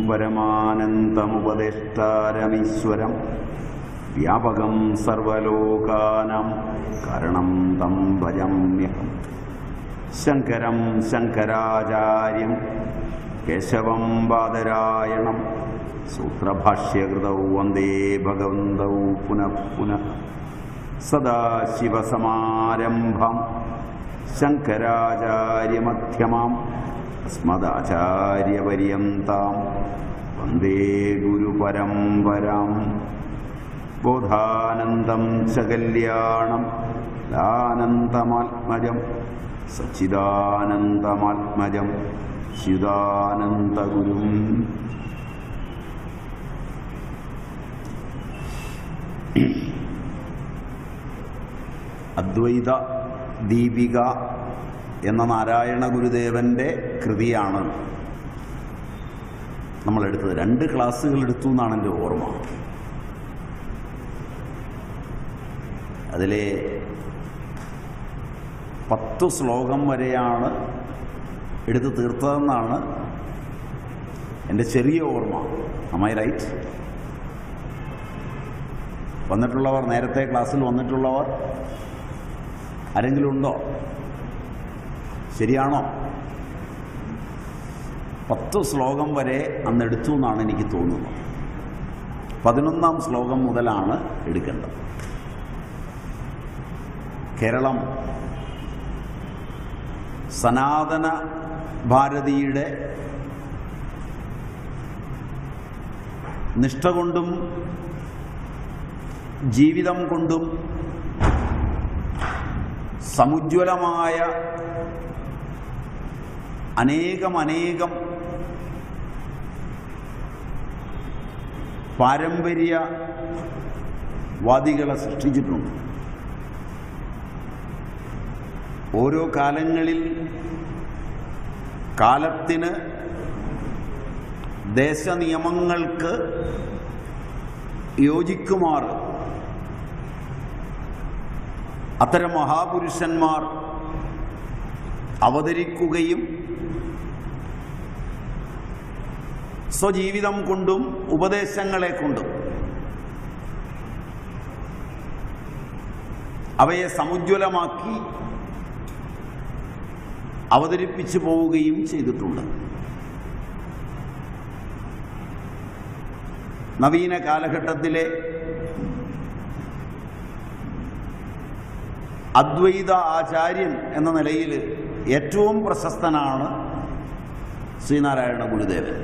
പരമാനന്ദമുപദേഷ്ടാരമീശ്വരം വ്യാപകം സർവലോകാനാം കാരണം തം ഭജമ്യഹം. ശങ്കരം ശങ്കരാചാര്യം കേശവം ബാദരായണം സൂത്രഭാഷ്യകൃതൗ വന്ദേ ഭഗവന്തൗ പുനഃ പുനഃ. സദാശിവസമാരംഭം ശങ്കരാചാര്യമധ്യമാം അസ്മദാചാര്യപര്യന്താം വന്ദേ ഗുരുപരമ്പരാം. ബോധാനന്ദം ച കല്യാണം ലാനന്ദമാത്മജം സച്ചിദാനന്ദമാത്മജം ച്യുതാനന്ദഗുരും. അദ്വൈത ദീപിക എന്ന നാരായണ ഗുരുദേവന്റെ കൃതിയാണ് നമ്മളെടുത്തത്. 2 ക്ലാസ്സുകൾ എടുത്തു എന്നാണ് എൻ്റെ ഓർമ്മ. അതിലെ 10 ശ്ലോകം വരെയാണ് എടുത്ത് തീർത്തതെന്നാണ് എൻ്റെ ചെറിയ ഓർമ്മ. am I right? വന്നിട്ടുള്ളവർ, നേരത്തെ ക്ലാസ്സിൽ വന്നിട്ടുള്ളവർ ആരെങ്കിലും ഉണ്ടോ? ശരിയാണോ? 10 ശ്ലോകം വരെ അന്ന് എടുത്തു എന്നാണ് എനിക്ക് തോന്നുന്നത്. 11ാം ശ്ലോകം മുതലാണ് എടുക്കേണ്ടത്. കേരളം സനാതന ഭാരതിയുടെ നിഷ്ഠ കൊണ്ടും ജീവിതം കൊണ്ടും സമുജ്വലമായ അനേകം പാരമ്പര്യവാദികളെ സൃഷ്ടിച്ചിട്ടുണ്ട്. ഓരോ കാലങ്ങളിൽ കാലത്തിന് ദേശനിയമങ്ങൾക്ക് യോജിക്കുമാർ അത്തരം മഹാപുരുഷന്മാർ അവതരിക്കുകയും സ്വജീവിതം കൊണ്ടും ഉപദേശങ്ങളെ കൊണ്ടും അവയെ സമുജ്വലമാക്കി അവതരിപ്പിച്ചു പോവുകയും ചെയ്തിട്ടുണ്ട്. നവീന കാലഘട്ടത്തിലെ അദ്വൈത ആചാര്യൻ എന്ന നിലയിൽ ഏറ്റവും പ്രശസ്തനാണ് ശ്രീനാരായണ ഗുരുദേവൻ.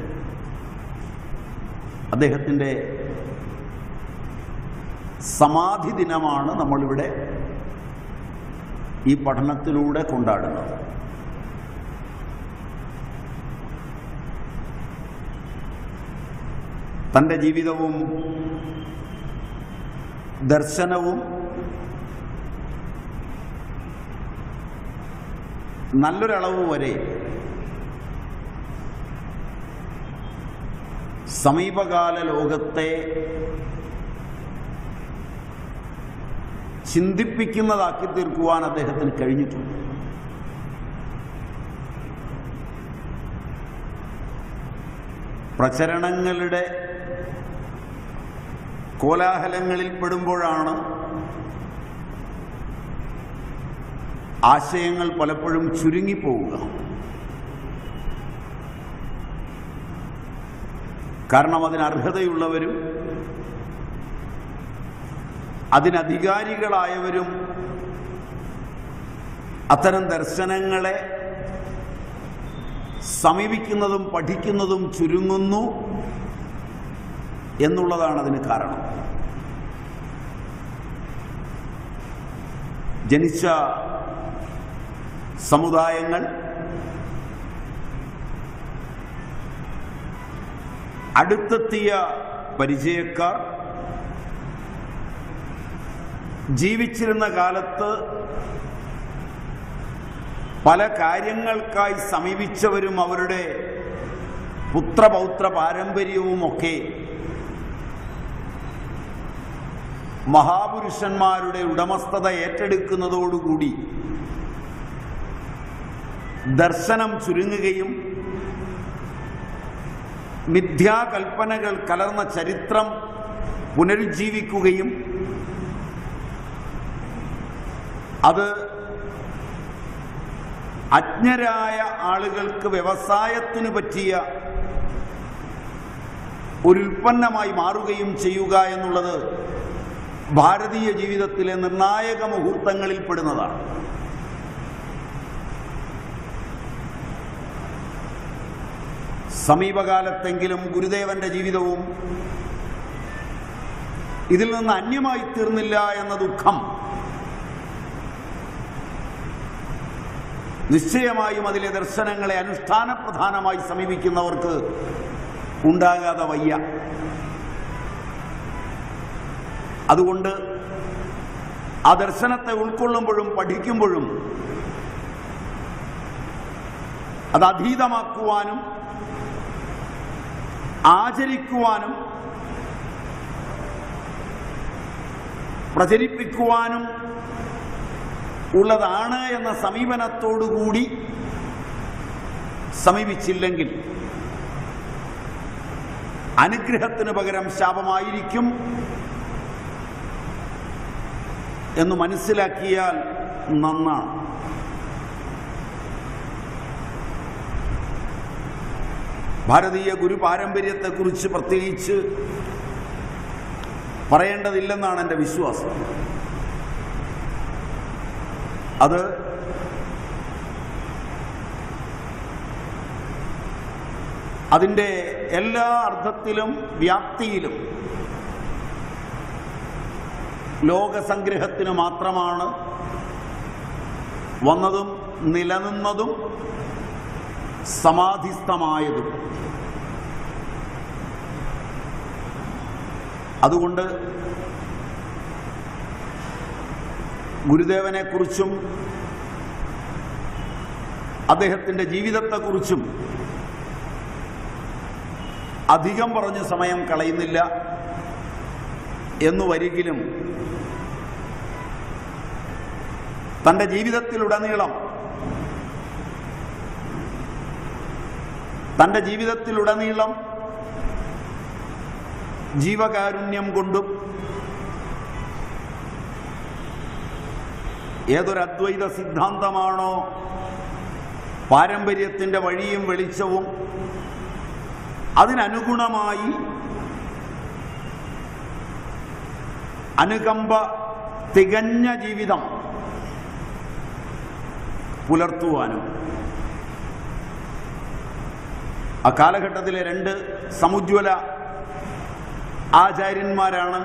അദ്ദേഹത്തിൻ്റെ സമാധി ദിനമാണ് നമ്മളിവിടെ ഈ പഠനത്തിലൂടെ കൊണ്ടാടുന്നത്. തൻ്റെ ജീവിതവും ദർശനവും നല്ലൊരളവ് വരെ സമീപകാല ലോകത്തെ ചിന്തിപ്പിക്കുന്നതാക്കി തീർക്കുവാൻ അദ്ദേഹത്തിന് കഴിഞ്ഞിട്ടുണ്ട്. പ്രചരണങ്ങളുടെ കോലാഹലങ്ങളിൽ പെടുമ്പോഴാണ് ആശയങ്ങൾ പലപ്പോഴും ചുരുങ്ങിപ്പോവുക. കാരണം അതിനർഹതയുള്ളവരും അതിനധികാരികളായവരും അത്തരം ദർശനങ്ങളെ സമീപിക്കുന്നതും പഠിക്കുന്നതും ചുരുങ്ങുന്നു എന്നുള്ളതാണ് അതിന് കാരണം. ജനിച്ച സമുദായങ്ങൾ അടുത്തെത്തിയ പരിചയക്കാർ ജീവിച്ചിരുന്ന കാലത്ത് പല കാര്യങ്ങൾക്കായി സമീപിച്ചവരും അവരുടെ പുത്രപൗത്ര പാരമ്പര്യവുമൊക്കെ മഹാപുരുഷന്മാരുടെ ഉടമസ്ഥത ഏറ്റെടുക്കുന്നതോടുകൂടി ദർശനം ചുരുങ്ങുകയും മിഥ്യാകൽപ്പനകൾ കലർന്ന ചരിത്രം പുനരുജ്ജീവിക്കുകയും അത് അജ്ഞരായ ആളുകൾക്ക് വ്യവസായത്തിന് പറ്റിയ ഒരു ഉൽപ്പന്നമായി മാറുകയും ചെയ്യുക എന്നുള്ളത് ഭാരതീയ ജീവിതത്തിലെ നിർണായക മുഹൂർത്തങ്ങളിൽ പെടുന്നതാണ്. സമീപകാലത്തെങ്കിലും ഗുരുദേവന്റെ ജീവിതവും ഇതിൽ നിന്ന് അന്യമായി തീർന്നില്ല എന്ന ദുഃഖം നിശ്ചയമായും അതിലെ ദർശനങ്ങളെ അനുഷ്ഠാന പ്രധാനമായി സമീപിക്കുന്നവർക്ക് ഉണ്ടാകാതെ വയ്യ. അതുകൊണ്ട് ആ ദർശനത്തെ ഉൾക്കൊള്ളുമ്പോഴും പഠിക്കുമ്പോഴും അത് അധീതമാക്കുവാനും ആചരിക്കുവാനും പ്രചരിപ്പിക്കുവാനും ഉള്ളതാണ് എന്ന സമീപനത്തോടുകൂടി സമീപിച്ചില്ലെങ്കിൽ അനുഗ്രഹത്തിന് പകരം ശാപമായിരിക്കും എന്ന് മനസ്സിലാക്കിയാൽ നന്നാണ്. ഭാരതീയ ഗുരു പാരമ്പര്യത്തെക്കുറിച്ച് പ്രത്യേകിച്ച് പറയേണ്ടതില്ലെന്നാണ് എൻ്റെ വിശ്വാസം. അത് അതിൻ്റെ എല്ലാ അർത്ഥത്തിലും വ്യാപ്തിയിലും ലോകസംഗ്രഹത്തിന് മാത്രമാണ് വന്നതും നിലനിന്നതും സമാധിസ്ഥമായതും. അതുകൊണ്ട് ഗുരുദേവനെക്കുറിച്ചും അദ്ദേഹത്തിൻ്റെ ജീവിതത്തെക്കുറിച്ചും അധികം പറഞ്ഞ് സമയം കളയുന്നില്ല എന്നു വരികിലും തൻ്റെ ജീവിതത്തിലുടനീളം ജീവകാരുണ്യം കൊണ്ടും ഏതൊരു അദ്വൈത സിദ്ധാന്തമാണോ പാരമ്പര്യത്തിൻ്റെ വഴിയും വെളിച്ചവും അതിനനുഗുണമായി അനുകമ്പ തികഞ്ഞ ജീവിതം പുലർത്തുവാനും ആ കാലഘട്ടത്തിലെ രണ്ട് സമുജ്വല ആചാര്യന്മാരാണ്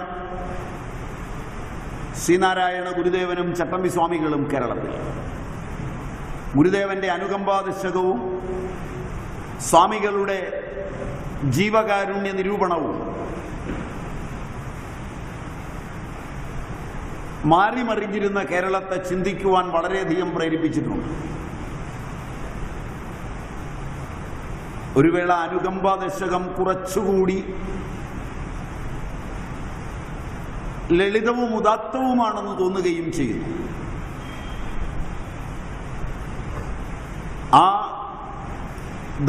ശ്രീനാരായണ ഗുരുദേവനും ചട്ടമ്പി സ്വാമികളും കേരളത്തിൽ. ഗുരുദേവന്റെ അനുകമ്പാദശകവും സ്വാമികളുടെ ജീവകാരുണ്യ നിരൂപണവും മാറിമറിഞ്ഞിരുന്ന കേരളത്തെ ചിന്തിക്കുവാൻ വളരെയധികം പ്രേരിപ്പിച്ചിട്ടുണ്ട്. ഒരു വേള അനുകമ്പാദശകം കുറച്ചുകൂടി ലളിതവും ഉദാത്തവുമാണെന്ന് തോന്നുകയും ചെയ്യുന്നു. ആ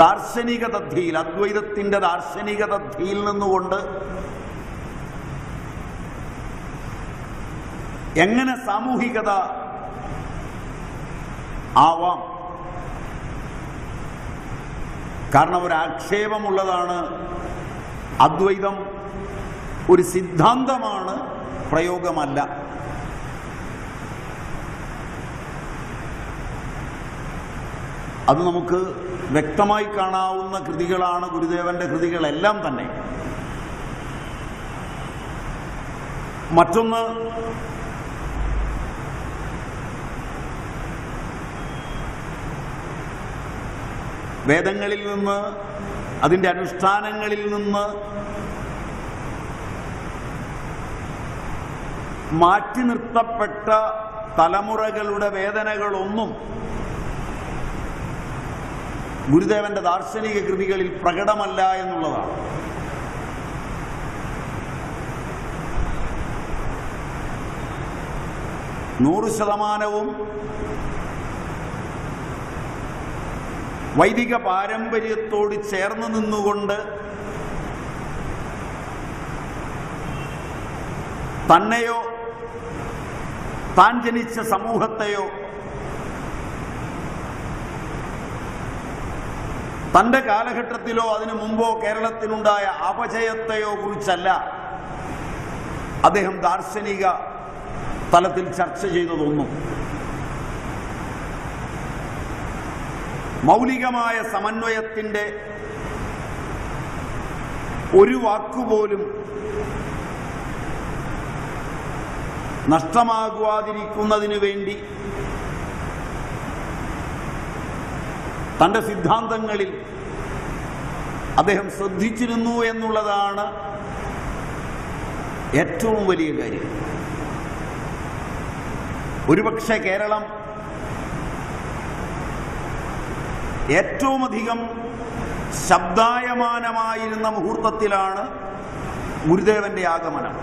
ദാർശനിക തദ്ധിയിൽ, അദ്വൈതത്തിൻ്റെ ദാർശനിക തദ്ധിയിൽ നിന്നുകൊണ്ട് എങ്ങനെ സാമൂഹികത ആവാം? കാരണം ഒരു ആക്ഷേപമുള്ളതാണ്, അദ്വൈതം ഒരു സിദ്ധാന്തമാണ്, പ്രയോഗമല്ല. അത് നമുക്ക് വ്യക്തമായി കാണാവുന്ന കൃതികളാണ് ഗുരുദേവന്റെ കൃതികളെല്ലാം തന്നെ. മറ്റൊന്ന്, വേദങ്ങളിൽ നിന്ന്, അതിൻ്റെ അനുഷ്ഠാനങ്ങളിൽ നിന്ന് മാറ്റി നിർത്തപ്പെട്ട തലമുറകളുടെ വേദനകളൊന്നും ഗുരുദേവന്റെ ദാർശനിക കൃതികളിൽ പ്രകടമല്ല എന്നുള്ളതാണ്. നൂറ് ശതമാനവും വൈദിക പാരമ്പര്യത്തോട് ചേർന്ന് നിന്നുകൊണ്ട് തന്നെയോ താൻ ജനിച്ച സമൂഹത്തെയോ തൻ്റെ കാലഘട്ടത്തിലോ അതിനു മുമ്പോ കേരളത്തിനുണ്ടായ അപജയത്തെയോ കുറിച്ചല്ല അദ്ദേഹം ദാർശനിക തലത്തിൽ ചർച്ച ചെയ്തതൊന്നും. മൗലികമായ സമന്വയത്തിൻ്റെ ഒരു വാക്കുപോലും നഷ്ടമാകുവാതിരിക്കുന്നതിനു വേണ്ടി തൻ്റെ സിദ്ധാന്തങ്ങളിൽ അദ്ദേഹം ശ്രദ്ധിച്ചിരുന്നു എന്നുള്ളതാണ് ഏറ്റവും വലിയ കാര്യം. ഒരുപക്ഷെ കേരളം ഏറ്റവുമധികം ശബ്ദായമാനമായിരുന്ന മുഹൂർത്തത്തിലാണ് ഗുരുദേവന്റെ ആഗമനം.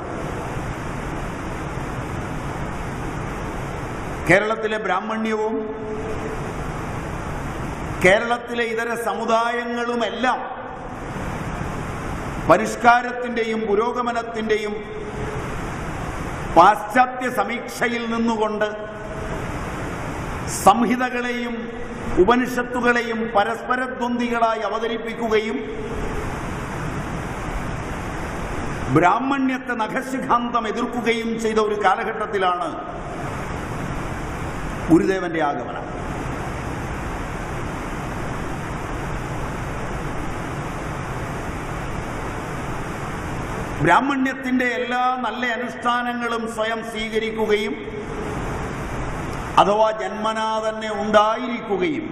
കേരളത്തിലെ ബ്രാഹ്മണ്യവും കേരളത്തിലെ ഇതര സമുദായങ്ങളുമെല്ലാം പരിഷ്കാരത്തിൻ്റെയും പുരോഗമനത്തിൻ്റെയും പാശ്ചാത്യ സമീക്ഷയിൽ നിന്നുകൊണ്ട് സംഹിതകളെയും ഉപനിഷത്തുകളെയും പരസ്പരദ്വന്ദ്വികളായി അവതരിപ്പിക്കുകയും ബ്രാഹ്മണ്യത്തെ നഖശിഖാന്തം എതിർക്കുകയും ചെയ്ത ഒരു കാലഘട്ടത്തിലാണ് ഗുരുദേവന്റെ ആഗമനം. ബ്രാഹ്മണ്യത്തിൻ്റെ എല്ലാ നല്ല അനുഷ്ഠാനങ്ങളും സ്വയം സ്വീകരിക്കുകയും അഥവാ ജന്മനാ തന്നെ ഉണ്ടായിരിക്കുകയും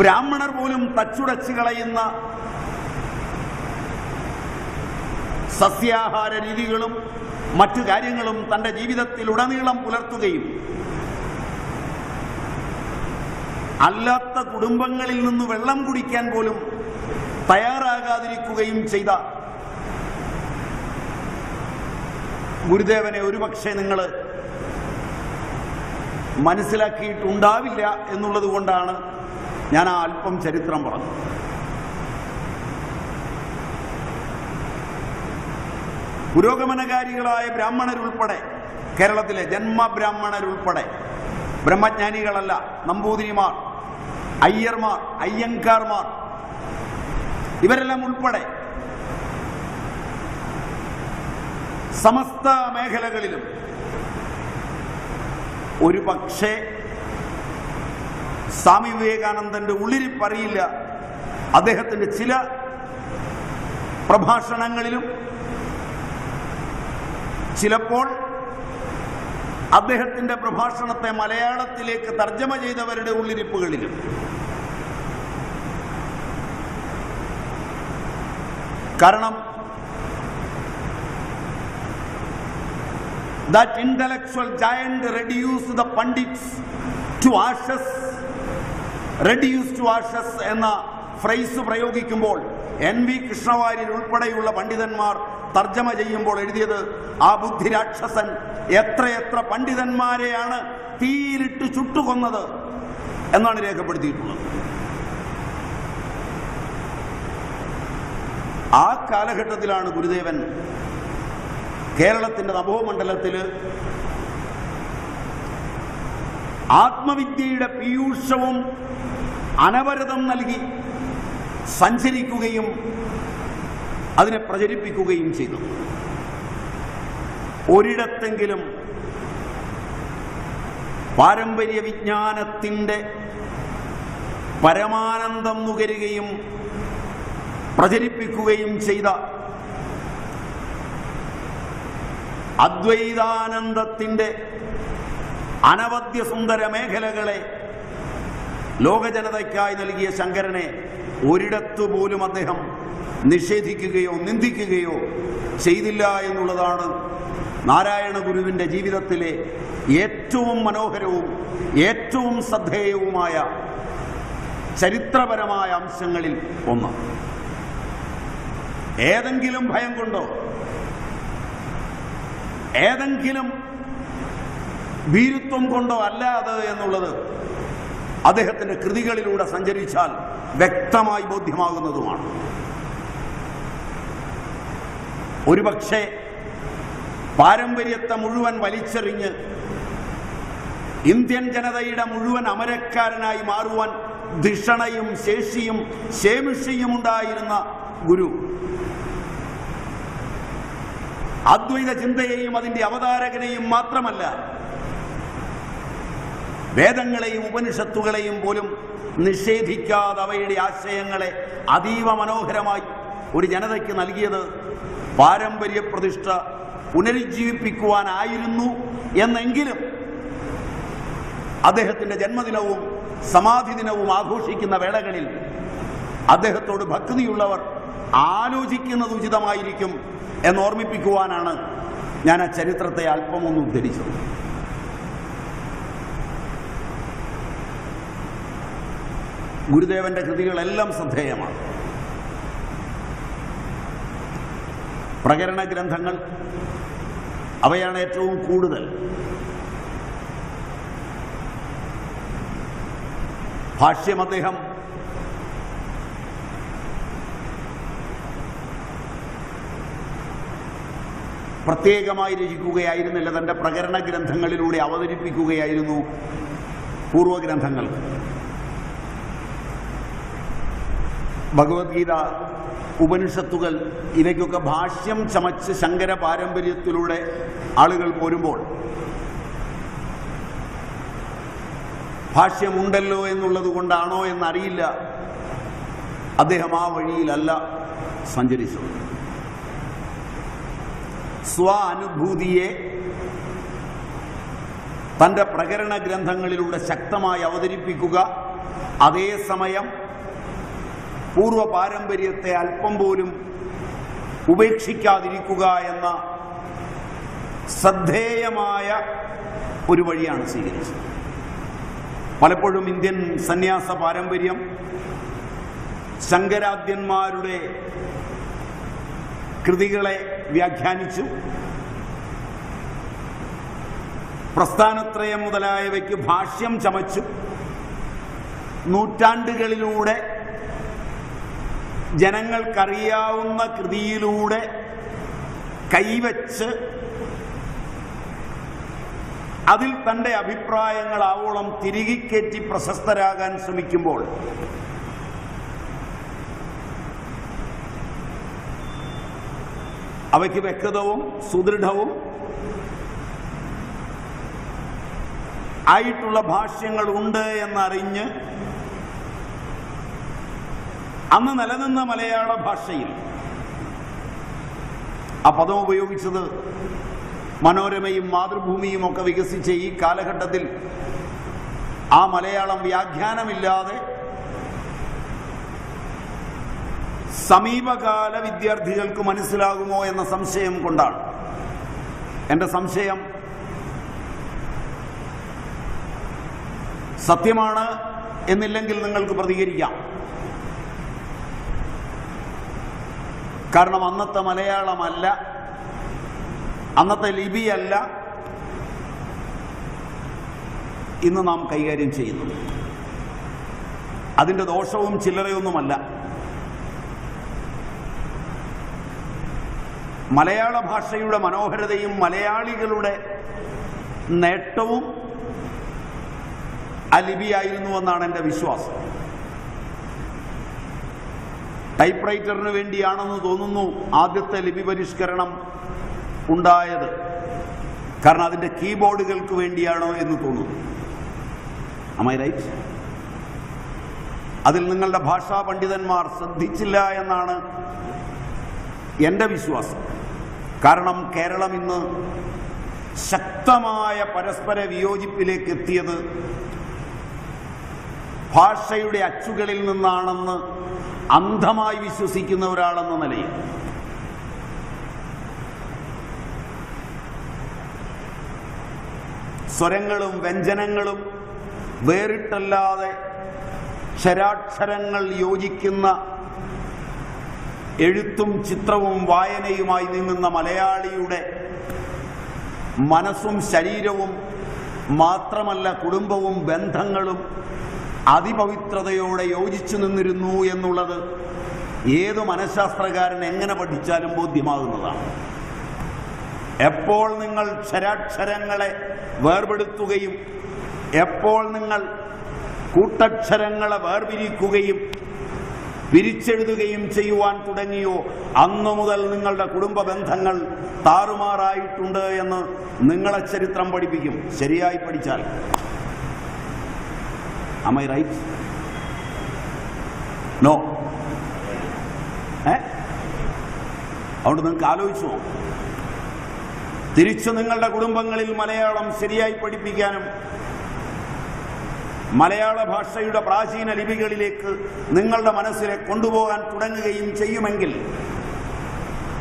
ബ്രാഹ്മണർ പോലും തച്ചുടച്ച് കളയുന്ന സസ്യാഹാര രീതികളും മറ്റു കാര്യങ്ങളും തൻ്റെ ജീവിതത്തിലുടനീളം പുലർത്തുകയും അല്ലാത്ത കുടുംബങ്ങളിൽ നിന്ന് വെള്ളം കുടിക്കാൻ പോലും തയ്യാറാകാതിരിക്കുകയും ചെയ്ത ഗുരുദേവനെ ഒരുപക്ഷെ നിങ്ങൾ മനസ്സിലാക്കിയിട്ടുണ്ടാവില്ല എന്നുള്ളത് കൊണ്ടാണ് ഞാൻ ആ അല്പം ചരിത്രം പറഞ്ഞത്. പുരോഗമനകാരികളായ ബ്രാഹ്മണരുൾപ്പെടെ, കേരളത്തിലെ ജന്മബ്രാഹ്മണരുൾപ്പെടെ, ബ്രഹ്മജ്ഞാനികളല്ല, നമ്പൂതിരിമാർ, അയ്യർമാർ, അയ്യങ്കാർമാർ, ഇവരെല്ലാം ഉൾപ്പെടെ സമസ്ത മേഖലകളിലും ഒരു പക്ഷേ സ്വാമി വിവേകാനന്ദന്റെ ഉള്ളിരിപ്പറിയില്ല, അദ്ദേഹത്തിന്റെ ചില പ്രഭാഷണങ്ങളിലും ചിലപ്പോൾ അദ്ദേഹത്തിന്റെ പ്രഭാഷണത്തെ മലയാളത്തിലേക്ക് തർജ്ജമ ചെയ്തവരുടെ ഉള്ളിരിപ്പുകളിലും കാരണം that intellectual giant reduced the Pandits to ashes, reduced to ashes എന്ന ഫ്രേസ് പ്രയോഗിക്കുമ്പോൾ NV കൃഷ്ണവാര്യർ ഉൾപ്പെടെയുള്ള പണ്ഡിതന്മാർ തർജ്ജമ ചെയ്യുമ്പോൾ എഴുതിയത് ആ ബുദ്ധിരാക്ഷസൻ എത്രയെത്ര പണ്ഡിതന്മാരെയാണ് തീയിലിട്ട് ചുട്ടുകൊന്നത് എന്നാണ് രേഖപ്പെടുത്തിയിട്ടുള്ളത്. ആ കാലഘട്ടത്തിലാണ് ഗുരുദേവൻ കേരളത്തിൻ്റെ നഭോമണ്ഡലത്തിൽ ആത്മവിദ്യയുടെ പീയൂഷവും അനവരതം നൽകി സഞ്ചരിക്കുകയും അതിനെ പ്രചരിപ്പിക്കുകയും ചെയ്തു. ഒരിടത്തെങ്കിലും പാരമ്പര്യ വിജ്ഞാനത്തിൻ്റെ പരമാനന്ദം നുകരുകയും പ്രചരിപ്പിക്കുകയും ചെയ്ത അദ്വൈതാനന്ദത്തിൻ്റെ അനവദ്യ സുന്ദര മേഖലകളെ ലോകജനതയ്ക്കായി നൽകിയ ശങ്കരനെ ഒരിടത്തു പോലും അദ്ദേഹം നിഷേധിക്കുകയോ നിന്ദിക്കുകയോ ചെയ്തില്ല എന്നുള്ളതാണ് നാരായണ ഗുരുവിൻ്റെ ജീവിതത്തിലെ ഏറ്റവും മനോഹരവും ഏറ്റവും ശ്രദ്ധേയവുമായ ചരിത്രപരമായ അംശങ്ങളിൽ ഒന്ന്. ഏതെങ്കിലും ഭയം കൊണ്ടോ ഏതെങ്കിലും ഭീരുത്വം കൊണ്ടോ അല്ല അത് എന്നുള്ളത് അദ്ദേഹത്തിൻ്റെ കൃതികളിലൂടെ സഞ്ചരിച്ചാൽ വ്യക്തമായി ബോധ്യമാകുന്നതുമാണ്. ഒരുപക്ഷെ പാരമ്പര്യത്തെ മുഴുവൻ വലിച്ചെറിഞ്ഞ് ഇന്ത്യൻ ജനതയുടെ മുഴുവൻ അമരക്കാരനായി മാറുവാൻ ധിഷണയും ശേഷിയും ശേമിഷിയും ഉണ്ടായിരുന്ന ഗുരു അദ്വൈത ചിന്തയെയും അതിൻ്റെ അവതാരകനെയും മാത്രമല്ല, വേദങ്ങളെയും ഉപനിഷത്തുകളെയും പോലും നിഷേധിക്കാതെ അവയുടെ ആശയങ്ങളെ അതീവ മനോഹരമായി ഒരു ജനതയ്ക്ക് നൽകിയത് പാരമ്പര്യ പ്രതിഷ്ഠ പുനരുജ്ജീവിപ്പിക്കുവാനായിരുന്നു എന്നെങ്കിലും അദ്ദേഹത്തിൻ്റെ ജന്മദിനവും സമാധി ദിനവും ആഘോഷിക്കുന്ന വേളകളിൽ അദ്ദേഹത്തോട് ഭക്തിയുള്ളവർ ആലോചിക്കുന്നത് ഉചിതമായിരിക്കും എന്നോർമ്മിപ്പിക്കുവാനാണ് ഞാൻ ആ ചരിത്രത്തെ അല്പമൊന്ന് ഉദ്ധരിച്ചത്. ഗുരുദേവന്റെ കൃതികളെല്ലാം ശ്രദ്ധേയമാണ്. പ്രകരണ ഗ്രന്ഥങ്ങൾ അവയാണ് ഏറ്റവും കൂടുതൽ. ഭാഷ്യം അദ്ദേഹം പ്രത്യേകമായി രചിക്കുകയായിരുന്നില്ല, തൻ്റെ പ്രകരണ ഗ്രന്ഥങ്ങളിലൂടെ അവതരിപ്പിക്കുകയായിരുന്നു പൂർവഗ്രന്ഥങ്ങൾ. ഭഗവത്ഗീത, ഉപനിഷത്തുകൾ ഇവയ്ക്കൊക്കെ ഭാഷ്യം ചമച്ച് ശങ്കര പാരമ്പര്യത്തിലൂടെ ആളുകൾ പോരുമ്പോൾ ഭാഷ്യമുണ്ടല്ലോ എന്നുള്ളത് കൊണ്ടാണോ എന്നറിയില്ല, അദ്ദേഹം ആ വഴിയിലല്ല സഞ്ചരിച്ചത്. സ്വാനുഭൂതിയെ തൻ്റെ പ്രകരണ ഗ്രന്ഥങ്ങളിലൂടെ ശക്തമായി അവതരിപ്പിക്കുക, അതേസമയം പൂർവ പാരമ്പര്യത്തെ അല്പം പോലും ഉപേക്ഷിക്കാതിരിക്കുക എന്ന ശ്രദ്ധേയമായ ഒരു വഴിയാണ് സ്വീകരിച്ചത്. പലപ്പോഴും ഇന്ത്യൻ സന്യാസ പാരമ്പര്യം ശങ്കരാദ്യന്മാരുടെ കൃതികളെ വ്യാഖ്യാനിച്ചു, പ്രസ്ഥാനത്രയം മുതലായവയ്ക്ക് ഭാഷ്യം ചമച്ചു, നൂറ്റാണ്ടുകളിലൂടെ ജനങ്ങൾക്കറിയാവുന്ന കൃതിയിലൂടെ കൈവച്ച് അതിൽ തൻ്റെ അഭിപ്രായങ്ങൾ ആവോളം തിരികെ കയറ്റി പ്രശസ്തരാകാൻ ശ്രമിക്കുമ്പോൾ അവയ്ക്ക് വ്യക്തവും സുദൃഢവും ആയിട്ടുള്ള ഭാഷ്യങ്ങൾ ഉണ്ട് എന്നറിഞ്ഞ് അന്ന് നിലനിന്ന മലയാള ഭാഷയിൽ ആ പദം ഉപയോഗിച്ചത് മനോരമയും മാതൃഭൂമിയും ഒക്കെ വികസിച്ച ഈ കാലഘട്ടത്തിൽ ആ മലയാളം വ്യാഖ്യാനമില്ലാതെ സമീപകാല വിദ്യാർത്ഥികൾക്ക് മനസ്സിലാകുമോ എന്ന സംശയം കൊണ്ടാണ്. എൻ്റെ സംശയം സത്യമാണ് എന്നില്ലെങ്കിൽ നിങ്ങൾക്ക് പ്രതികരിക്കാം. കാരണം അന്നത്തെ മലയാളമല്ല, അന്നത്തെ ലിപിയല്ല ഇന്ന് നാം കൈകാര്യം ചെയ്യുന്നു. അതിൻ്റെ ദോഷവും ചില്ലറയൊന്നുമല്ല. മലയാള ഭാഷയുടെ മനോഹരതയും മലയാളികളുടെ നേട്ടവും ആ ലിപിയായിരുന്നുവെന്നാണ് എൻ്റെ വിശ്വാസം. ടൈപ്പ് റൈറ്ററിന് വേണ്ടിയാണെന്ന് തോന്നുന്നു ആദ്യത്തെ ലിപി പരിഷ്കരണം ഉണ്ടായത്. കാരണം അതിൻ്റെ കീബോർഡുകൾക്ക് വേണ്ടിയാണോ എന്ന് തോന്നുന്നു. Am I right? അതിൽ നിങ്ങളുടെ ഭാഷാ പണ്ഡിതന്മാർ ശ്രദ്ധിച്ചില്ല എന്നാണ് എൻ്റെ വിശ്വാസം. കാരണം കേരളം ഇന്ന് ശക്തമായ പരസ്പര വിയോജിപ്പിലേക്ക് എത്തിയത് ഭാഷയുടെ അച്ചുകളിൽ നിന്നാണെന്ന് അന്ധമായി വിശ്വസിക്കുന്ന ഒരാളെന്ന നിലയിൽ സ്വരങ്ങളും വ്യഞ്ജനങ്ങളും വേറിട്ടല്ലാതെ ക്ഷരാക്ഷരങ്ങൾ യോജിക്കുന്ന എഴുത്തും ചിത്രവും വായനയുമായി നീങ്ങുന്ന മലയാളിയുടെ മനസ്സും ശരീരവും മാത്രമല്ല കുടുംബവും ബന്ധങ്ങളും അതിപവിത്രതയോടെ യോജിച്ചു നിന്നിരുന്നു എന്നുള്ളത് ഏത് മനഃശാസ്ത്രകാരൻ എങ്ങനെ പഠിച്ചാലും ബോധ്യമാകുന്നതാണ്. എപ്പോൾ നിങ്ങൾ ക്ഷരാക്ഷരങ്ങളെ വേർപെടുത്തുകയും എപ്പോൾ നിങ്ങൾ കൂട്ടക്ഷരങ്ങളെ വേർപിരിക്കുകയും പിരിച്ചെഴുതുകയും ചെയ്യുവാൻ തുടങ്ങിയോ അന്നു മുതൽ നിങ്ങളുടെ കുടുംബ ബന്ധങ്ങൾ താറുമാറായിട്ടുണ്ട് എന്ന് നിങ്ങളെ ചരിത്രം പഠിപ്പിക്കും, ശരിയായി പഠിച്ചാൽ. Am I right? No? അതുകൊണ്ട് നിങ്ങൾക്ക് ആലോചിച്ചു തിരിച്ചു നിങ്ങളുടെ കുടുംബങ്ങളിൽ മലയാളം ശരിയായി പഠിപ്പിക്കാനും മലയാള ഭാഷയുടെ പ്രാചീന ലിപികളിലേക്ക് നിങ്ങളുടെ മനസ്സിലെ കൊണ്ടുപോകാൻ തുടങ്ങുകയും ചെയ്യുമെങ്കിൽ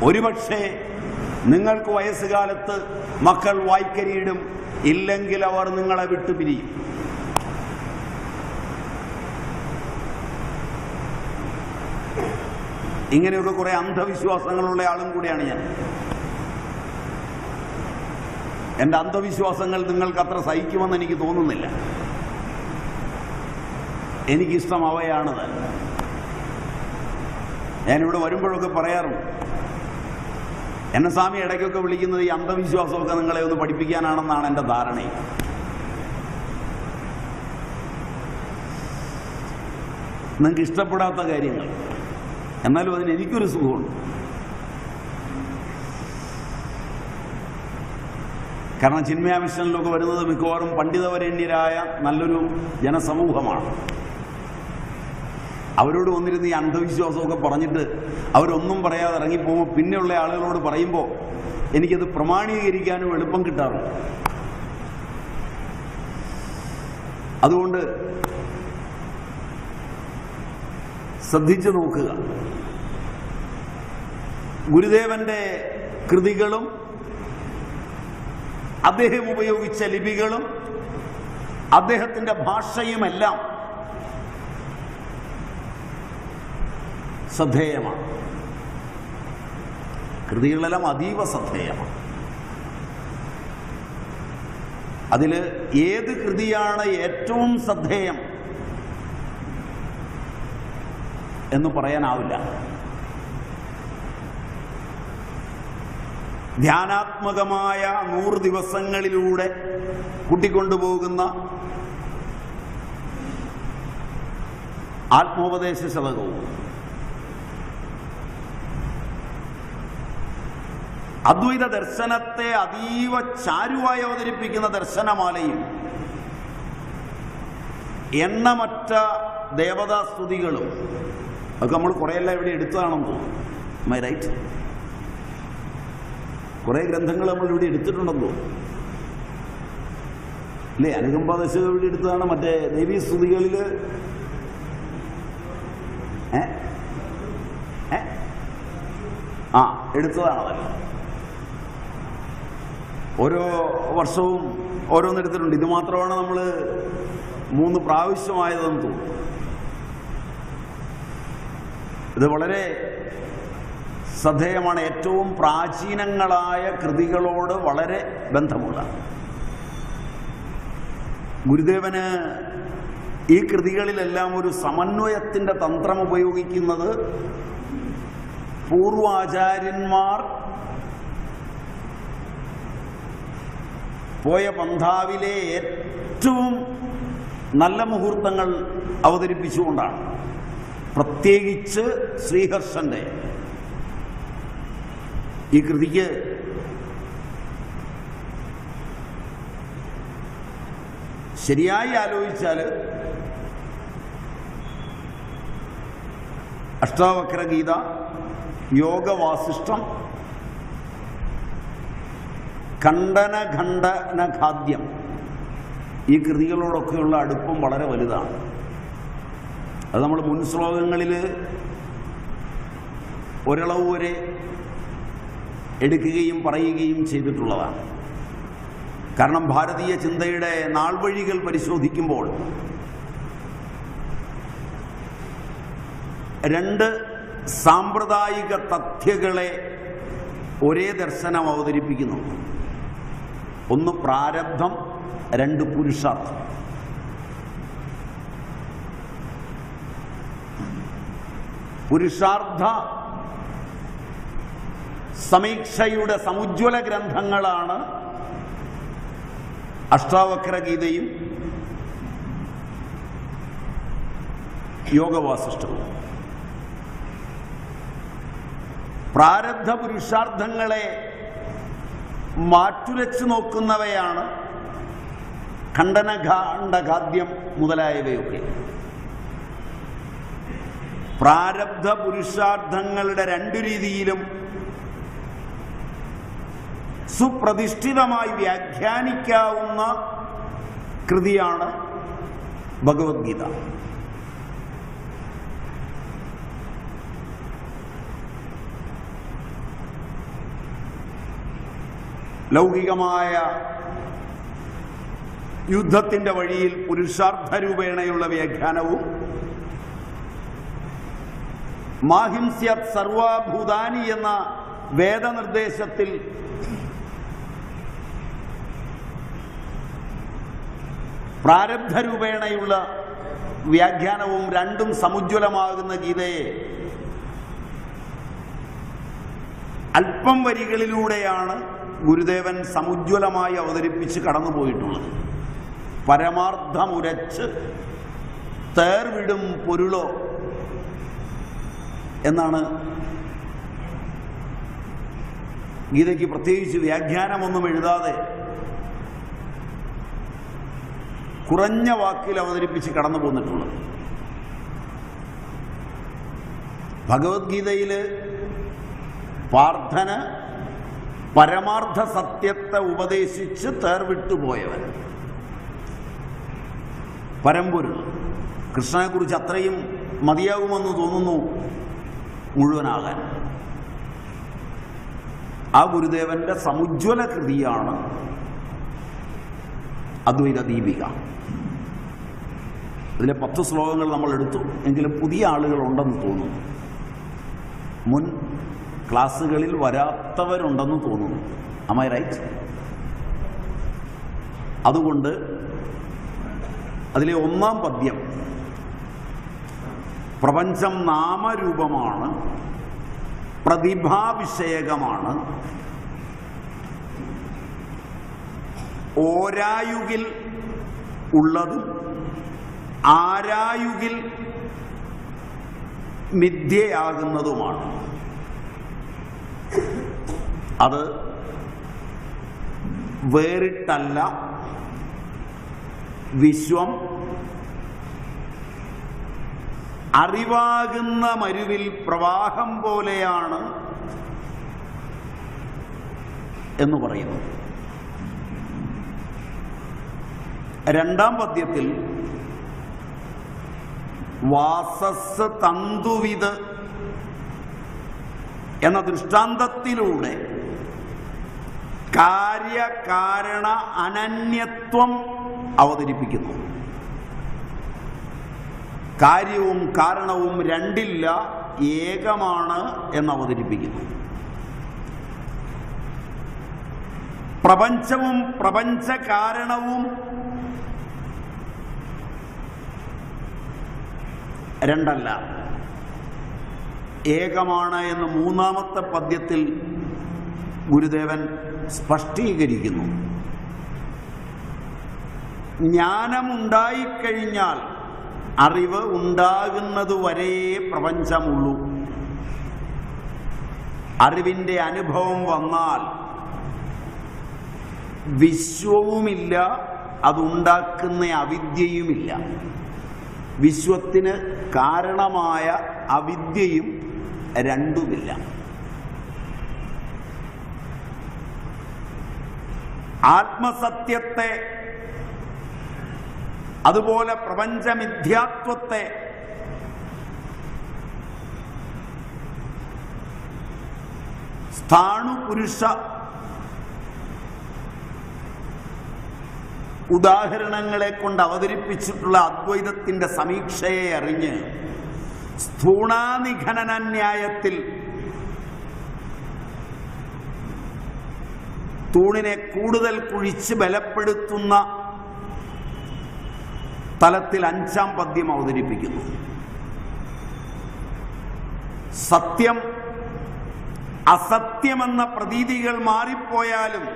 ഒരുപക്ഷെ നിങ്ങൾക്ക് വയസ്സുകാലത്ത് മക്കൾ വായ്ക്കരിയിടും, ഇല്ലെങ്കിൽ അവർ നിങ്ങളെ വിട്ടുപിരിയും. ഇങ്ങനെയൊക്കെ കുറെ അന്ധവിശ്വാസങ്ങളുള്ള ആളും കൂടിയാണ് ഞാൻ. എൻ്റെ അന്ധവിശ്വാസങ്ങൾ നിങ്ങൾക്ക് അത്ര സഹിക്കുമെന്ന് എനിക്ക് തോന്നുന്നില്ല. എനിക്കിഷ്ടം അവയാണത്. ഞാനിവിടെ വരുമ്പോഴൊക്കെ പറയാറുണ്ട്, എന്നെ സ്വാമി ഇടയ്ക്കൊക്കെ വിളിക്കുന്നത് ഈ അന്ധവിശ്വാസമൊക്കെ നിങ്ങളെ ഒന്ന് പഠിപ്പിക്കാനാണെന്നാണ് എൻ്റെ ധാരണ. നിങ്ങൾക്ക് ഇഷ്ടപ്പെടാത്ത കാര്യങ്ങൾ, എന്നാലും അതിന് എനിക്കൊരു സുഖമുണ്ട്. കാരണം ചിന്മയ മിഷനിലൊക്കെ വരുന്നത് മിക്കവാറും പണ്ഡിതവരേണ്യരായ നല്ലൊരു ജനസമൂഹമാണ്. അവരോട് വന്നിരുന്ന് ഈ അന്ധവിശ്വാസമൊക്കെ പറഞ്ഞിട്ട് അവരൊന്നും പറയാതെ ഇറങ്ങിപ്പോകുമ്പോൾ പിന്നെയുള്ള ആളുകളോട് പറയുമ്പോൾ എനിക്കത് പ്രമാണീകരിക്കാനും എളുപ്പം കിട്ടാറുണ്ട്. അതുകൊണ്ട് ശ്രദ്ധിച്ചു നോക്കുക. ഗുരുദേവന്റെ കൃതികളും അദ്ദേഹം ഉപയോഗിച്ച ലിപികളും അദ്ദേഹത്തിന്റെ ഭാഷയുമെല്ലാം ശ്രദ്ധേയമാണ്. കൃതികളെല്ലാം അതീവ ശ്രദ്ധേയമാണ്. അതിൽ ഏത് കൃതിയാണ് ഏറ്റവും ശ്രദ്ധേയം എന്ന് പറയാനാവില്ല. ധ്യാനാത്മകമായ 100 ദിവസങ്ങളിലൂടെ കൂട്ടിക്കൊണ്ടുപോകുന്ന ആത്മോപദേശ ശതകവും അദ്വൈത ദർശനത്തെ അതീവ ചാരുവായി അവതരിപ്പിക്കുന്ന ദർശനമാലയും എണ്ണമറ്റ ദേവതാസ്തുതികളും അതൊക്കെ നമ്മൾ കുറേയെല്ലാം ഇവിടെ എടുത്തതാണെന്ന് തോന്നുന്നു. My right? കുറേ ഗ്രന്ഥങ്ങൾ നമ്മൾ ഇവിടെ എടുത്തിട്ടുണ്ടെന്ന് തോന്നുന്നു അല്ലേ? അനുകമ്പാദശകം ഇവിടെ എടുത്തതാണ്. മറ്റേ ദേവീ സ്തുതികളിൽ എടുത്തതാണതല്ല. ഓരോ വർഷവും ഓരോന്നെടുത്തിട്ടുണ്ട്. ഇത് മാത്രമാണ് നമ്മൾ 3 പ്രാവശ്യമായതെന്ന് തോന്നുന്നു. ഇത് വളരെ ശ്രദ്ധേയമാണ്. ഏറ്റവും പ്രാചീനങ്ങളായ കൃതികളോട് വളരെ ബന്ധമുള്ള ഗുരുദേവന് ഈ കൃതികളിലെല്ലാം ഒരു സമന്വയത്തിൻ്റെ തന്ത്രം ഉപയോഗിക്കുന്നത് പൂർവാചാര്യന്മാർ പോയ പന്ഥാവിലെ ഏറ്റവും നല്ല മുഹൂർത്തങ്ങൾ അവതരിപ്പിച്ചുകൊണ്ടാണ്. പ്രത്യേകിച്ച് ശ്രീഹർഷന്റെ ഈ കൃതിക്ക് ശരിയായി ആലോചിച്ചാൽ അഷ്ടാവക്രഗീത, യോഗവാസിഷ്ടം, ഖണ്ഡനഖണ്ഡനഖാദ്യം ഈ കൃതികളോടൊക്കെയുള്ള അടുപ്പം വളരെ വലുതാണ്. അത് നമ്മൾ മുൻ ശ്ലോകങ്ങളിൽ ഒരളവ് വരെ എടുക്കുകയും പറയുകയും ചെയ്തിട്ടുള്ളതാണ്. കാരണം ഭാരതീയ ചിന്തയുടെ നാൾവഴികൾ പരിശോധിക്കുമ്പോൾ 2 സാമ്പ്രദായിക തഥ്യങ്ങളെ ഒരേ ദർശനം അവതരിപ്പിക്കുന്നു. 1 പ്രാരബ്ധം, 2 പുരുഷാർത്ഥം. പുരുഷാർത്ഥ സമീക്ഷയുടെ സമുജ്വല ഗ്രന്ഥങ്ങളാണ് അഷ്ടാവക്ര ഗീതയും യോഗവാസിഷ്ഠവും. പ്രാരബ്ധ പുരുഷാർത്ഥങ്ങളെ മാറ്റുരച്ചു നോക്കുന്നവയാണ് ഖണ്ഡനഖണ്ഡഖാദ്യം മുതലായവയൊക്കെ. പ്രാരബ്ധ പുരുഷാർത്ഥങ്ങളുടെ രണ്ടു രീതിയിലും സുപ്രതിഷ്ഠിതമായി വ്യാഖ്യാനിക്കാവുന്ന കൃതിയാണ് ഭഗവത്ഗീത. ലൗകികമായ യുദ്ധത്തിൻ്റെ വഴിയിൽ പുരുഷാർത്ഥരൂപേണയുള്ള വ്യാഖ്യാനവും മാഹിംസ്യത് സർവഭൂതാനി എന്ന വേദനിർദ്ദേശത്തിൽ പ്രാരബ്ധരൂപേണയുള്ള വ്യാഖ്യാനവും രണ്ടും സമുജ്വലമാകുന്ന ഗീതയെ അല്പം വരികളിലൂടെയാണ് ഗുരുദേവൻ സമുജ്വലമായി അവതരിപ്പിച്ച് കടന്നുപോയിട്ടുള്ളത്. പരമാർത്ഥമുരച്ച് തേർവിടും പൊരുളോ എന്നാണ് ഗീതയ്ക്ക് പ്രത്യേകിച്ച് വ്യാഖ്യാനമൊന്നും എഴുതാതെ കുറഞ്ഞ വാക്കിൽ അവതരിപ്പിച്ച് കടന്നു പോന്നിട്ടുള്ളത്. ഭഗവത്ഗീതയിൽ പാർത്ഥന് പരമാർത്ഥ സത്യത്തെ ഉപദേശിച്ച് തേർവിട്ടുപോയവൻ, പരമ്പൊരുൾ. കൃഷ്ണനെക്കുറിച്ച് അത്രയും മതിയാകുമെന്ന് തോന്നുന്നു മുഴുവനാകാൻ. ആ ഗുരുദേവന്റെ സമുജ്വല കൃതിയാണ് അദ്വൈത ദീപിക. ഇതിലെ 10 ശ്ലോകങ്ങൾ നമ്മൾ എടുത്തു എങ്കിലും പുതിയ ആളുകളുണ്ടെന്ന് തോന്നുന്നു. മുൻ ക്ലാസ്സുകളിൽ വരാത്തവരുണ്ടെന്ന് തോന്നുന്നു. Am I right? അതുകൊണ്ട് അതിലെ 1-ാം പദ്യം പ്രപഞ്ചം നാമരൂപമാണ്, പ്രതിഭാവിഷയകമാണ്, ഓരായുകിൽ ഉള്ളതും ആരായുകിൽ മിഥ്യയാകുന്നതുമാണ്. അത് വേറിട്ടല്ല. വിശ്വം അറിവാകുന്ന മരുവിൽ പ്രവാഹം പോലെയാണ് എന്ന് പറയുന്നു. 2-ാം പദ്യത്തിൽ വാസസ് തന്തുവിത് എന്ന ദൃഷ്ടാന്തത്തിലൂടെ കാര്യകാരണ അനന്യത്വം അവതരിപ്പിക്കുന്നു. കാര്യവും കാരണവും രണ്ടില്ല, ഏകമാണ് എന്ന് അവതരിപ്പിക്കുന്നു. പ്രപഞ്ചവും പ്രപഞ്ച കാരണവും രണ്ടല്ല, ഏകമാണ് എന്ന് 3-ാമത്തെ പദ്യത്തിൽ ഗുരുദേവൻ സ്പഷ്ടീകരിക്കുന്നു. ജ്ഞാനമുണ്ടായിക്കഴിഞ്ഞാൽ അറിവ് ഉണ്ടാകുന്നതുവരെ പ്രപഞ്ചമുള്ളൂ. അറിവിൻ്റെ അനുഭവം വന്നാൽ വിശ്വവുമില്ല, അതുണ്ടാക്കുന്ന അവിദ്യയുമില്ല. വിശ്വത്തിന് കാരണമായ അവിദ്യയും രണ്ടുമില്ല. ആത്മസത്യത്തെ അതുപോലെ പ്രപഞ്ചമിഥ്യാത്വത്തെ സ്ഥാണുപുരുഷ ഉദാഹരണങ്ങളെ കൊണ്ട് അവതരിപ്പിച്ചിട്ടുള്ള അദ്വൈതത്തിൻ്റെ സമീക്ഷയെ അറിഞ്ഞ് സ്ഥൂണാനിഖനന ന്യായത്തിൽ തൂണിനെ കൂടുതൽ കുഴിച്ച് ബലപ്പെടുത്തുന്ന തലത്തിൽ 5-ാം പദ്യം അവതരിപ്പിക്കുന്നു. സത്യം അസത്യമെന്ന പ്രതീതികൾ മാറിപ്പോയാലും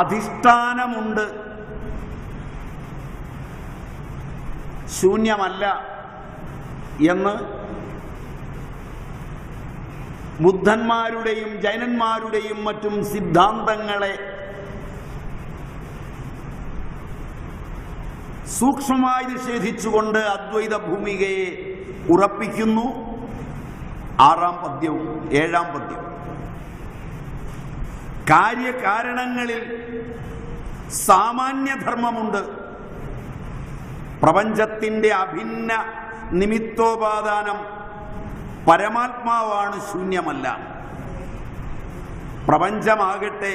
അധിഷ്ഠാനമുണ്ട്, ശൂന്യമല്ല എന്ന് ബുദ്ധന്മാരുടെയും ജൈനന്മാരുടെയും മറ്റും സിദ്ധാന്തങ്ങളെ സൂക്ഷ്മമായി നിഷേധിച്ചുകൊണ്ട് അദ്വൈത ഭൂമികയെ ഉറപ്പിക്കുന്നു. 6-ാം പദ്യവും 7-ാം പദ്യവും. കാര്യകാരണങ്ങളിൽ സാമാന്യധർമ്മമുണ്ട്. പ്രപഞ്ചത്തിൻ്റെ അഭിന്ന നിമിത്തോപാദാനം പരമാത്മാവാണ്, ശൂന്യമല്ല. പ്രപഞ്ചമാകട്ടെ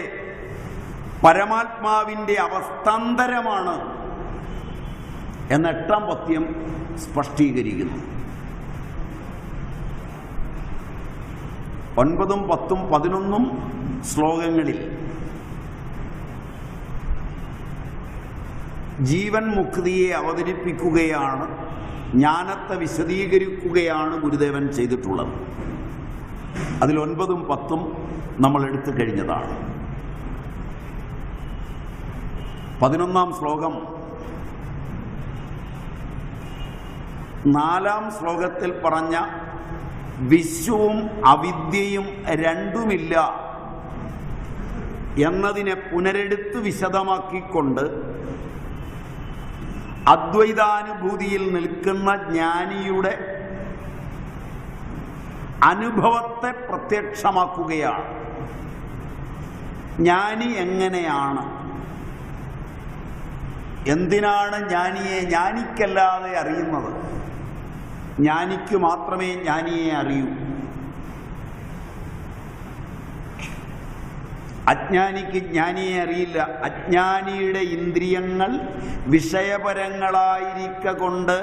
പരമാത്മാവിൻ്റെ അവസ്ഥാന്തരമാണ് എന്ന 8-ാം പദ്യം സ്പഷ്ടീകരിക്കുന്നു. 9, 10, 11 ശ്ലോകങ്ങളിൽ ജീവൻ മുക്തിയെ അവതരിപ്പിക്കുകയാണ്, ജ്ഞാനത്തെ വിശദീകരിക്കുകയാണ് ഗുരുദേവൻ ചെയ്തിട്ടുള്ളത്. അതിൽ 9ഉം 10ഉം നമ്മൾ എടുത്തു കഴിഞ്ഞതാണ്. 11-ാം ശ്ലോകം 4-ാം ശ്ലോകത്തിൽ പറഞ്ഞ വിശ്വവും അവിദ്യയും രണ്ടുമില്ല എന്നതിനെ പുനരെടുത്ത് വിശദമാക്കിക്കൊണ്ട് അദ്വൈതാനുഭൂതിയിൽ നിൽക്കുന്ന ജ്ഞാനിയുടെ അനുഭവത്തെ പ്രത്യക്ഷമാക്കുകയാണ്. ജ്ഞാനി എങ്ങനെയാണ്, എന്തിനാണ് ജ്ഞാനിയെ ജ്ഞാനിക്കല്ലാതെ അറിയുന്നത്? ജ്ഞാനിക്ക് മാത്രമേ ജ്ഞാനിയെ അറിയൂ. അജ്ഞാനിക്ക് ജ്ഞാനിയെ അറിയില്ല. അജ്ഞാനിയുടെ ഇന്ദ്രിയങ്ങൾ വിഷയപരങ്ങളായിരിക്കൊണ്ട്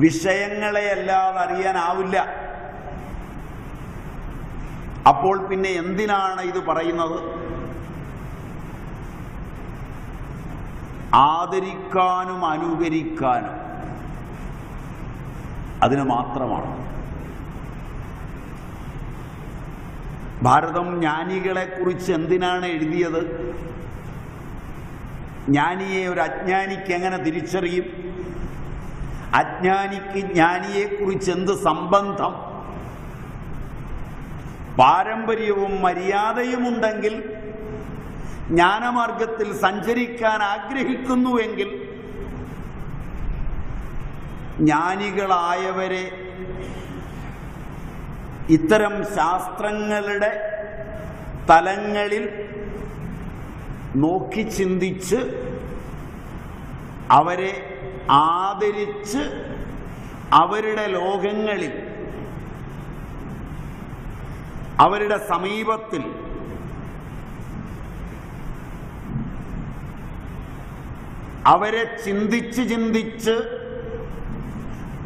വിഷയങ്ങളെ അല്ലാതെ അറിയാനാവില്ല. അപ്പോൾ പിന്നെ എന്തിനാണ് ഇത് പറയുന്നത്? ആദരിക്കാനും അനുകരിക്കാനും, അതിന് മാത്രമാണ്. ഭാരതം ജ്ഞാനികളെക്കുറിച്ച് എന്തിനാണ് എഴുതിയത്? ജ്ഞാനിയെ ഒരു അജ്ഞാനിക്ക് എങ്ങനെ തിരിച്ചറിയും? അജ്ഞാനിക്ക് ജ്ഞാനിയെക്കുറിച്ച് എന്ത് സംബന്ധം? പാരമ്പര്യവും മര്യാദയുമുണ്ടെങ്കിൽ, ജ്ഞാനമാർഗത്തിൽ സഞ്ചരിക്കാൻ ആഗ്രഹിക്കുന്നുവെങ്കിൽ ജ്ഞാനികളായവരെ ഇത്തരം ശാസ്ത്രങ്ങളുടെ തലങ്ങളിൽ നോക്കി ചിന്തിച്ച് അവരെ ആദരിച്ച് അവരുടെ ലോകങ്ങളിൽ, അവരുടെ സമീപത്തിൽ അവരെ ചിന്തിച്ച് ചിന്തിച്ച്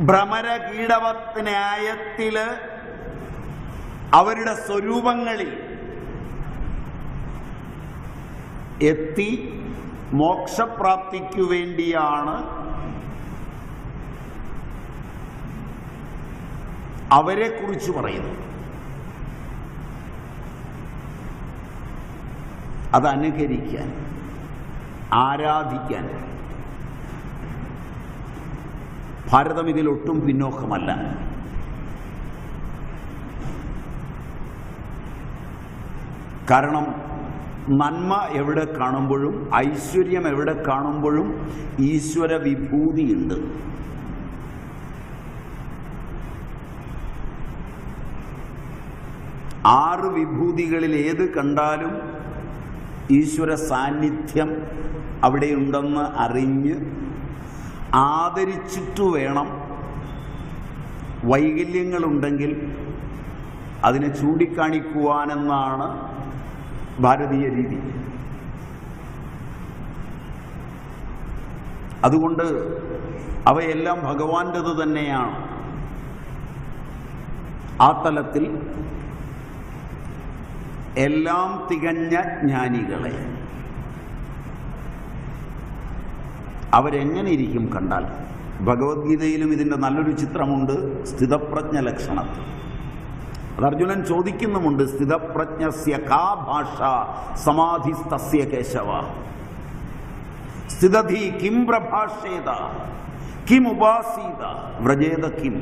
ഭ്രമരകീടവത് ന്യായത്തില് അവരുടെ സ്വരൂപങ്ങളിൽ എത്തി മോക്ഷപ്രാപ്തിക്കു വേണ്ടിയാണ് അവരെക്കുറിച്ച് പറയുന്നത്. അതനുകരിക്കാൻ, ആരാധിക്കാൻ ഭാരതം ഇതിലൊട്ടും പിന്നോക്കമല്ല. കാരണം നന്മ എവിടെ കാണുമ്പോഴും, ഐശ്വര്യം എവിടെ കാണുമ്പോഴും ഈശ്വര വിഭൂതിയുണ്ട്. ആറ് വിഭൂതികളിൽ ഏത് കണ്ടാലും ഈശ്വര സാന്നിധ്യം അവിടെയുണ്ടെന്ന് അറിഞ്ഞ് ആദരിച്ചിട്ടു വേണം, വൈകല്യങ്ങളുണ്ടെങ്കിൽ അതിനെ ചൂണ്ടിക്കാണിക്കുവാനെന്നാണ് ഭാരതീയ രീതി. അതുകൊണ്ട് അവയെല്ലാം ഭഗവാന്റേത് തന്നെയാണ്. ആ തലത്തിൽ എല്ലാം തികഞ്ഞ ജ്ഞാനികളെ അവരെങ്ങനെ ഇരിക്കും കണ്ടാൽ? ഭഗവത്ഗീതയിലും ഇതിൻ്റെ നല്ലൊരു ചിത്രമുണ്ട്, സ്ഥിതപ്രജ്ഞ ലക്ഷണത്തിൽ. അത് അർജുനൻ ചോദിക്കുന്നുമുണ്ട്, സ്ഥിതപ്രജ്ഞസ്യ കാ ഭാഷ സമാധിസ്തസ്യ കേശവ സ്ഥിതധി കിം പ്രഭാഷേത കിം ഉപാസീത വ്രജേത കിം.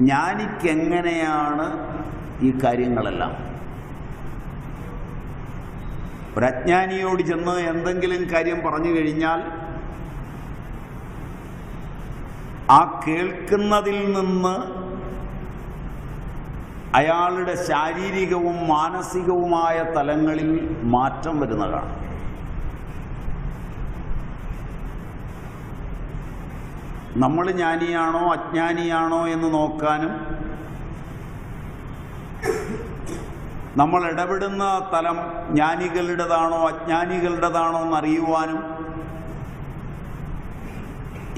ജ്ഞാനിക്കെങ്ങനെയാണ് ഈ കാര്യങ്ങളെല്ലാം? ഒരജ്ഞാനിയോട് ചെന്ന് എന്തെങ്കിലും കാര്യം പറഞ്ഞു കഴിഞ്ഞാൽ ആ കേൾക്കുന്നതിൽ നിന്ന് അയാളുടെ ശാരീരികവും മാനസികവുമായ തലങ്ങളിൽ മാറ്റം വരുന്നതാണ്. നമ്മൾ ജ്ഞാനിയാണോ അജ്ഞാനിയാണോ എന്ന് നോക്കാനും നമ്മൾ ഇടപെടുന്ന തലം ജ്ഞാനികളുടേതാണോ അജ്ഞാനികളുടേതാണോ എന്നറിയുവാനും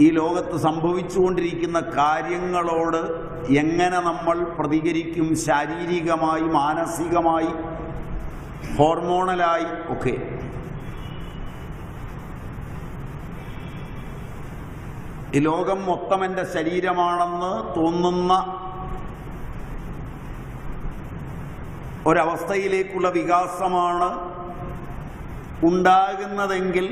ഈ ലോകത്ത് സംഭവിച്ചുകൊണ്ടിരിക്കുന്ന കാര്യങ്ങളോട് എങ്ങനെ നമ്മൾ പ്രതികരിക്കും, ശാരീരികമായി, മാനസികമായി, ഹോർമോണലായി ഒക്കെ. ഈ ലോകം മൊത്തം എൻ്റെ ശരീരമാണെന്ന് തോന്നുന്ന ഒരവസ്ഥയിലേക്കുള്ള വികാസമാണ് ഉണ്ടാകുന്നതെങ്കിൽ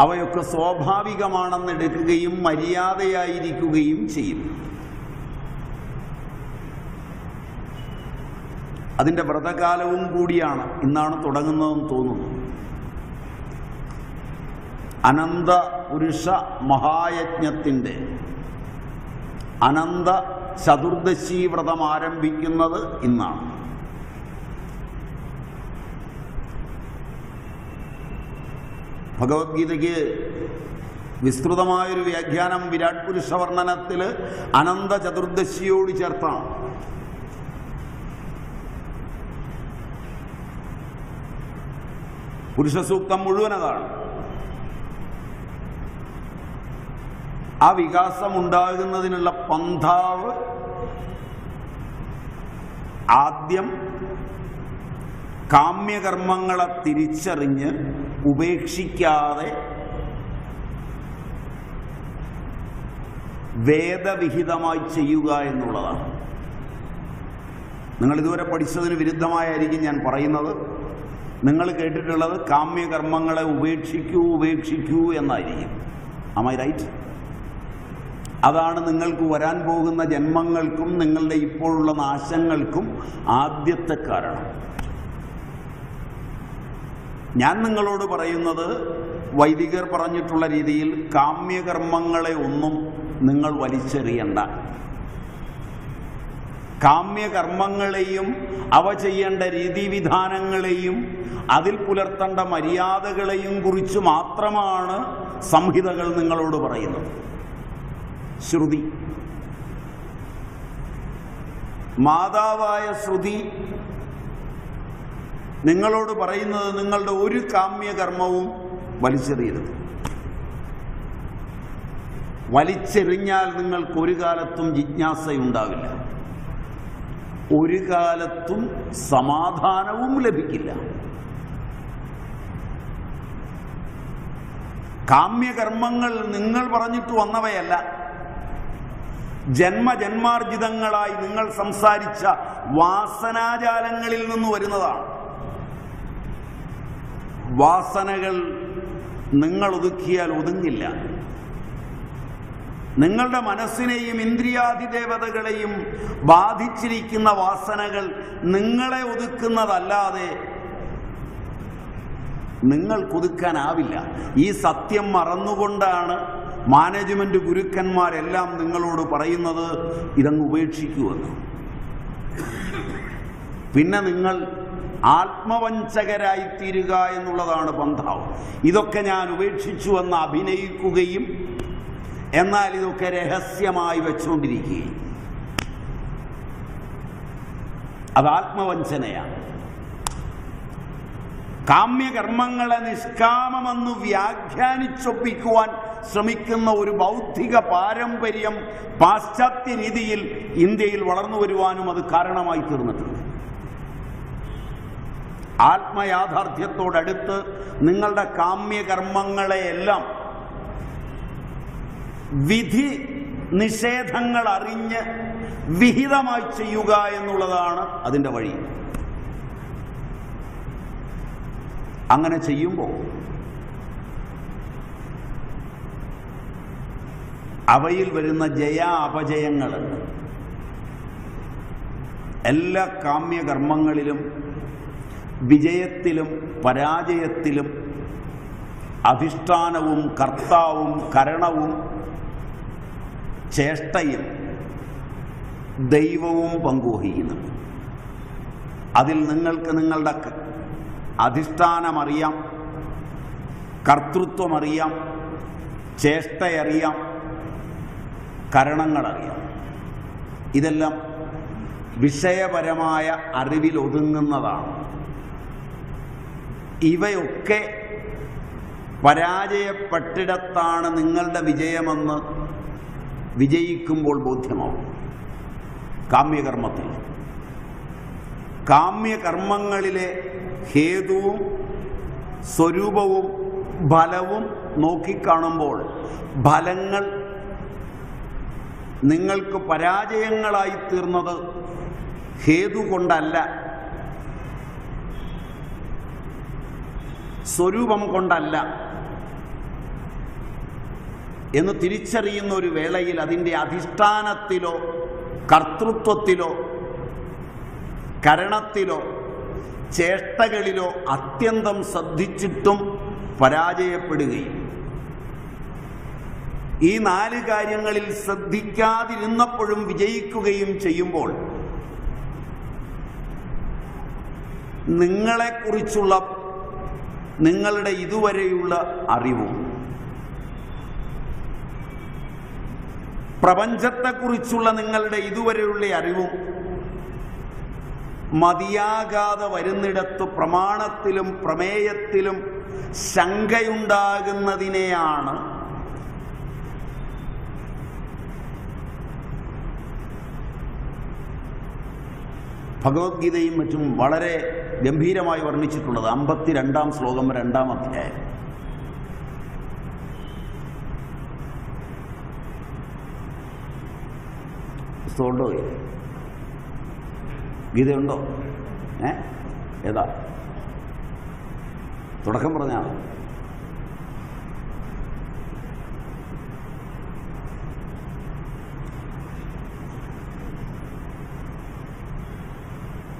അവയൊക്കെ സ്വാഭാവികമാണെന്ന് എടുക്കുകയും മര്യാദയായിരിക്കുകയും ചെയ്യും. അതിൻ്റെ വ്രതകാലവും കൂടിയാണ്, ഇന്നാണ് തുടങ്ങുന്നതെന്ന് തോന്നുന്നു. അനന്ത പുരുഷ മഹായജ്ഞത്തിൻ്റെ അനന്ത ചതുർദശി വ്രതം ആരംഭിക്കുന്നത് ഇന്നാണ്. ഭഗവത്ഗീതയ്ക്ക് വിസ്തൃതമായൊരു വ്യാഖ്യാനം വിരാട് പുരുഷ വർണ്ണനത്തിൽ അനന്ത ചതുർദശിയോട് ചേർത്താണ്. പുരുഷ സൂക്തം മുഴുവനതാണ്. ആ വികാസം ഉണ്ടാകുന്നതിനുള്ള പന്ഥാവ് ആദ്യം കാമ്യകർമ്മങ്ങളെ തിരിച്ചറിഞ്ഞ് ഉപേക്ഷിക്കാതെ വേദവിഹിതമായി ചെയ്യുക എന്നുള്ളതാണ്. നിങ്ങൾ ഇതുവരെ പഠിച്ചതിന് വിരുദ്ധമായിരിക്കും ഞാൻ പറയുന്നത്. നിങ്ങൾ കേട്ടിട്ടുള്ളത് കാമ്യകർമ്മങ്ങളെ ഉപേക്ഷിക്കൂ എന്നായിരിക്കും. Am I right? അതാണ് നിങ്ങൾക്ക് വരാൻ പോകുന്ന ജന്മങ്ങൾക്കും നിങ്ങളുടെ ഇപ്പോഴുള്ള നാശങ്ങൾക്കും ആദ്യത്തെ കാരണം. ഞാൻ നിങ്ങളോട് പറയുന്നത് വൈദികർ പറഞ്ഞിട്ടുള്ള രീതിയിൽ കാമ്യകർമ്മങ്ങളെ ഒന്നും നിങ്ങൾ വലിച്ചെറിയണ്ട. കാമ്യകർമ്മങ്ങളെയും അവ ചെയ്യേണ്ട രീതിവിധാനങ്ങളെയും അതിൽ പുലർത്തേണ്ട മര്യാദകളെയും കുറിച്ച് മാത്രമാണ് സംഹിതകൾ നിങ്ങളോട് പറയുന്നത്. ശ്രുതി, മാതാവായ ശ്രുതി നിങ്ങളോട് പറയുന്നത് നിങ്ങളുടെ ഒരു കാമ്യകർമ്മവും വലിച്ചെറിയരുത്. വലിച്ചെറിഞ്ഞാൽ നിങ്ങൾക്ക് ഒരു കാലത്തും ജിജ്ഞാസയുണ്ടാവില്ല, ഒരു കാലത്തും സമാധാനവും ലഭിക്കില്ല. കാമ്യകർമ്മങ്ങൾ നിങ്ങൾ പറഞ്ഞിട്ട് വന്നവയല്ല, ജന്മജന്മാർജിതങ്ങളായി നിങ്ങൾ സംസാരിച്ച വാസനാജാലങ്ങളിൽ നിന്ന് വരുന്നതാണ്. വാസനകൾ നിങ്ങൾ ഒതുക്കിയാൽ ഒതുങ്ങില്ല. നിങ്ങളുടെ മനസ്സിനെയും ഇന്ദ്രിയാധിദേവതകളെയും ബാധിച്ചിരിക്കുന്ന വാസനകൾ നിങ്ങളെ ഒതുക്കുന്നതല്ലാതെ നിങ്ങൾക്കൊതുക്കാനാവില്ല. ഈ സത്യം മറന്നുകൊണ്ടാണ് മാനേജ്മെന്റ് ഗുരുക്കന്മാരെല്ലാം നിങ്ങളോട് പറയുന്നത് ഇതങ്ങ് ഉപേക്ഷിക്കുമെന്ന്. പിന്നെ നിങ്ങൾ ആത്മവഞ്ചകരായിത്തീരുക എന്നുള്ളതാണ് പന്ഥാവ്. ഇതൊക്കെ ഞാൻ ഉപേക്ഷിച്ചു എന്ന് അഭിനയിക്കുകയും എന്നാൽ ഇതൊക്കെ രഹസ്യമായി വെച്ചുകൊണ്ടിരിക്കുകയും, അത് ആത്മവഞ്ചനയാണ്. കാമ്യകർമ്മങ്ങളെ നിഷ്കാമമെന്ന് വ്യാഖ്യാനിച്ചൊപ്പിക്കുവാൻ ശ്രമിക്കുന്ന ഒരു ബൗദ്ധിക പാരമ്പര്യം പാശ്ചാത്യ രീതിയിൽ ഇന്ത്യയിൽ വളർന്നു വരുവാനും അത് കാരണമായി തീർന്നിട്ടുണ്ട്. ആത്മയാഥാർത്ഥ്യത്തോടടുത്ത് നിങ്ങളുടെ കാമ്യകർമ്മങ്ങളെയെല്ലാം വിധി നിഷേധങ്ങൾ അറിഞ്ഞ് വിഹിതമായി ചെയ്യുക എന്നുള്ളതാണ് അതിൻ്റെ വഴി. അങ്ങനെ ചെയ്യുമ്പോൾ അവയിൽ വരുന്ന ജയ അപജയങ്ങൾ എല്ലാ കാമ്യകർമ്മങ്ങളിലും വിജയത്തിലും പരാജയത്തിലും അധിഷ്ഠാനവും കർത്താവും കരണവും ചേഷ്ടയും ദൈവവും പങ്കുവഹിക്കുന്നു. അതിൽ നിങ്ങൾക്ക് നിങ്ങളുടെ അധിഷ്ഠാനമറിയാം, കർത്തൃത്വമറിയാം, ചേഷ്ടയറിയാം, കരണങ്ങളറിയാം. ഇതെല്ലാം വിഷയപരമായ അറിവിൽ ഒതുങ്ങുന്നതാണ്. ഇവയൊക്കെ പരാജയപ്പെട്ടിടത്താണ് നിങ്ങളുടെ വിജയമെന്ന് വിജയിക്കുമ്പോൾ ബോധ്യമാവും. കാമ്യകർമ്മത്തിൽ കാമ്യകർമ്മങ്ങളിലെ ഹേതുവും സ്വരൂപവും ഫലവും നോക്കിക്കാണുമ്പോൾ ഫലങ്ങൾ നിങ്ങൾക്ക് പരാജയങ്ങളായി തീർന്നത് ഹേതു കൊണ്ടല്ല, സ്വരൂപം കൊണ്ടല്ല എന്ന് തിരിച്ചറിയുന്ന ഒരു വേളയിൽ അതിൻ്റെ അധിഷ്ഠാനത്തിലോ കർത്തൃത്വത്തിലോ കരണത്തിലോ ചേഷ്ടകളിലോ അത്യന്തം ശ്രദ്ധിച്ചിട്ടും പരാജയപ്പെടുകയും ഈ 4 കാര്യങ്ങളിൽ ശ്രദ്ധിക്കാതിരുന്നപ്പോഴും വിജയിക്കുകയും ചെയ്യുമ്പോൾ നിങ്ങളെക്കുറിച്ചുള്ള നിങ്ങളുടെ ഇതുവരെയുള്ള അറിവും പ്രപഞ്ചത്തെക്കുറിച്ചുള്ള നിങ്ങളുടെ ഇതുവരെയുള്ള അറിവും മതിയാകാതെ വരുന്നിടത്ത് പ്രമാണത്തിലും പ്രമേയത്തിലും ശങ്കയുണ്ടാകുന്നതിനെയാണ് ഭഗവത്ഗീതയും മറ്റും വളരെ ഗംഭീരമായി വർണ്ണിച്ചിട്ടുള്ളത്. 52-ാം ശ്ലോകം 2-ാം അധ്യായം. പുസ്തകമുണ്ടോ? ഗീതയുണ്ടോ? ഏതാ? തുടക്കം പറഞ്ഞാണ്.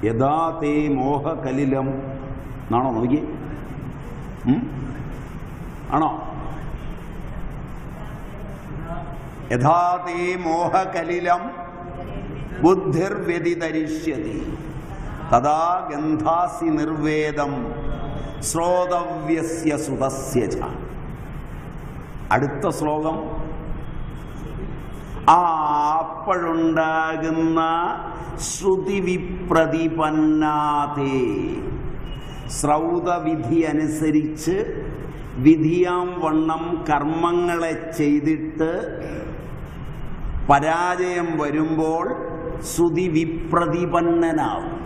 യഥാ തേ മോഹകലിലം എന്നാണോ? നോക്കി ആണോ? യഥാ തേ മോഹകലിലം ബുദ്ധിർവ്യതിതരിഷ്യതി തഥാ ഗന്ധാസി നിർവേദം ശ്രോതവ്യസ്യ സുതസ്യ ച. അടുത്ത ശ്ലോകം അപ്പോഴുണ്ടാകുന്ന ശ്രുതി വിപ്രതിപന്നാതേ, ശ്രൗതവിധി അനുസരിച്ച് വിധിയാം വണ്ണം കർമ്മങ്ങളെ ചെയ്തിട്ട് പരാജയം വരുമ്പോൾ ശ്രുതി വിപ്രതിപന്നനാവും.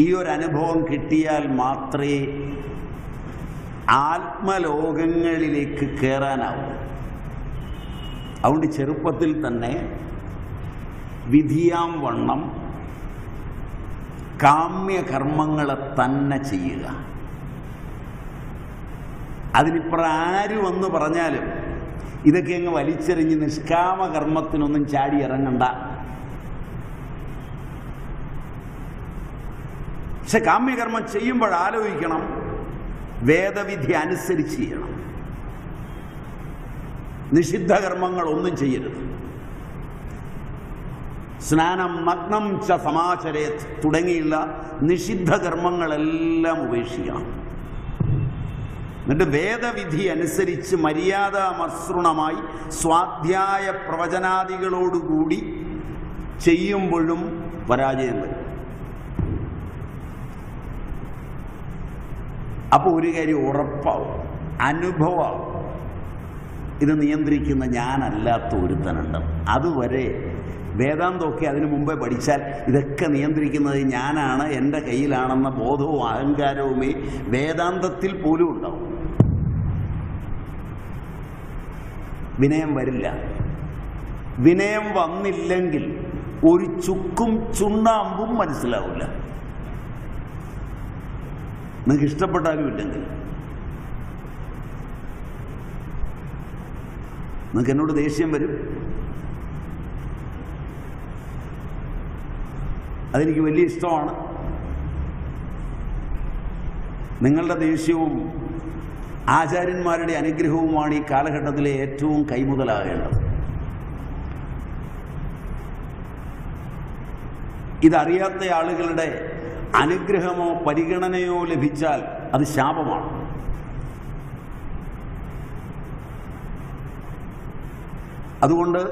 ഈ ഒരു അനുഭവം കിട്ടിയാൽ മാത്രമേ ആത്മലോകങ്ങളിലേക്ക് കയറാനാവൂ. അതുകൊണ്ട് ചെറുപ്പത്തിൽ തന്നെ വിധിയാം വണ്ണം കാമ്യകർമ്മങ്ങളെ തന്നെ ചെയ്യുക. അതിനിപ്പുറം ആര് വന്ന് പറഞ്ഞാലും ഇതൊക്കെ അങ്ങ് വലിച്ചെറിഞ്ഞ് നിഷ്കാമകർമ്മത്തിനൊന്നും ചാടി ഇറങ്ങണ്ട. പക്ഷെ കാമ്യകർമ്മം ചെയ്യുമ്പോൾ ആലോചിക്കണം, വേദവിധി അനുസരിച്ച് ചെയ്യണം. നിഷിദ്ധകർമ്മങ്ങൾ ഒന്നും ചെയ്യരുത്. സ്നാനം നഗ്നം ച സമാചരേത് തുടങ്ങിയുള്ള നിഷിദ്ധ കർമ്മങ്ങളെല്ലാം ഉപേക്ഷിക്കണം. എന്നിട്ട് വേദവിധി അനുസരിച്ച് മര്യാദാമസൃണമായി സ്വാധ്യായ പ്രവചനാദികളോടുകൂടി ചെയ്യുമ്പോഴും പരാജയം വരും. അപ്പോൾ ഒരു കാര്യം ഉറപ്പാവും, അനുഭവമാവും. ഇത് നിയന്ത്രിക്കുന്ന ഞാനല്ലാത്ത ഒരുത്തനുണ്ട്. അതുവരെ വേദാന്തമൊക്കെ അതിനു മുമ്പേ പഠിച്ചാൽ ഇതൊക്കെ നിയന്ത്രിക്കുന്നത് ഞാനാണ്, എൻ്റെ കയ്യിലാണെന്ന ബോധവും അഹങ്കാരവുമേ വേദാന്തത്തിൽ പോലും ഉണ്ടാവും. വിനയം വരില്ല. വിനയം വന്നില്ലെങ്കിൽ ഒരു ചുക്കും ചുണ്ണാമ്പും മനസ്സിലാവില്ല. നിങ്ങൾക്ക് ഇഷ്ടപ്പെട്ടാലും ഇല്ലെങ്കിൽ. നിങ്ങൾക്ക് എന്നോട് ദേഷ്യം വരും, അതെനിക്ക് വലിയ ഇഷ്ടമാണ്. നിങ്ങളുടെ ദേഷ്യവും ആചാര്യന്മാരുടെ അനുഗ്രഹവുമാണ് ഈ കാലഘട്ടത്തിലെ ഏറ്റവും കൈമുതലാകേണ്ടത്. ഇതറിയാത്ത ആളുകളുടെ അനുഗ്രഹമോ പരിഗണനയോ ലഭിച്ചാൽ അത് ശാപമാണ്. അതുകൊണ്ട്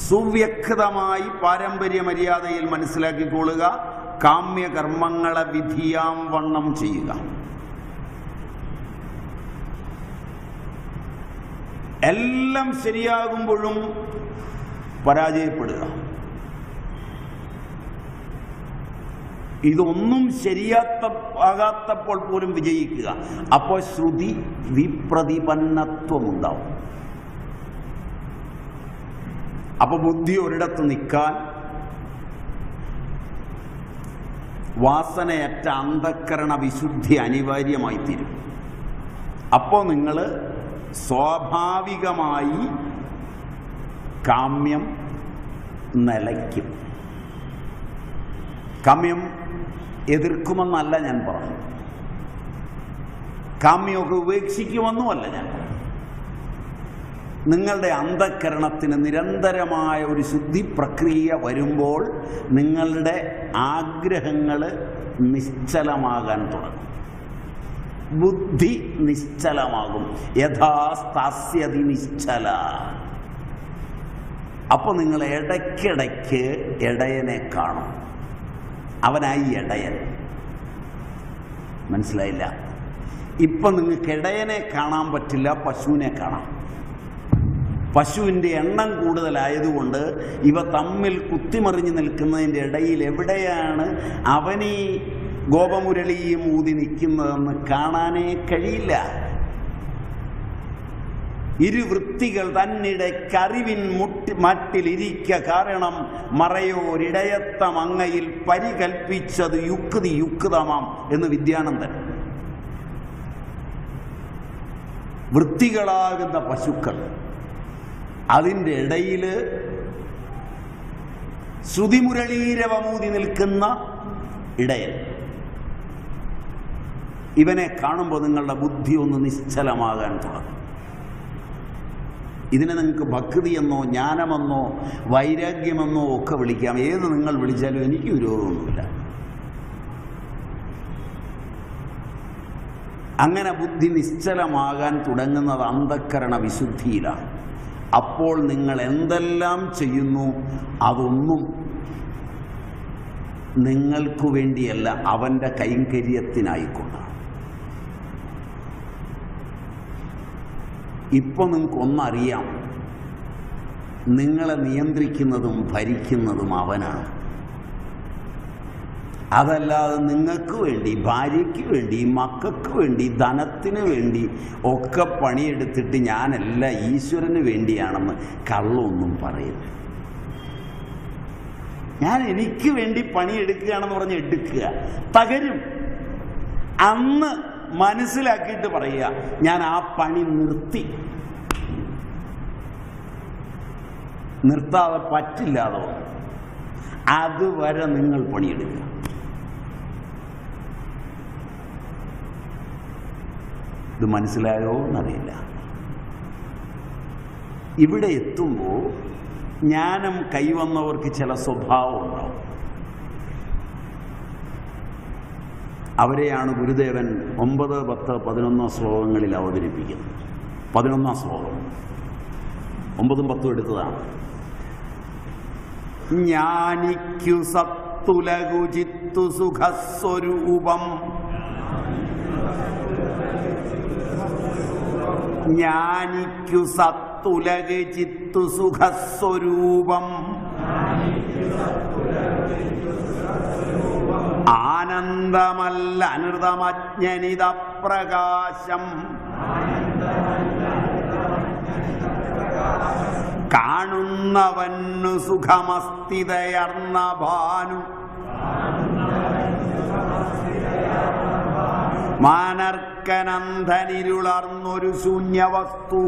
സുവ്യക്തമായി പാരമ്പര്യ മര്യാദയിൽ മനസ്സിലാക്കിക്കൊള്ളുക. കാമ്യകർമ്മങ്ങളെ വിധിയാം വണ്ണം ചെയ്യുക. എല്ലാം ശരിയാകുമ്പോഴും പരാജയപ്പെടുക. ഇതൊന്നും ശരിയാകാത്തപ്പോൾ പോലും വിജയിക്കുക. അപ്പോൾ ശ്രുതി വിപ്രതിപന്നത്വമുണ്ടാവും. അപ്പൊ ബുദ്ധി ഒരിടത്ത് നിൽക്കാൻ വാസനയറ്റ അന്ധക്കരണ വിശുദ്ധി അനിവാര്യമായി തീരും. അപ്പോൾ നിങ്ങൾ സ്വാഭാവികമായി കാമ്യം നിലയ്ക്കും. കാമ്യം എതിർക്കുമെന്നല്ല ഞാൻ പറഞ്ഞു, കാമ്യമൊക്കെ ഉപേക്ഷിക്കുമെന്നുമല്ല ഞാൻ പറഞ്ഞു. നിങ്ങളുടെ അന്ധക്കരണത്തിന് നിരന്തരമായ ഒരു ശുദ്ധി പ്രക്രിയ വരുമ്പോൾ നിങ്ങളുടെ ആഗ്രഹങ്ങൾ നിശ്ചലമാകാൻ തുടങ്ങും. ബുദ്ധി നിശ്ചലമാകും. യഥാ സ്ഥാസ്യതി നിശ്ചല. അപ്പോൾ നിങ്ങൾ ഇടയ്ക്കിടയ്ക്ക് ഇടയനെ കാണും. അവനായി ഇടയൻ. മനസ്സിലായില്ല? ഇപ്പം നിങ്ങൾക്ക് ഇടയനെ കാണാൻ പറ്റില്ല, പശുവിനെ കാണാം. പശുവിൻ്റെ എണ്ണം കൂടുതലായതുകൊണ്ട് ഇവ തമ്മിൽ കുത്തിമറിഞ്ഞ് നിൽക്കുന്നതിൻ്റെ ഇടയിൽ എവിടെയാണ് അവനീ ഗോപമുരളിയും ഊതി നിൽക്കുന്നതെന്ന് കാണാനേ കഴിയില്ല. ഇരുവൃത്തികൾ തന്നിടയ്ക്കറിവിൻ മട്ടിലിരിക്ക കാരണം മറയോരിടയത്തം അങ്ങയിൽ പരികൽപ്പിച്ചത് യുക്തി യുക്തമാം എന്ന് വിദ്യാനന്ദൻ. വൃത്തികളാകുന്ന പശുക്കൾ, അതിൻ്റെ ഇടയിൽ ശ്രുതിമുരളീരവമൂതി നിൽക്കുന്ന ഇടയൻ. ഇവനെ കാണുമ്പോൾ നിങ്ങളുടെ ബുദ്ധി ഒന്ന് നിശ്ചലമാകാൻ തുടങ്ങും. ഇതിനെ നിങ്ങൾക്ക് ഭക്തിയെന്നോ ജ്ഞാനമെന്നോ വൈരാഗ്യമെന്നോ ഒക്കെ വിളിക്കാം. ഏത് നിങ്ങൾ വിളിച്ചാലും എനിക്ക് വിരോധമൊന്നുമില്ല. അങ്ങനെ ബുദ്ധി നിശ്ചലമാകാൻ തുടങ്ങുന്നത് അന്ധക്കരണ വിശുദ്ധിയിലാണ്. അപ്പോൾ നിങ്ങൾ എന്തെല്ലാം ചെയ്യുന്നു അതൊന്നും നിങ്ങൾക്കു വേണ്ടിയല്ല, അവൻ്റെ കൈങ്കര്യത്തിനായിക്കൊണ്ടാണ്. ഇപ്പം നിങ്ങൾക്കൊന്നറിയാം, നിങ്ങളെ നിയന്ത്രിക്കുന്നതും ഭരിക്കുന്നതും അവനാണ്. അതല്ലാതെ നിങ്ങൾക്ക് വേണ്ടി, ഭാര്യയ്ക്ക് വേണ്ടി, മക്കൾക്ക് വേണ്ടി, ധനത്തിന് വേണ്ടി ഒക്കെ പണിയെടുത്തിട്ട് ഞാനല്ല ഈശ്വരന് വേണ്ടിയാണെന്ന് കള്ളൊന്നും പറയില്ല. ഞാൻ എനിക്ക് വേണ്ടി പണിയെടുക്കുകയാണെന്ന് പറഞ്ഞ് എടുക്കുക, തകരും. അന്ന് മനസ്സിലാക്കിയിട്ട് പറയുക, ഞാൻ ആ പണി നിർത്താതെ പറ്റില്ലാതെ അതുവരെ നിങ്ങൾ പണിയെടുക്കുക. ഇത് മനസ്സിലായോ എന്നറിയില്ല. ഇവിടെ എത്തുമ്പോൾ ജ്ഞാനം കൈവന്നവർക്ക് ചില സ്വഭാവം ഉണ്ടാവും. അവരെയാണ് ഗുരുദേവൻ 9, 10, 11 ശ്ലോകങ്ങളിൽ അവതരിപ്പിക്കുന്നത്. 11 ശ്ലോകം 9ഉം 10ഉം എടുത്തതാണ്. ജ്ഞാനിക്കു സത്തുലകുചിത്തു സുഖസ്വരൂപം ജ്ഞാനിക്കു ജ്ഞാനിക്കു സത്തുലക് ചിത്തു സുഖസ്വരൂപം ആനന്ദമല്ല അനൃതമജ്ഞനിത പ്രകാശം കാണുന്നവന്നു സുഖമസ്ഥിതയർന്ന ഭാനു മാനർക്കനന്ധനിരുളർന്നൊരു ശൂന്യവസ്തു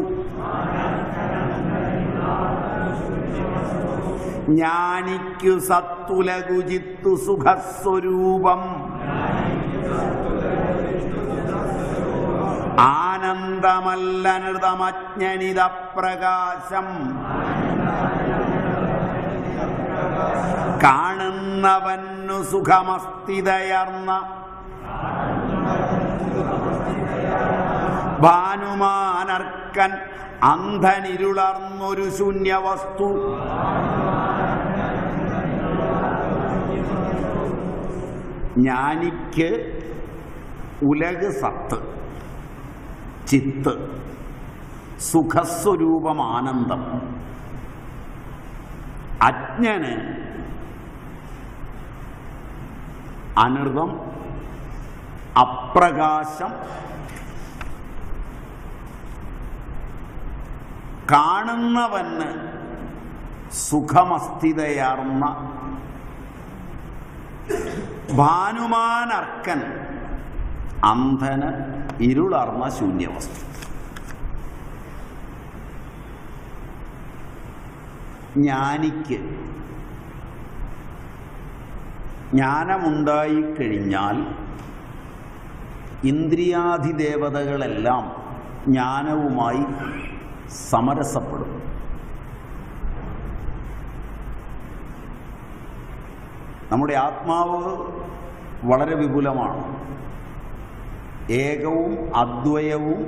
ജ്ഞാനിക്കു സത്തുലകു ചിത്തു സുഖസ്വരൂപം ആനന്ദമല്ലനൃതമജ്ഞനിത പ്രകാശം കാണുന്നവന്നു സുഖമസ്ഥിതയർന്ന ഭാനുമാനർക്കൻ അന്ധനിരുളർന്നൊരു ശൂന്യവസ്തു ജ്ഞാനിക്ക് ഉലക് സത്ത്, ചിത്ത്, സുഖസ്വരൂപം ആനന്ദം. അജ്ഞന് അനൃതം, അപ്രകാശം, കാണുന്നവന് സുഖമസ്ഥിതയാർന്ന ഭാനുമാനർക്കൻ അന്ധന് ഇരുളർന്ന ശൂന്യവസ്തു. ജ്ഞാനിക്ക് ജ്ഞാനമുണ്ടായിക്കഴിഞ്ഞാൽ ഇന്ദ്രിയാധിദേവതകളെല്ലാം ജ്ഞാനവുമായി സമരസപ്പെടും. നമ്മുടെ ആത്മാവ് വളരെ വിപുലമാണ്. ഏകവും അദ്വയവും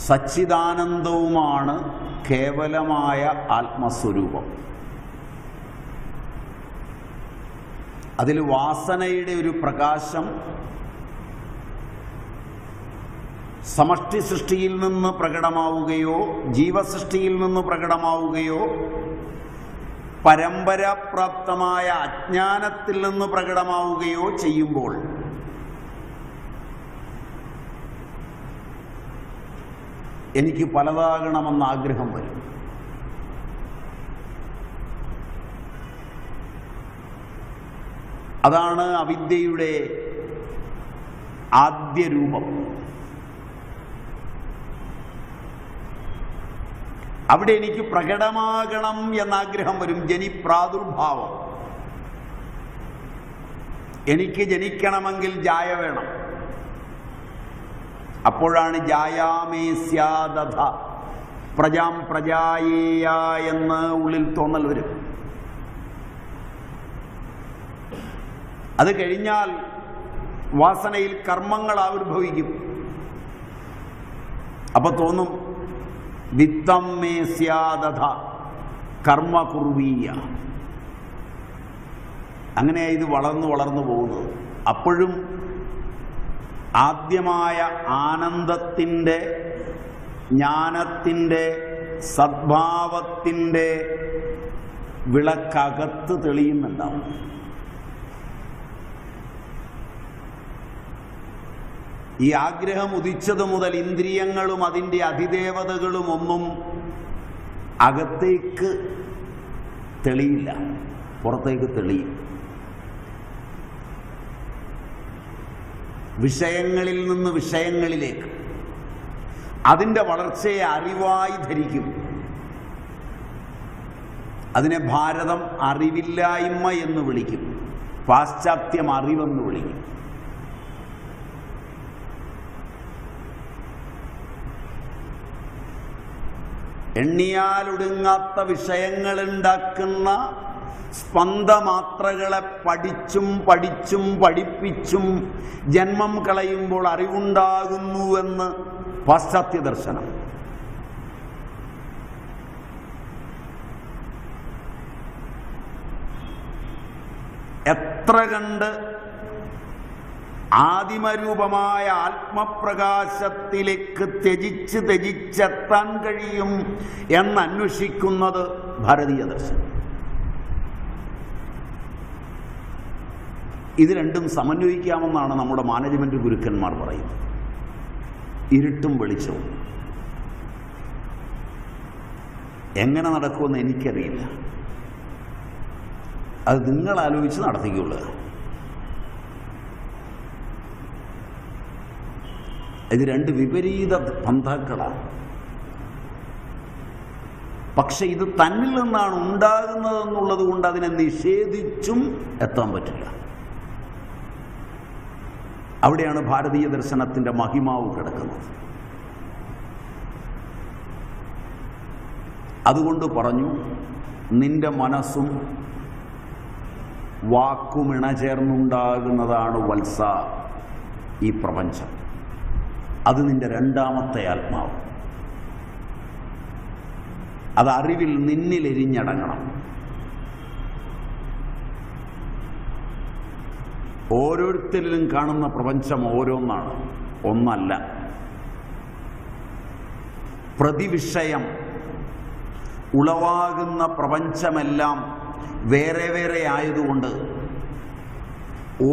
സച്ചിദാനന്ദവുമാണ് കേവലമായ ആത്മസ്വരൂപം. അതിൽ വാസനയുടെ ഒരു പ്രകാശം സമഷ്ടി സൃഷ്ടിയിൽ നിന്ന് പ്രകടമാവുകയോ ജീവസൃഷ്ടിയിൽ നിന്ന് പ്രകടമാവുകയോ പരമ്പരാപ്രാപ്തമായ അജ്ഞാനത്തിൽ നിന്ന് പ്രകടമാവുകയോ ചെയ്യുമ്പോൾ എനിക്ക് പലതാകണമെന്ന് ആഗ്രഹം വരും. അതാണ് അവിദ്യയുടെ ആദ്യ രൂപം. അവിടെ എനിക്ക് പ്രകടമാകണം എന്നാഗ്രഹം വരും. ജനിപ്രാദുർഭാവം. എനിക്ക് ജനിക്കണമെങ്കിൽ ജായ വേണം. അപ്പോഴാണ് ജായാമേ സ്യാദധ പ്രജാം പ്രജായേയ എന്ന് ഉള്ളിൽ തോന്നൽ വരും. അത് കഴിഞ്ഞാൽ വാസനയിൽ കർമ്മങ്ങൾ ആവിർഭവിക്കും. അപ്പൊ തോന്നും വിത്തം മേ സ്യാദധ കർമ്മ കുർവീയ. അങ്ങനെയാണ് ഇത് വളർന്നു പോകുന്നത്. അപ്പോഴും ആദ്യമായ ആനന്ദത്തിൻ്റെ, ജ്ഞാനത്തിൻ്റെ, സദ്ഭാവത്തിൻ്റെ വിളക്കകത്ത് തെളിയുന്നുണ്ടാവും. ഈ ആഗ്രഹം ഉദിച്ചതു മുതൽ ഇന്ദ്രിയങ്ങളും അതിൻ്റെ അധിദേവതകളും ഒന്നും അകത്തേക്ക് തെളിയില്ല, പുറത്തേക്ക് തെളിയും. വിഷയങ്ങളിൽ നിന്ന് വിഷയങ്ങളിലേക്ക് അതിൻ്റെ വളർച്ചയെ അറിവായി ധരിക്കും. അതിനെ ഭാരതം അറിവില്ലായ്മ എന്ന് വിളിക്കും, പാശ്ചാത്യം അറിവെന്ന് വിളിക്കും. എണ്ണിയാലൊടുങ്ങാത്ത വിഷയങ്ങളുണ്ടാക്കുന്ന സ്പന്ദമാത്രകളെ പഠിച്ചും പഠിപ്പിച്ചും ജന്മം കളയുമ്പോൾ അറിവുണ്ടാകുന്നുവെന്ന് പാശ്ചാത്യ ദർശനം. എത്ര കണ്ട് ആദിമരൂപമായ ആത്മപ്രകാശത്തിലേക്ക് ത്യജിച്ചെത്താൻ കഴിയും എന്നന്വേഷിക്കുന്നത് ഭാരതീയ ദർശനം. ഇത് രണ്ടും സമന്വയിക്കാമെന്നാണ് നമ്മുടെ മാനേജ്മെന്റ് ഗുരുക്കന്മാർ പറയുന്നത്. ഇരുട്ടും വെളിച്ചവും എങ്ങനെ നടക്കുമെന്ന് എനിക്കറിയില്ല. അത് നിങ്ങൾ ആലോചിച്ച് നടത്തിക്കുള്ളൂ. ഇത് രണ്ട് വിപരീത പന്ഥാക്കളാണ്. പക്ഷെ ഇത് തന്നിൽ നിന്നാണ് ഉണ്ടാകുന്നതെന്നുള്ളത് കൊണ്ട് അതിനെ നിഷേധിച്ചും എത്താൻ പറ്റില്ല. അവിടെയാണ് ഭാരതീയ ദർശനത്തിൻ്റെ മഹിമാവ് കിടക്കുന്നത്. അതുകൊണ്ട് പറഞ്ഞു, നിന്റെ മനസ്സും വാക്കും ഇണചേർന്നുണ്ടാകുന്നതാണ് വത്സ ഈ പ്രപഞ്ചം. അത് നിന്റെ രണ്ടാമത്തെ ആത്മാവ്. അത് അറിവിൽ നിന്നിലെരിഞ്ഞടങ്ങണം. ഓരോരുത്തരിലും കാണുന്ന പ്രപഞ്ചം ഓരോന്നാണ്, ഒന്നല്ല. പ്രതിവിഷയം ഉളവാകുന്ന പ്രപഞ്ചമെല്ലാം വേറെ വേറെ ആയതുകൊണ്ട്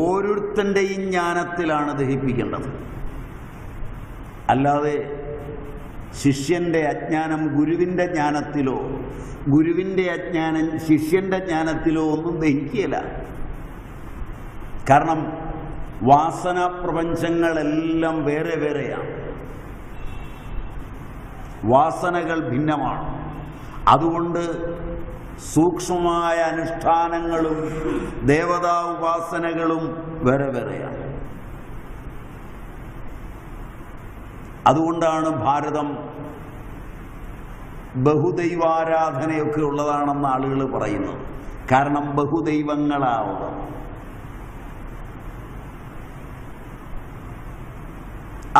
ഓരോരുത്തൻ്റെയും ജ്ഞാനത്തിലാണ് ദഹിപ്പിക്കേണ്ടത്. അല്ലാതെ ശിഷ്യൻ്റെ അജ്ഞാനം ഗുരുവിൻ്റെ ജ്ഞാനത്തിലോ ഗുരുവിൻ്റെ അജ്ഞാനം ശിഷ്യൻ്റെ ജ്ഞാനത്തിലോ ഒന്നും ദഹിക്കുകയില്ല. കാരണം വാസന പ്രപഞ്ചങ്ങളെല്ലാം വേറെ വേറെയാണ്. വാസനകൾ ഭിന്നമാണ്. അതുകൊണ്ട് സൂക്ഷ്മമായ അനുഷ്ഠാനങ്ങളും ദേവതാ ഉപാസനകളും വേറെ വേറെയാണ്. അതുകൊണ്ടാണ് ഭാരതം ബഹുദൈവാരാധനയൊക്കെ ഉള്ളതാണെന്ന് ആളുകൾ പറയുന്നത്. കാരണം ബഹുദൈവങ്ങളാവുക.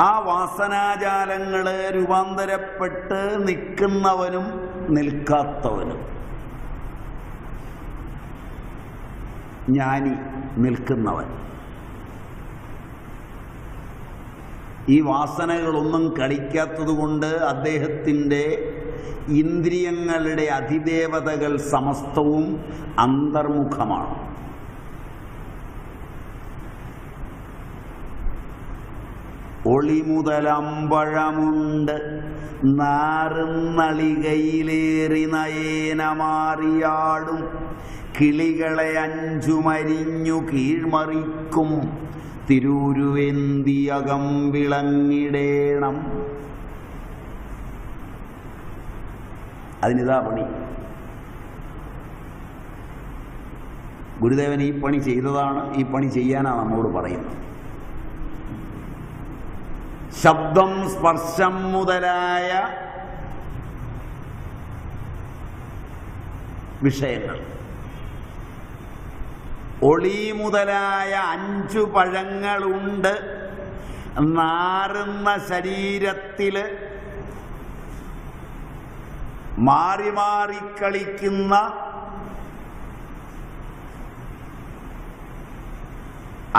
ആ വാസനാജാലങ്ങള് രൂപാന്തരപ്പെട്ട് നിൽക്കുന്നവനും നിൽക്കാത്തവനും. ജ്ഞാനി നിൽക്കുന്നവൻ. ഈ വാസനകളൊന്നും കളിക്കാത്തത് കൊണ്ട് അദ്ദേഹത്തിൻ്റെ ഇന്ദ്രിയങ്ങളുടെ അധിദേവതകൾ സമസ്തവും അന്തർമുഖമാണ്. ഒളിമുതലമ്പഴമുണ്ട് നാറുന്നളികയിലേറി നയേനമാറിയാടും കിളികളെ അഞ്ചുമരിഞ്ഞു കീഴ്മറിക്കും തിരൂരുവേന്തിയകം വിളങ്ങിടേണം. അതിനിതാ പണി. ഗുരുദേവൻ ഈ പണി ചെയ്തതാണ്. ഈ പണി ചെയ്യാനാണ് നമ്മോട് പറയുന്നത്. ശബ്ദം, സ്പർശം മുതലായ വിഷയങ്ങൾ, ഒളി മുതലായ 5 പഴങ്ങളുണ്ട് നാറുന്ന ശരീരത്തിൽ മാറി മാറി കളിക്കുന്ന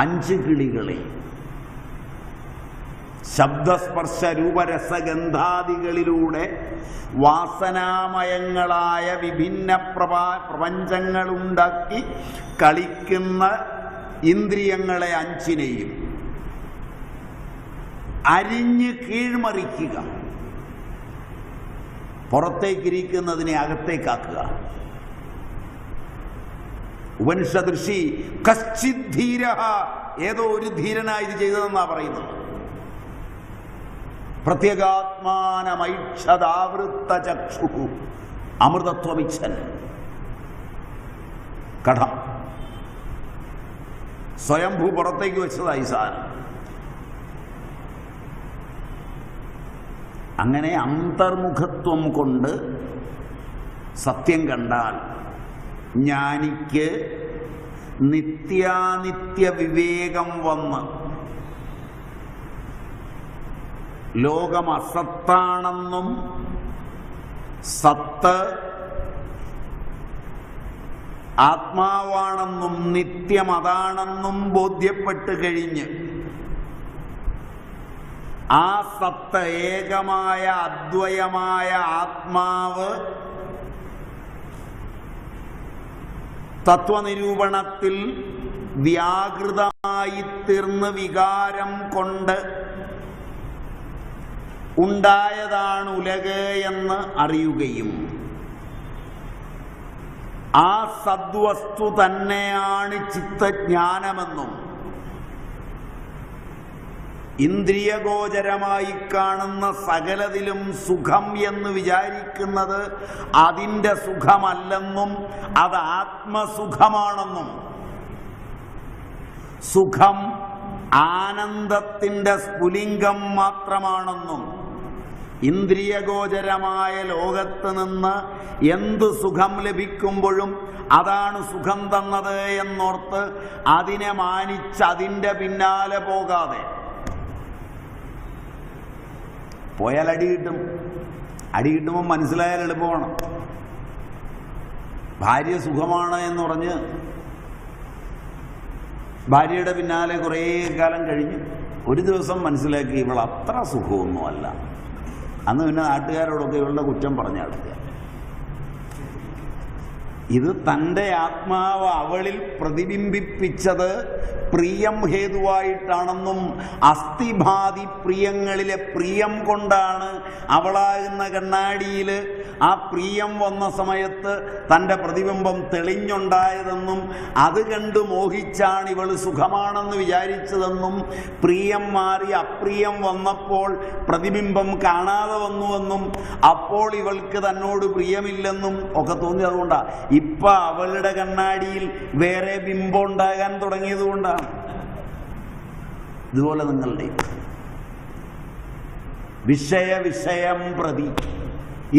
5 കിളികളെ ശബ്ദസ്പർശ രൂപരസഗന്ധാദികളിലൂടെ വാസനാമയങ്ങളായ വിഭിന്ന പ്രപഞ്ചങ്ങളുണ്ടാക്കി കളിക്കുന്ന ഇന്ദ്രിയങ്ങളെ 5നെയും അരിഞ്ഞ് കീഴ്മറിക്കുക. പുറത്തേക്കിരിക്കുന്നതിനെ അകത്തേക്കാക്കുക. ഉപനിഷദ് ഋഷി കശ്ചിത് ധീരഃ, ഏതോ ഒരു ധീരനായി ഇത് ചെയ്തതെന്നാ പറയുന്നത്. പ്രത്യേകാത്മാനമൈക്ഷദാവൃത്ത ചക്ഷു അമൃതത്വമിച്ഛൻ. കടം സ്വയംഭൂ പുറത്തേക്ക് വെച്ചതായി സാധനം. അങ്ങനെ അന്തർമുഖത്വം കൊണ്ട് സത്യം കണ്ടാൽ ജ്ഞാനിക്ക് നിത്യാനിത്യ വിവേകം വന്ന് ലോകം അസത്താണെന്നും സത്ത് ആത്മാവാണെന്നും നിത്യമതാണെന്നും ബോധ്യപ്പെട്ട് കഴിഞ്ഞ് ആ സത്ത്, ഏകമായ അദ്വയമായ ആത്മാവ് തത്വനിരൂപണത്തിൽ വ്യാകൃതമായി തീർന്ന് വികാരം കൊണ്ട് ഉണ്ടായതാണ് ഉലക് എന്ന് അറിയുകയും ആ സദ്വസ്തു തന്നെയാണ് ചിത്തജ്ഞാനമെന്നും ഇന്ദ്രിയഗോചരമായി കാണുന്ന സകലതിലും സുഖം എന്ന് വിചാരിക്കുന്നത് അതിൻ്റെ സുഖമല്ലെന്നും അത് ആത്മസുഖമാണെന്നും സുഖം ആനന്ദത്തിൻ്റെ സ്ഫുലിംഗം മാത്രമാണെന്നും ഇന്ദ്രിയഗോചരമായ ലോകത്ത് നിന്ന് എന്ത് സുഖം ലഭിക്കുമ്പോഴും അതാണ് സുഖം തന്നത് എന്നോർത്ത് അതിനെ മാനിച്ച് അതിൻ്റെ പിന്നാലെ പോകാതെ പോയാൽ അടി കിട്ടും. അടി കിട്ടുമ്പോൾ മനസ്സിലായാൽ എളുപ്പമാണ്. ഭാര്യ സുഖമാണ് എന്ന് പറഞ്ഞ് ഭാര്യയുടെ പിന്നാലെ കുറേ കാലം കഴിഞ്ഞ് ഒരു ദിവസം മനസ്സിലാക്കി ഇവൾ അത്ര സുഖമൊന്നുമല്ല. അന്ന് പിന്നെ നാട്ടുകാരോടൊക്കെ ഇവളുടെ കുറ്റം പറഞ്ഞു നടത്തുക. ഇത് തൻ്റെ ആത്മാവ് അവളിൽ പ്രതിബിംബിപ്പിച്ചത് പ്രിയം ഹേതുവായിട്ടാണെന്നും അസ്ഥിഭാതി പ്രിയങ്ങളിലെ പ്രിയം കൊണ്ടാണ് അവളാകുന്ന കണ്ണാടിയിൽ ആ പ്രിയം വന്ന സമയത്ത് തൻ്റെ പ്രതിബിംബം തെളിഞ്ഞുണ്ടായതെന്നും അത് കണ്ട് മോഹിച്ചാണ് ഇവൾ സുഖമാണെന്ന് വിചാരിച്ചതെന്നും പ്രിയം മാറി അപ്രിയം വന്നപ്പോൾ പ്രതിബിംബം കാണാതെ വന്നുവെന്നും അപ്പോൾ ഇവൾക്ക് തന്നോട് പ്രിയമില്ലെന്നും ഒക്കെ തോന്നി. അതുകൊണ്ടാണ് ഇപ്പം അവളുടെ കണ്ണാടിയിൽ വേറെ ബിംബം ഉണ്ടാകാൻ തുടങ്ങിയത് കൊണ്ടാണ്. ഇതുപോലെ നിങ്ങളുടെ വിഷയം പ്രതി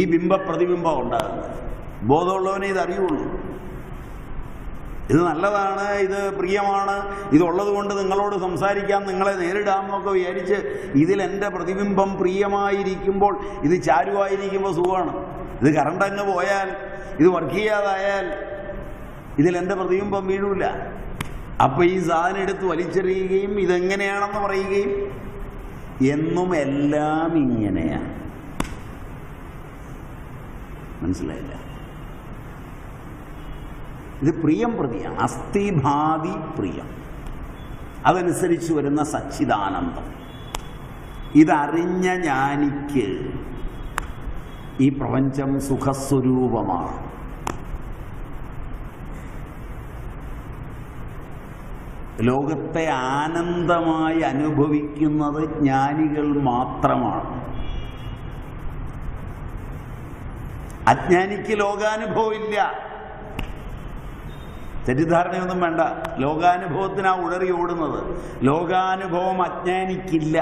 ഈ പ്രതിബിംബം ഉണ്ടാകുന്നത് ബോധമുള്ളവനെ ഇതറിയുള്ളൂ. ഇത് നല്ലതാണ്, ഇത് പ്രിയമാണ്, ഇതുള്ളത് കൊണ്ട് നിങ്ങളോട് സംസാരിക്കാം, നിങ്ങളെ നേരിടാമെന്നൊക്കെ വിചാരിച്ച് ഇതിൽ എൻ്റെ പ്രതിബിംബം പ്രിയമായിരിക്കുമ്പോൾ ഇത് ചാരുവായിരിക്കുമ്പോൾ സുഖമാണ്. ഇത് കറണ്ട് അങ്ങ് പോയാൽ, ഇത് വർക്ക് ചെയ്യാതായാൽ ഇതിലെൻ്റെ പ്രതിബിംബം വീഴൂല. അപ്പം ഈ സാധനം എടുത്ത് വലിച്ചെറിയുകയും ഇതെങ്ങനെയാണെന്ന് പറയുകയും എന്നും എല്ലാം ഇങ്ങനെയാണ്. മനസ്സിലായില്ല? ഇത് പ്രിയം പ്രതിയാണ്, അസ്ഥിഭാതി പ്രിയം. അതനുസരിച്ച് വരുന്ന സച്ചിദാനന്ദം. ഇതറിഞ്ഞ ജ്ഞാനിക്ക് ഈ പ്രപഞ്ചം സുഖസ്വരൂപമാണ്. ലോകത്തെ ആനന്ദമായി അനുഭവിക്കുന്നത് ജ്ഞാനികൾ മാത്രമാണ്. അജ്ഞാനിക്ക് ലോകാനുഭവം ഇല്ല. തെറ്റിദ്ധാരണയൊന്നും വേണ്ട. ലോകാനുഭവത്തിനാ ഉഴറി ഓടുന്നത്. ലോകാനുഭവം അജ്ഞാനിക്കില്ല.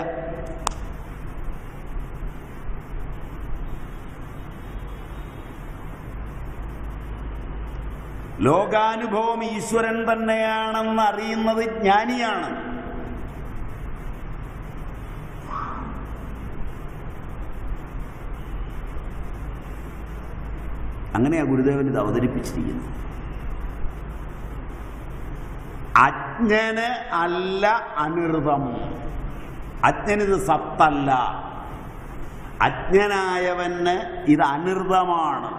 ലോകാനുഭവം ഈശ്വരൻ തന്നെയാണെന്ന് അറിയുന്നത് ജ്ഞാനിയാണ്. അങ്ങനെയാ ഗുരുദേവൻ ഇത് അവതരിപ്പിച്ചിരിക്കുന്നത്. അജ്ഞന് അല്ല അനിർതം. അജ്ഞനിത് സത്തല്ല. അജ്ഞനായവന് ഇത് അനിർതമാണ്.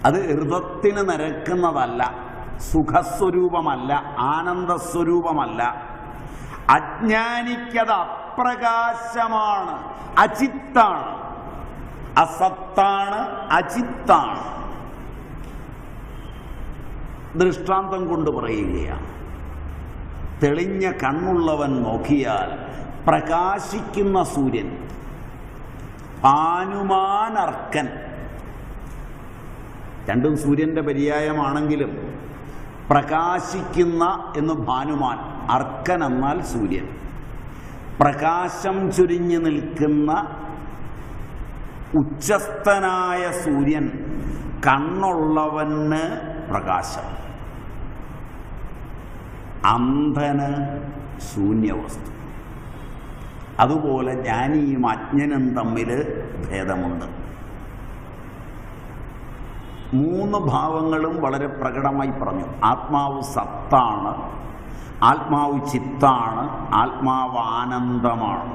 അത് ഋതത്തിന് നിരക്കുന്നതല്ല, സുഖസ്വരൂപമല്ല, ആനന്ദസ്വരൂപമല്ല. അജ്ഞാനിക്കത് അപ്രകാശമാണ്, അചിത്താണ്, അസത്താണ്, അചിത്താണ്. ദൃഷ്ടാന്തം കൊണ്ട് പറയുകയാണ്. തെളിഞ്ഞ കണ്ണുള്ളവൻ നോക്കിയാൽ പ്രകാശിക്കുന്ന സൂര്യൻ, ഭാനുമാൻ അർക്കൻ, രണ്ടും സൂര്യൻ്റെ പര്യായമാണെങ്കിലും പ്രകാശിക്കുന്ന എന്ന് ഭാനുമാൻ, അർക്കൻ എന്നാൽ സൂര്യൻ. പ്രകാശം ചുരിഞ്ഞു നിൽക്കുന്ന ഉച്ചസ്ഥനായ സൂര്യൻ കണ്ണുള്ളവന് പ്രകാശം, അന്ധന് ശൂന്യവസ്തു. അതുപോലെ ജ്ഞാനിയും അജ്ഞനും തമ്മിൽ ഭേദമുണ്ട്. മൂന്ന് ഭാവങ്ങളും വളരെ പ്രകടമായി പറഞ്ഞു. ആത്മാവ് സത്താണ്, ആത്മാവ് ചിത്താണ്, ആത്മാവ് ആനന്ദമാണ്.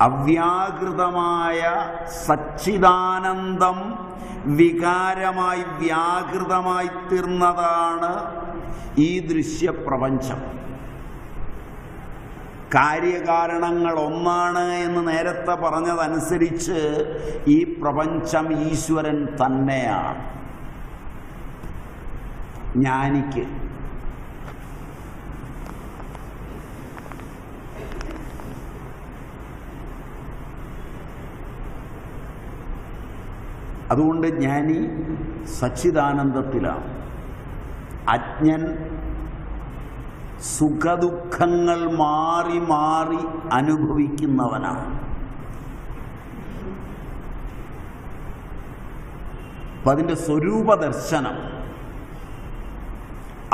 അവ്യാകൃതമായ സച്ചിദാനന്ദം വികാരമായി വ്യാകൃതമായി തീർന്നതാണ് ഈ ദൃശ്യപ്രപഞ്ചം. കാര്യകാരണങ്ങൾ ഒന്നാണ് എന്ന് നേരത്തെ പറഞ്ഞതനുസരിച്ച് ഈ പ്രപഞ്ചം ഈശ്വരൻ തന്നെയാണ്. ജ്ഞാനിക്ക് അതുകൊണ്ട് ജ്ഞാനി സച്ചിദാനന്ദത്തിലാണ്. അജ്ഞൻ സുഖദുഃഖങ്ങൾ മാറി മാറി അനുഭവിക്കുന്നവനാണ്. അപ്പം അതിൻ്റെ സ്വരൂപ ദർശനം,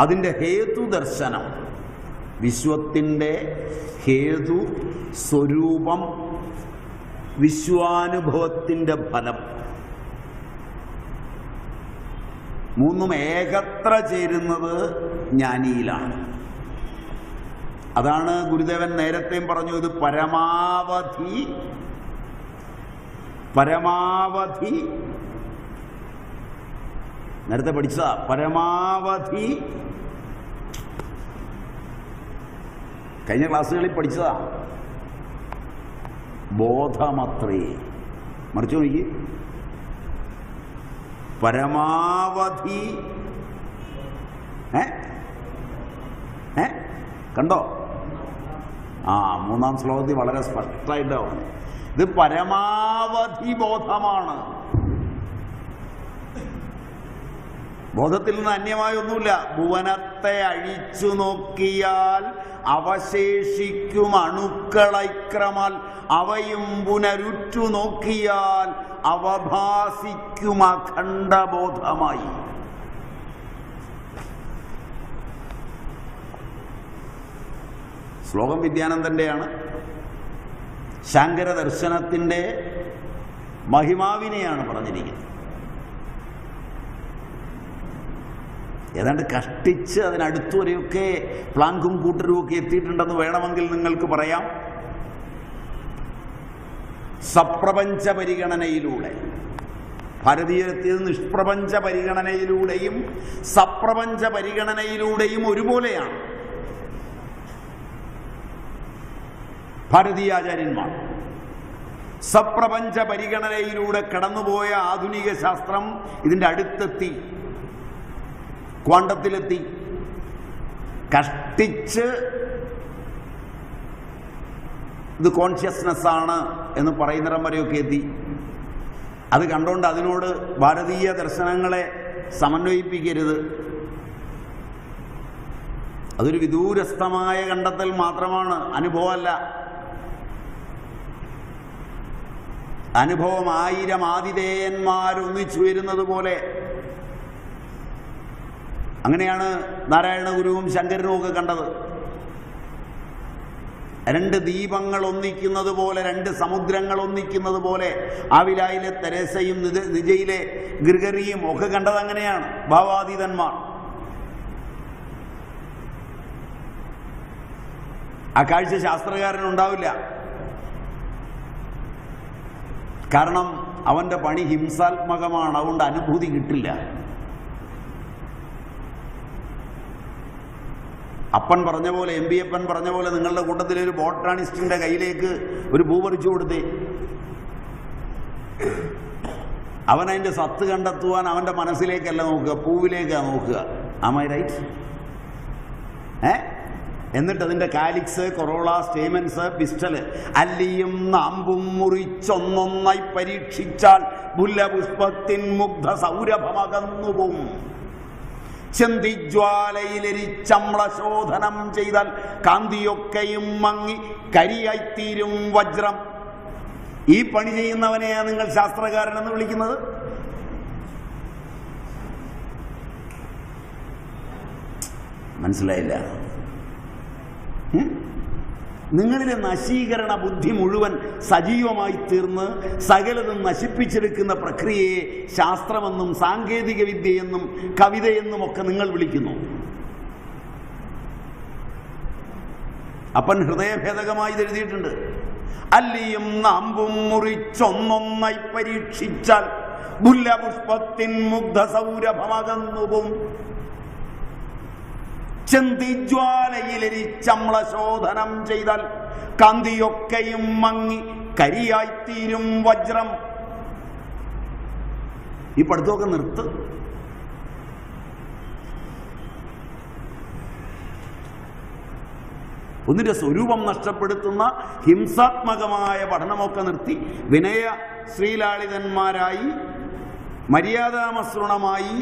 അതിൻ്റെ ഹേതു ദർശനം, വിശ്വത്തിൻ്റെ ഹേതു, സ്വരൂപം, വിശ്വാനുഭവത്തിൻ്റെ ഫലം, മൂന്നും ഏകത്ര ചേരുന്നത് ജ്ഞാനിയിലാണ്. അതാണ് ഗുരുദേവൻ നേരത്തെയും പറഞ്ഞു, ഇത് പരമാവധി നേരത്തെ പഠിച്ചതാ. പരമാവധി കഴിഞ്ഞ ക്ലാസ്സുകളിൽ പഠിച്ചതാ. ബോധമത്രേ. മറിച്ചു നോക്കി, പരമാവധി കണ്ടോ? മൂന്നാം ശ്ലോകത്തിൽ വളരെ സ്പഷ്ടമായിട്ടാണ് ഇത് പരമാവധി ബോധമാണ്. ബോധത്തിൽ നിന്ന് അന്യമായ ഒന്നുമില്ല. ഭുവനത്തെ അഴിച്ചു നോക്കിയാൽ അവശേഷിക്കും അണുക്കളൈക്രമാൽ, അവയും പുനരുറ്റു നോക്കിയാൽ അവഭാസിക്കും അഖണ്ഡബോധമായി. ശ്ലോകം വിദ്യാനന്ദൻ്റെയാണ്. ശങ്കര ദർശനത്തിൻ്റെ മഹിമാവിനെയാണ് പറഞ്ഞിരിക്കുന്നത്. ഏതാണ്ട് കഷ്ടിച്ച് അതിനടുത്തുവരെയൊക്കെ പ്ലാങ്കും കൂട്ടരുമൊക്കെ എത്തിയിട്ടുണ്ടെന്ന് വേണമെങ്കിൽ നിങ്ങൾക്ക് പറയാം. സപ്രപഞ്ച പരിഗണനയിലൂടെ ഭാരതീയരെത്തിയത് നിഷ്പ്രപഞ്ച പരിഗണനയിലൂടെയും സപ്രപഞ്ച പരിഗണനയിലൂടെയും ഒരുപോലെയാണ് ഭാരതീയാചാര്യന്മാർ. സപ്രപഞ്ച പരിഗണനയിലൂടെ കടന്നുപോയ ആധുനിക ശാസ്ത്രം ഇതിൻ്റെ അടുത്തെത്തി, ക്വാണ്ടത്തിലെത്തി. കഷ്ടിച്ച് ഇത് കോൺഷ്യസ്നെസ് ആണ് എന്ന് പറയുന്നിടം വരെയൊക്കെ എത്തി. അത് കണ്ടുകൊണ്ട് അതിനോട് ഭാരതീയ ദർശനങ്ങളെ സമന്വയിപ്പിക്കരുത്. അതൊരു വിദൂരസ്ഥമായ കണ്ടെത്തൽ മാത്രമാണ്, അനുഭവമല്ല. അനുഭവം 1000 ആതിഥേയന്മാരൊന്നിച്ചു വരുന്നത് പോലെ. അങ്ങനെയാണ് നാരായണ ഗുരുവും ശങ്കരനും ഒക്കെ കണ്ടത്. 2 ദീപങ്ങൾ ഒന്നിക്കുന്നത് പോലെ, 2 സമുദ്രങ്ങൾ ഒന്നിക്കുന്നത് പോലെ. ആവിലായിലെ തെരേസയും നിജയിലെ ഗ്രിഗറിയും ഒക്കെ കണ്ടത് അങ്ങനെയാണ് ഭാവാതീതന്മാർ. ആ കാഴ്ച ശാസ്ത്രകാരനുണ്ടാവില്ല. കാരണം അവൻ്റെ പണി ഹിംസാത്മകമാണ്, അതുകൊണ്ട് അനുഭൂതി കിട്ടില്ല. അപ്പൻ പറഞ്ഞ പോലെ, MP അപ്പൻ പറഞ്ഞ പോലെ, നിങ്ങളുടെ കൂട്ടത്തിലെ ഒരു ബോട്ടാണിസ്റ്റിന്റെ കയ്യിലേക്ക് ഒരു പൂ പറിച്ചു കൊടുത്തേ. അവനതിൻ്റെ സത്ത് കണ്ടെത്തുവാൻ അവൻ്റെ മനസ്സിലേക്കല്ല നോക്കുക, പൂവിലേക്കാണ് നോക്കുക. Am I right? എന്നിട്ട് അതിൻ്റെ കാലിക്സ്, കൊറോള, സ്റ്റേമൻസ്, പിസ്റ്റല്, അല്ലിയും നാമ്പും മുറിച്ചൊന്നൊന്നായി പരീക്ഷിച്ചാൽ മുല്ലപുഷ്പത്തിൻ മുഗ്ധ സൗരഭമകന്നുപോകും. ചെന്തിജ്വാലയിലെരിച്ചമ്ലശോധനം ചെയ്താൽ കാന്തിയൊക്കെയും മങ്ങി കരിയായിത്തീരും വജ്രം. ഈ പണി ചെയ്യുന്നവനെയാണ് നിങ്ങൾ ശാസ്ത്രകാരനെന്ന് വിളിക്കുന്നത്? മനസ്സിലായില്ല? നിങ്ങളിലെ നശീകരണ ബുദ്ധി മുഴുവൻ സജീവമായി തീർന്ന് സകലതും നശിപ്പിച്ചെടുക്കുന്ന പ്രക്രിയയെ ശാസ്ത്രമെന്നും സാങ്കേതിക വിദ്യയെന്നും കവിതയെന്നും ഒക്കെ നിങ്ങൾ വിളിക്കുന്നു. അപ്പൻ ഹൃദയഭേദകമായി എഴുതിയിട്ടുണ്ട്. അല്ലിയും നാമ്പും മുറിച്ചൊന്നൊന്നായി പരീക്ഷിച്ചാൽ മുല്ലപുഷ്പത്തിൻ മുഗ്ധ സൗരഭമകന്നുപോം. ചെന്തിജ്വാലയിലെരിച്ചമ്ലശോധനം ചെയ്താൽ കാന്തിയൊക്കെയും മങ്ങി കരിയായിത്തീരും വജ്രം. ഈ പഠിത്തമൊക്കെ നിർത്ത്. ഒന്നിന്റെ സ്വരൂപം നഷ്ടപ്പെടുത്തുന്ന ഹിംസാത്മകമായ പഠനമൊക്കെ നിർത്തി വിനയ ശ്രീലാളിതന്മാരായി മര്യാദാമസൃണമായി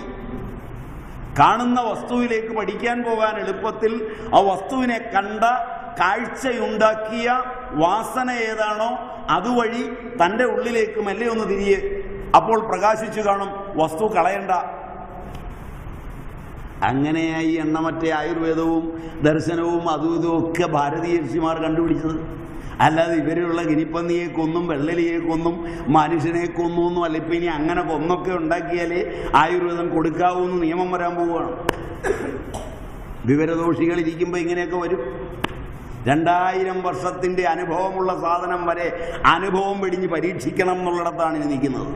കാണുന്ന വസ്തുവിലേക്ക് പഠിക്കാൻ പോകാൻ എളുപ്പത്തിൽ ആ വസ്തുവിനെ കണ്ട കാഴ്ചയുണ്ടാക്കിയ വാസന ഏതാണോ അതുവഴി തൻ്റെ ഉള്ളിലേക്ക് മെല്ലെ ഒന്ന് തിരിയെ. അപ്പോൾ പ്രകാശിച്ചു കാണും, വസ്തു കളയണ്ട. അങ്ങനെയായി എണ്ണമറ്റ ആയുർവേദവും ദർശനവും അതും ഇതുമൊക്കെ ഭാരതീയ ഋഷിമാർ കണ്ടുപിടിച്ചത്. അല്ലാതെ ഇവരുള്ള ഗിനിപ്പന്നിയെ കൊന്നും വെള്ളലിയെ കൊന്നും മനുഷ്യനെ കൊന്നൊന്നും അല്ല. ഇപ്പം ഇനി അങ്ങനെ കൊന്നൊക്കെ ഉണ്ടാക്കിയാലേ ആയുർവേദം കൊടുക്കാവൂന്ന് നിയമം വരാൻ പോവുകയാണ്. വിവരദോഷികൾ ഇരിക്കുമ്പോൾ ഇങ്ങനെയൊക്കെ വരും. 2000 വർഷത്തിൻ്റെ അനുഭവമുള്ള സാധനം വരെ അനുഭവം വെടിഞ്ഞ് പരീക്ഷിക്കണം എന്നുള്ളിടത്താണ് ഇനി നിൽക്കുന്നത്.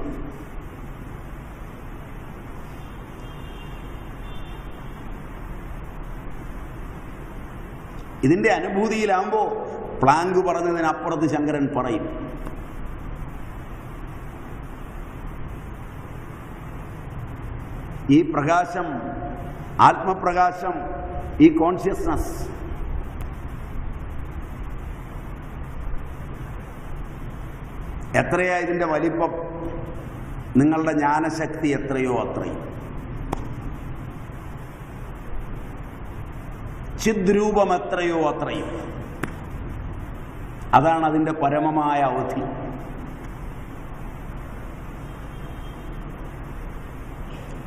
ഇതിൻ്റെ അനുഭൂതിയിലാകുമ്പോൾ പ്ലാങ്ക് പറഞ്ഞതിനപ്പുറത്ത് ശങ്കരൻ പറയും. ഈ പ്രകാശം, ആത്മപ്രകാശം, ഈ കോൺഷ്യസ്നസ് എത്രയാ ഇതിൻ്റെ വലിപ്പം? നിങ്ങളുടെ ജ്ഞാനശക്തി എത്രയോ അത്രയും. ചിദ്രൂപം എത്രയോ അത്രയും. അതാണ് അതിൻ്റെ പരമമായ അവധി.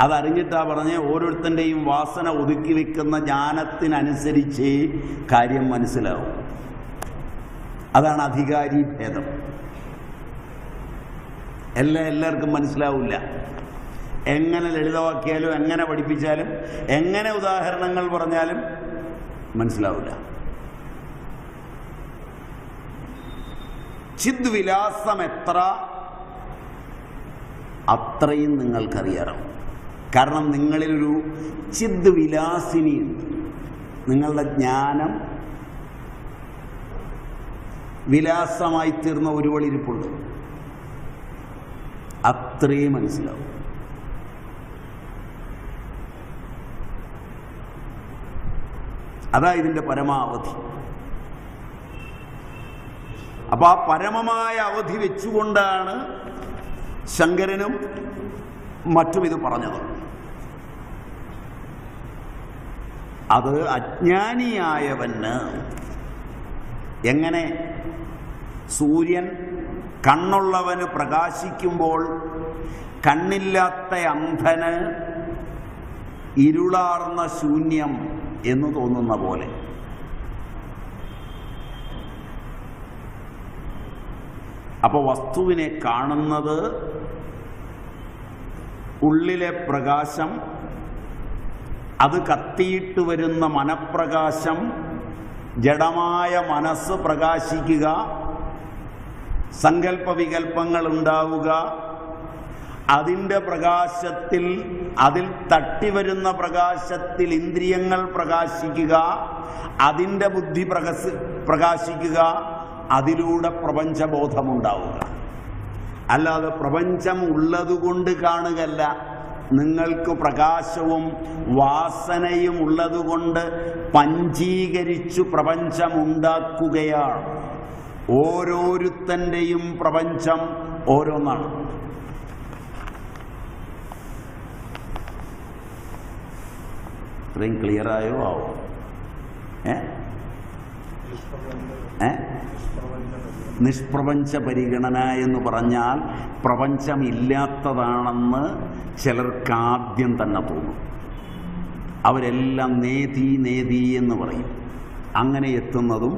അതറിഞ്ഞിട്ടാ പറഞ്ഞ് ഓരോരുത്തൻ്റെയും വാസന ഒതുക്കി വെക്കുന്ന ജ്ഞാനത്തിനനുസരിച്ച് കാര്യം മനസ്സിലാവും. അതാണ് അധികാരി ഭേദം. എല്ലാവർക്കും മനസ്സിലാവില്ല. എങ്ങനെ ലളിതമാക്കിയാലും എങ്ങനെ പഠിപ്പിച്ചാലും എങ്ങനെ ഉദാഹരണങ്ങൾ പറഞ്ഞാലും മനസ്സിലാവില്ല. ചിദ്വിലാസം എത്ര അത്രയും നിങ്ങൾക്കറിയാം. കാരണം നിങ്ങളിലൊരു ചിദ്വിലാസിനിയുണ്ട്. നിങ്ങളുടെ ജ്ഞാനം വിലാസമായി തീർന്ന ഒരുവളിരിപ്പുണ്ട്. അത്രയും മനസ്സിലാവും. അതാ ഇതിൻ്റെ പരമാവധി. അപ്പൊ ആ പരമമായ അവധി വെച്ചുകൊണ്ടാണ് ശങ്കരനും മറ്റും ഇത് പറഞ്ഞത്. അത് അജ്ഞാനിയായവന് എങ്ങനെ സൂര്യൻ കണ്ണുള്ളവന് പ്രകാശിക്കുമ്പോൾ കണ്ണില്ലാത്ത അന്ധന് ഇരുളാർന്ന ശൂന്യം എന്ന് തോന്നുന്ന പോലെ അപ്പോൾ വസ്തുവിനെ കാണുന്നത് ഉള്ളിലെ പ്രകാശം, അത് കത്തിയിട്ട് വരുന്ന മനഃപ്രകാശം, ജഡമായ മനസ്സ് പ്രകാശിക്കുക, സങ്കല്പവികൽപ്പങ്ങൾ ഉണ്ടാവുക, അതിൻ്റെ പ്രകാശത്തിൽ, അതിൽ തട്ടിവരുന്ന പ്രകാശത്തിൽ ഇന്ദ്രിയങ്ങൾ പ്രകാശിക്കുക, അതിൻ്റെ ബുദ്ധി പ്രകാശിക്കുക, അതിലൂടെ പ്രപഞ്ചബോധമുണ്ടാവുക. അല്ലാതെ പ്രപഞ്ചം ഉള്ളതുകൊണ്ട് കാണുകയല്ല. നിങ്ങൾക്ക് പ്രകാശവും വാസനയും ഉള്ളതുകൊണ്ട് പഞ്ചീകരിച്ചു പ്രപഞ്ചമുണ്ടാക്കുകയാണ്. ഓരോരുത്തൻ്റെയും പ്രപഞ്ചം ഓരോന്നാണ്. ഇത്രയും ക്ലിയറായോ ആവോ? നിഷ്പ്രപഞ്ച പരിഗണന എന്ന് പറഞ്ഞാൽ പ്രപഞ്ചമില്ലാത്തതാണെന്ന് ചിലർക്കാദ്യം തന്നെ തോന്നും. അവരെല്ലാം നേതി നേതി എന്ന് പറയും. അങ്ങനെ എത്തുന്നതും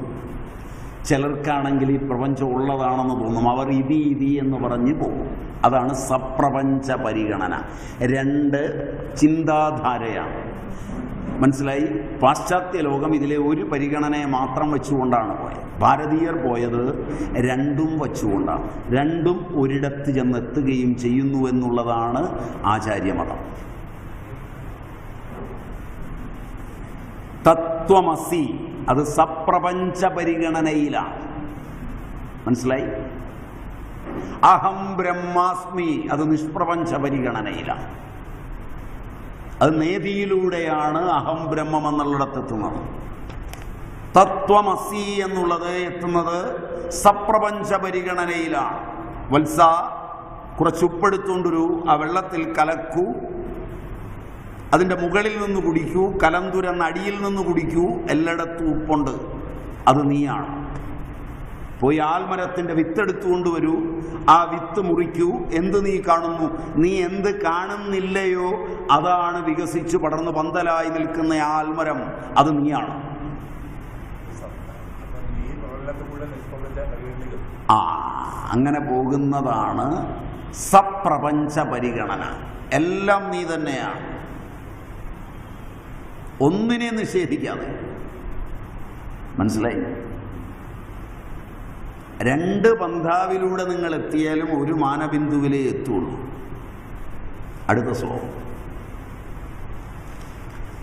ചിലർക്കാണെങ്കിൽ ഈ പ്രപഞ്ചം ഉള്ളതാണെന്ന് തോന്നും. അവർ ഇതി എന്ന് പറഞ്ഞ് പോകും. അതാണ് സപ്രപഞ്ച പരിഗണന. രണ്ട് ചിന്താധാരയാണ്. മനസ്സിലായി? പാശ്ചാത്യ ലോകം ഇതിലെ ഒരു പരിഗണനയെ മാത്രം വെച്ചുകൊണ്ടാണ് പോയത്. ഭാരതീയർ പോയത് രണ്ടും വച്ചുകൊണ്ടാണ്. രണ്ടും ഒരിടത്ത് ചെന്നെത്തുകയും ചെയ്യുന്നു എന്നുള്ളതാണ് ആചാര്യമതം. തത്വമസി അത് സപ്രപഞ്ച പരിഗണനയിലാണ്. മനസ്സിലായി? അഹം ബ്രഹ്മാസ്മി അത് നിഷ്പ്രപഞ്ച പരിഗണനയിലാണ്. അത് നേതിയിലൂടെയാണ് അഹം ബ്രഹ്മം എന്നുള്ളിടത്തെത്തുന്നത്. തത്വമസി എന്നുള്ളത് എത്തുന്നത് സപ്രപഞ്ച പരിഗണനയിലാണ്. വത്സ, കുറച്ചുപ്പെടുത്തുകൊണ്ടൊരു ആ വെള്ളത്തിൽ കലക്കൂ, അതിൻ്റെ മുകളിൽ നിന്ന് കുടിക്കൂ, കലന്തുരന്ന് അടിയിൽ നിന്ന് കുടിക്കൂ, എല്ലായിടത്തും ഉപ്പുണ്ട്, അത് നീയാണ്. പോയി ആൽമരത്തിൻ്റെ വിത്തെടുത്തുകൊണ്ട് വരൂ, ആ വിത്ത് മുറിക്കൂ, എന്ത് നീ കാണുന്നു? നീ എന്ത് കാണുന്നില്ലയോ അതാണ് വികസിച്ച് പടർന്ന് പന്തലായി നിൽക്കുന്ന ആൽമരം, അത് നീയാണ്. അങ്ങനെ പോകുന്നതാണ് സപ്രപഞ്ച പരിഗണന. എല്ലാം നീ തന്നെയാണ്, ഒന്നിനെ നിഷേധിക്കാതെ. മനസ്സിലായി? രണ്ട് പന്ഥാവിലൂടെ നിങ്ങൾ എത്തിയാലും ഒരു മാനബിന്ദുവിലേ എത്തുള്ളൂ. അടുത്ത ശ്ലോകം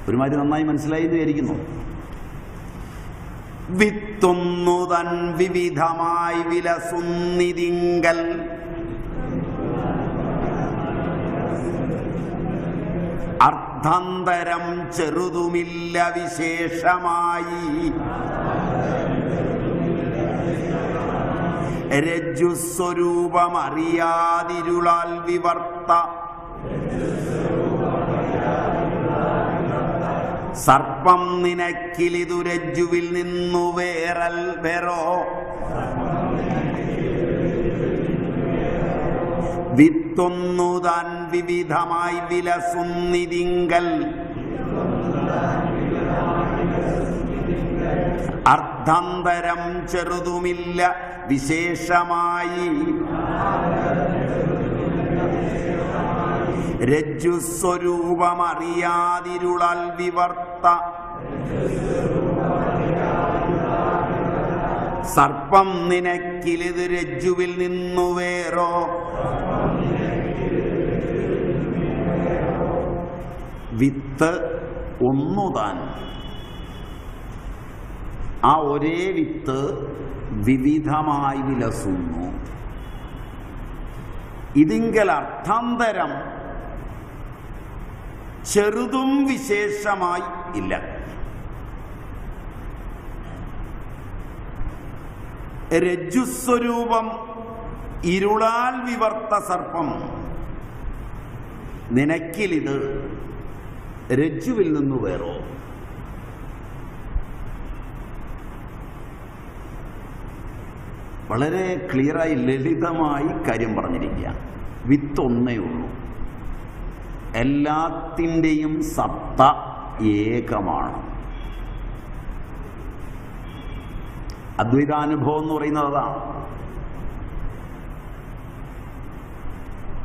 ഒരുമാതിരി നന്നായി മനസ്സിലായി എന്ന് വിചാരിക്കുന്നു. വിത്തൊന്നു തൻ വിവിധമായി വിലസുന്നിതിങ്കൽ അർദ്ധാന്തരം ചെറുതുമില്ല വിശേഷമായി രജ്ജുസ്വരൂപമറിയാതിരുളാൽ വിവർത്ത സർപ്പം നിനക്കിലിതു രജ്ജുവിൽ നിന്നു വേറോ വിത്തൊന്നു താൻ വിവിധമായി വിലസുന്നിതിങ്കൽ അർദ്ധാന്തരം ചെറുതുമില്ല വിശേഷമായി രജ്ജുസ്വരൂപമറിയാതിരുളാൽ വിവർത്ത സർപ്പം നിനക്കിലിത് രജ്ജുവിൽ നിന്നു വേറോ. വിത്ത് ഒന്നുതാൻ, ആ ഒരേ വിത്ത് വിവിധമായി വിലസുന്നു. ഇതിങ്കൽ അർത്ഥാന്തരം ചെറുതും വിശേഷമായി ഇല്ല. രജ്ജുസ്വരൂപം ഇരുളാൽ വിവർത്ത സർപ്പം നിനക്കിലിത് രജ്ജുവിൽ നിന്നു വേറോ. വളരെ ക്ലിയറായി ലളിതമായി കാര്യം പറഞ്ഞിരിക്കുക. വിത്തൊന്നേ ഉള്ളൂ, എല്ലാത്തിൻ്റെയും സത്ത ഏകമാണ്. അദ്വൈതാനുഭവം എന്ന് പറയുന്നത് അതാണ്.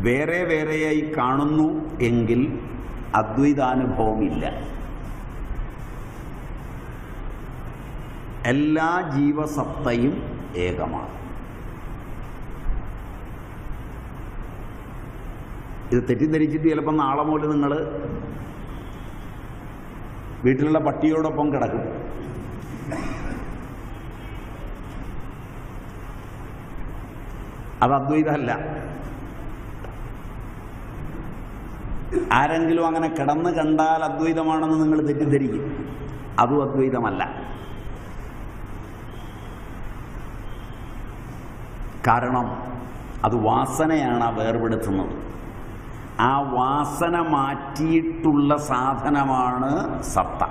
വേറെ വേറെയായി കാണുന്നു എങ്കിൽ അദ്വൈതാനുഭവമില്ല. എല്ലാ ജീവസത്തയും ഏകമാണ്. ഇത് തെറ്റിദ്ധരിച്ചിട്ട് ചിലപ്പോൾ നാളെ മുതൽ നിങ്ങൾ വീട്ടിലുള്ള പട്ടിയോടൊപ്പം കിടക്കും. അത് അദ്വൈതമല്ല. ആരെങ്കിലും അങ്ങനെ കിടന്ന് കണ്ടാൽ അദ്വൈതമാണെന്ന് നിങ്ങൾ തെറ്റിദ്ധരിക്കും. അതും അദ്വൈതമല്ല. കാരണം അത് വാസനയാണ് വേർപെടുത്തുന്നത്. ആ വാസന മാറ്റിയിട്ടുള്ള സാധനമാണ് സത്ത.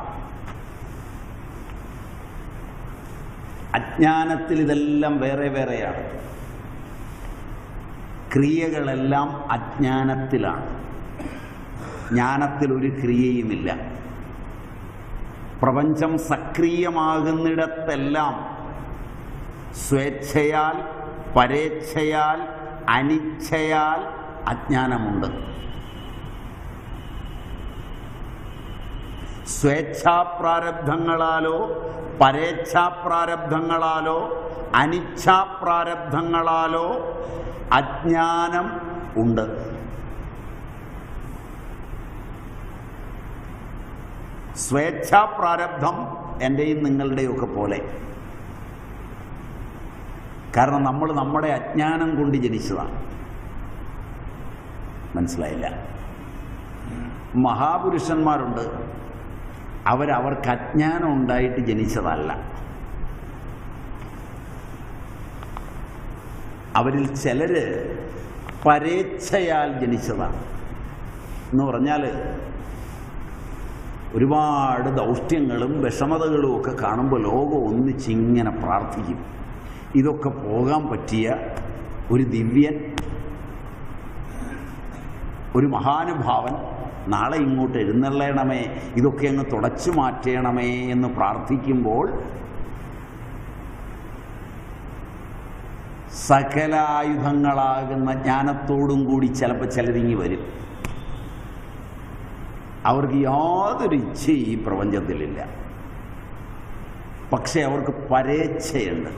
അജ്ഞാനത്തിൽ ഇതെല്ലാം വേറെ വേറെയാണ്. ക്രിയകളെല്ലാം അജ്ഞാനത്തിലാണ്. ജ്ഞാനത്തിൽ ഒരു ക്രിയയുമില്ല. പ്രപഞ്ചം സക്രിയമാകുന്നിടത്തെല്ലാം സ്വേച്ഛയാൽ, പരേച്ഛയാൽ, അനിച്ഛയാൽ അജ്ഞാനമുണ്ട്. സ്വേച്ഛാപ്രാരബ്ധങ്ങളാലോ പരേച്ഛാപ്രാരബ്ധങ്ങളാലോ അനിച്ഛാപ്രാരബ്ധങ്ങളാലോ അജ്ഞാനം ഉണ്ട്. സ്വേച്ഛാപ്രാരബ്ധം എൻ്റെയും നിങ്ങളുടെയും ഒക്കെ പോലെ. കാരണം നമ്മൾ നമ്മുടെ അജ്ഞാനം കൊണ്ട് ജനിച്ചതാണ്. മനസ്സിലായില്ല? മഹാപുരുഷന്മാരുണ്ട്, അവർക്ക് അജ്ഞാനം ഉണ്ടായിട്ട് ജനിച്ചതല്ല. അവരിൽ ചിലര് പരേച്ഛയാൽ ജനിച്ചതാണ്. എന്ന് പറഞ്ഞാൽ ഒരുപാട് ദൗഷ്ട്യങ്ങളും വിഷമതകളും ഒക്കെ കാണുമ്പോൾ ലോകം ഒന്നിച്ചിങ്ങനെ പ്രാർത്ഥിക്കും, ഇതൊക്കെ പോകാൻ പറ്റിയ ഒരു ദിവ്യൻ, ഒരു മഹാനുഭാവൻ നാളെ ഇങ്ങോട്ട് എഴുന്നള്ളണമേ, ഇതൊക്കെ അങ്ങ് തുടച്ചു മാറ്റണമേ എന്ന് പ്രാർത്ഥിക്കുമ്പോൾ സകല ആയുധങ്ങളാകുന്ന ജ്ഞാനത്തോടും കൂടി ചിലപ്പോൾ ചിലരിങ്ങി വരും. അവർക്ക് യാതൊരു ഇച്ഛയും ഈ പ്രപഞ്ചത്തിലില്ല, പക്ഷെ അവർക്ക് പരേച്ഛയുണ്ട്.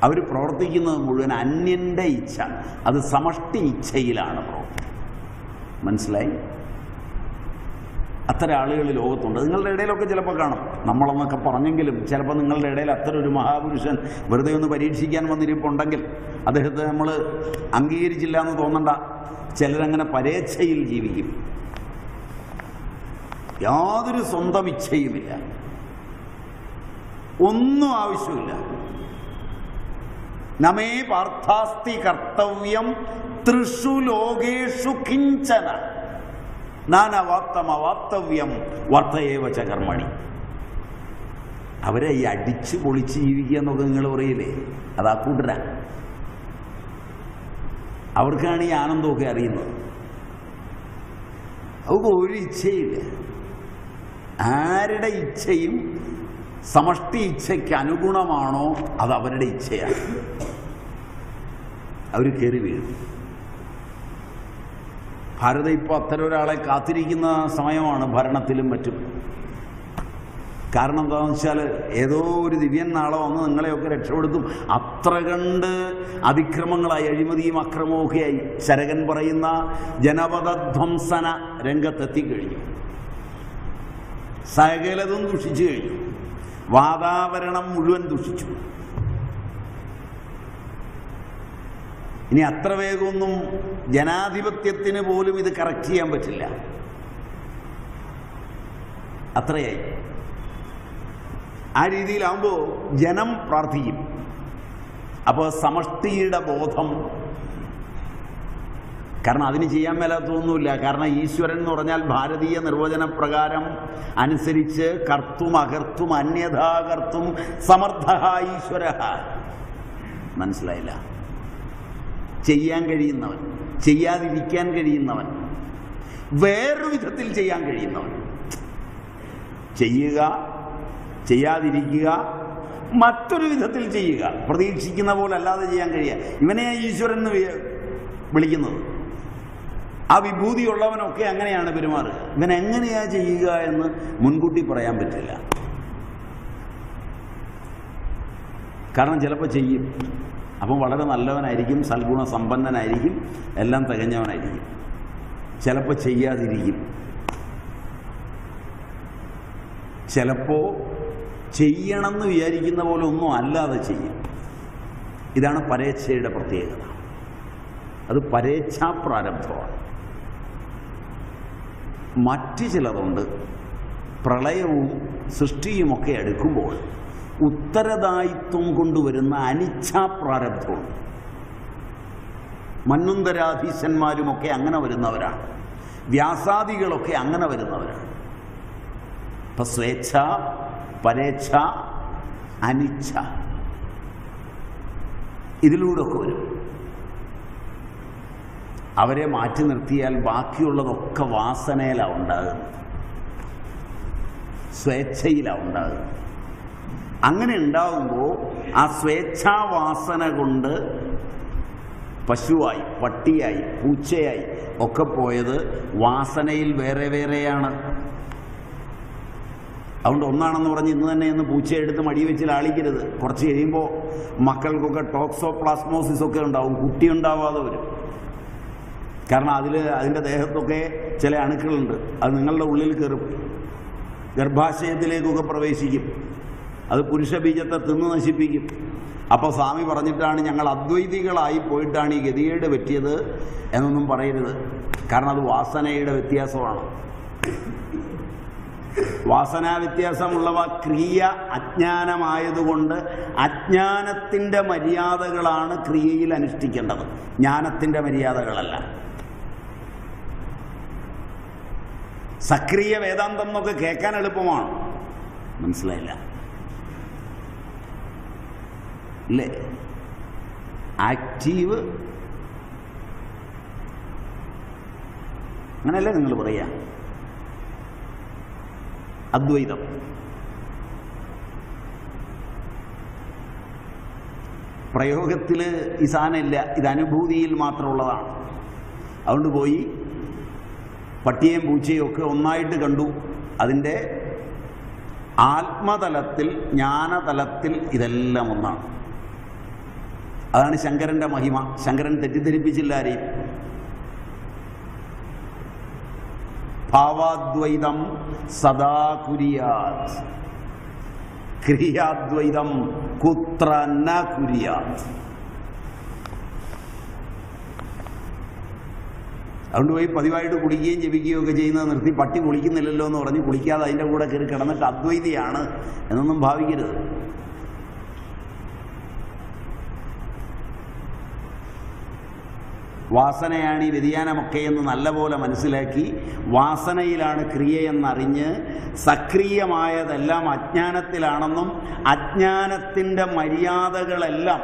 അവർ പ്രവർത്തിക്കുന്നത് മുഴുവൻ അന്യൻ്റെ ഇച്ഛ, അത് സമഷ്ടി ഇച്ഛയിലാണ് പ്രവർത്തിക്കുന്നത്. മനസ്സിലായി? അത്തരം ആളുകൾ ലോകത്തുണ്ട്. നിങ്ങളുടെ ഇടയിലൊക്കെ ചിലപ്പോൾ കാണും. നമ്മളെന്നൊക്കെ പറഞ്ഞെങ്കിലും ചിലപ്പോൾ നിങ്ങളുടെ ഇടയിൽ അത്തരം ഒരു മഹാപുരുഷൻ വെറുതെ ഒന്ന് പരീക്ഷിക്കാൻ വന്നിരിപ്പുണ്ടെങ്കിൽ അദ്ദേഹത്തെ നമ്മൾ അംഗീകരിച്ചില്ല എന്ന് തോന്നണ്ട. ചിലരങ്ങനെ പരേച്ഛയിൽ ജീവിക്കും, യാതൊരു സ്വന്തം ഇച്ഛയുമില്ല, ഒന്നും ആവശ്യമില്ല. നമേ പാർത്ഥാസ്തി കർത്തവ്യം ത്രിഷു ലോകേഷു കിഞ്ചന നാനവാപ്തമവാപ്തവ്യം വർത്തയേവ ച കർമ്മണി. അവരെ ഈ അടിച്ചു പൊളിച്ച് ജീവിക്കുക എന്നൊക്കെ നിങ്ങൾ പറയില്ലേ, അതാ കൂട്ടരാ. അവർക്കാണ് ഈ ആനന്ദമൊക്കെ അറിയുന്നത്. അവർക്ക് ഒരു ഇച്ഛയില്ല. ആരുടെ ഇച്ഛയും സമഷ്ടി ഇച്ഛയ്ക്ക് അനുഗുണമാണോ അത് അവരുടെ ഇച്ഛയാണ്. അവർ കയറി വീഴും. ഭാരതം ഇപ്പോൾ അത്തരം ഒരാളെ കാത്തിരിക്കുന്ന സമയമാണ് ഭരണത്തിലും മറ്റും. കാരണം എന്താണെന്ന് വെച്ചാൽ ഏതോ ഒരു ദിവ്യൻ നാളെ വന്ന് നിങ്ങളെയൊക്കെ രക്ഷപ്പെടുത്തും. അത്ര കണ്ട് അതിക്രമങ്ങളായി, അഴിമതിയും അക്രമവും ഒക്കെയായി ശരകൻ പറയുന്ന ജനപദധ്വംസന രംഗത്തെത്തിക്കഴിഞ്ഞു. സകലതും ദുഷിച്ചു കഴിഞ്ഞു. വാതാവരണം മുഴുവൻ ദുഷിച്ചു. ഇനി അത്ര വേഗമൊന്നും ജനാധിപത്യത്തിന് പോലും ഇത് കറക്റ്റ് ചെയ്യാൻ പറ്റില്ല. അത്രയായി. ആ രീതിയിലാവുമ്പോൾ ജനം പ്രാർത്ഥിക്കും. അപ്പോൾ സമഷ്ടിയുടെ ബോധം, കാരണം അതിന് ചെയ്യാൻ മേലാത്തൊന്നുമില്ല. കാരണം ഈശ്വരൻ എന്ന് പറഞ്ഞാൽ ഭാരതീയ നിർവചന പ്രകാരം അനുസരിച്ച് കർത്തും അകർത്തും അന്യഥാകർത്തും സമർത്ഥ ഈശ്വര. മനസ്സിലായില്ല? ചെയ്യാൻ കഴിയുന്നവൻ, ചെയ്യാതിരിക്കാൻ കഴിയുന്നവൻ, വേറൊരു വിധത്തിൽ ചെയ്യാൻ കഴിയുന്നവൻ. ചെയ്യുക, ചെയ്യാതിരിക്കുക, മറ്റൊരു വിധത്തിൽ ചെയ്യുക, പ്രതീക്ഷിക്കുന്ന പോലെ അല്ലാതെ ചെയ്യാൻ കഴിയുക. ഇവനെയാ ഈശ്വരൻ എന്ന് വിളിക്കുന്നത്. ആ വിഭൂതിയുള്ളവനൊക്കെ അങ്ങനെയാണ് പെരുമാറുക. ഇവൻ എങ്ങനെയാ ചെയ്യുക എന്ന് മുൻകൂട്ടി പറയാൻ പറ്റില്ല. കാരണം ചിലപ്പോൾ ചെയ്യും, അപ്പം വളരെ നല്ലവനായിരിക്കും, സൽഗുണ സമ്പന്നനായിരിക്കും, എല്ലാം തികഞ്ഞവനായിരിക്കും. ചിലപ്പോൾ ചെയ്യാതിരിക്കും, ചിലപ്പോൾ ചെയ്യണമെന്ന് വിചാരിക്കുന്ന പോലെ ഒന്നും അല്ലാതെ ചെയ്യും. ഇതാണ് പരേച്ഛയുടെ പ്രത്യേകത. അത് പരേച്ഛാപ്രാരബ്ധമാണ്. മറ്റ് ചിലതുണ്ട്. പ്രളയവും സൃഷ്ടിയുമൊക്കെ എടുക്കുമ്പോൾ ഉത്തരദായിത്വം കൊണ്ടുവരുന്ന അനിച്ഛാപ്രാരബ്ധമുണ്ട്. മന്വന്തരാധീശന്മാരുമൊക്കെ അങ്ങനെ വരുന്നവരാണ്. വ്യാസാദികളൊക്കെ അങ്ങനെ വരുന്നവരാണ്. ഇപ്പം സ്വേച്ഛ, പരേച്ഛ, അനിച്ഛ, ഇതിലൂടെ ഒക്കെ വരും. അവരെ മാറ്റി നിർത്തിയാൽ ബാക്കിയുള്ളതൊക്കെ വാസനയിലാണ് ഉണ്ടാകുന്നത്, സ്വേച്ഛയിലാണ് ഉണ്ടാകുന്നത്. അങ്ങനെ ഉണ്ടാകുമ്പോൾ ആ സ്വേച്ഛാവാസന കൊണ്ട് പശുവായി, പട്ടിയായി, പൂച്ചയായി ഒക്കെ പോയത് വാസനയിൽ വേറെ വേറെയാണ്. അതുകൊണ്ട് ഒന്നാണെന്ന് പറഞ്ഞ് ഇന്ന് തന്നെ ഒന്ന് പൂച്ചയെ എടുത്ത് മടി വെച്ച് ലാളിക്കരുത്. കുറച്ച് കഴിയുമ്പോൾ മക്കൾക്കൊക്കെ ടോക്സോപ്ലാസ്മോസിസ് ഒക്കെ ഉണ്ടാവും, കുട്ടി ഉണ്ടാവാതെ വരും. കാരണം അതിൻ്റെ ദേഹത്തൊക്കെ ചില അണുക്കളുണ്ട്, അത് നിങ്ങളുടെ ഉള്ളിൽ കയറും, ഗർഭാശയത്തിലേക്കൊക്കെ പ്രവേശിക്കും, അത് പുരുഷ ബീജത്തെ തിന്ന് നശിപ്പിക്കും. അപ്പോൾ സ്വാമി പറഞ്ഞിട്ടാണ് ഞങ്ങൾ അദ്വൈതികളായി പോയിട്ടാണ് ഈ ഗതികേട് പറ്റിയത് എന്നൊന്നും പറയരുത്. കാരണം അത് വാസനയുടെ വ്യത്യാസമാണ്. വാസനാ വ്യത്യാസമുള്ളവ ക്രിയ അജ്ഞാനമായതുകൊണ്ട് അജ്ഞാനത്തിൻ്റെ മര്യാദകളാണ് ക്രിയയിൽ അനുഷ്ഠിക്കേണ്ടത്, ജ്ഞാനത്തിൻ്റെ മര്യാദകളല്ല. സക്രിയ വേദാന്തം എന്നൊക്കെ കേൾക്കാൻ എളുപ്പമാണ്, മനസ്സിലായില്ല അല്ലേ? ആക്റ്റീവ് അങ്ങനെയല്ലേ നിങ്ങൾ പറയാ? അദ്വൈതം പ്രയോഗത്തിൽ ഈ സാധനമില്ല, ഇത് അനുഭൂതിയിൽ മാത്രമുള്ളതാണ്. അതുകൊണ്ട് പോയി പട്ടിയെയും പൂച്ചയും ഒക്കെ ഒന്നായിട്ട് കണ്ടു. അതിൻ്റെ ആത്മതലത്തിൽ, ജ്ഞാനതലത്തിൽ ഇതെല്ലാം ഒന്നാണ്. അതാണ് ശങ്കരൻ്റെ മഹിമ. ശങ്കരൻ തെറ്റിദ്ധരിപ്പിച്ചില്ല ആരെയും. ഭാവാദ്വൈതം സദാ കുര്യാത്, ക്രിയാദ്വൈതം കുത്ര ന കുര്യാത്. അതുകൊണ്ട് പോയി പതിവായിട്ട് കുളിക്കുകയും ജപിക്കുകയും ഒക്കെ ചെയ്യുന്നത് നിർത്തി പട്ടി കുളിക്കുന്നില്ലല്ലോ എന്ന് പറഞ്ഞ് കുളിക്കാതെ അതിൻ്റെ കൂടെ കയറി കിടന്നിട്ട് അദ്വൈതിയാണ് എന്നൊന്നും ഭാവിക്കരുത്. വാസനയാണ് ഈ വ്യതിയാനമൊക്കെ എന്ന് നല്ലപോലെ മനസ്സിലാക്കി വാസനയിലാണ് ക്രിയയെന്നറിഞ്ഞ് സക്രിയമായതെല്ലാം അജ്ഞാനത്തിലാണെന്നും അജ്ഞാനത്തിൻ്റെ മര്യാദകളെല്ലാം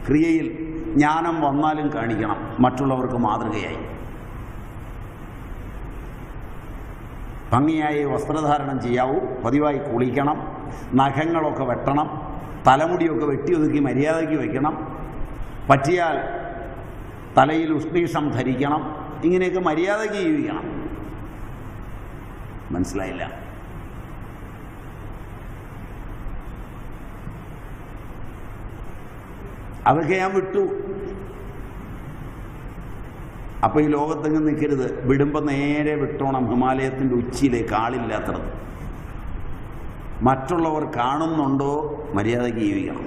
ക്രിയയിൽ ജ്ഞാനം വന്നാലും കാണിക്കണം, മറ്റുള്ളവർക്ക് മാതൃകയായി. ഭംഗിയായി വസ്ത്രധാരണം ചെയ്യാവൂ, പതിവായി കുളിക്കണം, നഖങ്ങളൊക്കെ വെട്ടണം, തലമുടിയൊക്കെ വെട്ടി ഒതുക്കി മര്യാദയ്ക്ക് വയ്ക്കണം, പറ്റിയാൽ തലയിൽ ഉഷ്ണീഷം ധരിക്കണം. ഇങ്ങനെയൊക്കെ മര്യാദയ്ക്ക് ജീവിക്കണം. മനസ്സിലായില്ല? അതൊക്കെ ഞാൻ വിട്ടു. അപ്പോൾ ഈ ലോകത്തെങ്ങും നിൽക്കരുത്, വിടുമ്പോൾ നേരെ വിട്ടോണം ഹിമാലയത്തിൻ്റെ ഉച്ചിയിലേക്ക്, ആളില്ലാത്തത്. മറ്റുള്ളവർ കാണുന്നുണ്ടോ മര്യാദയ്ക്ക് ജീവിക്കണം.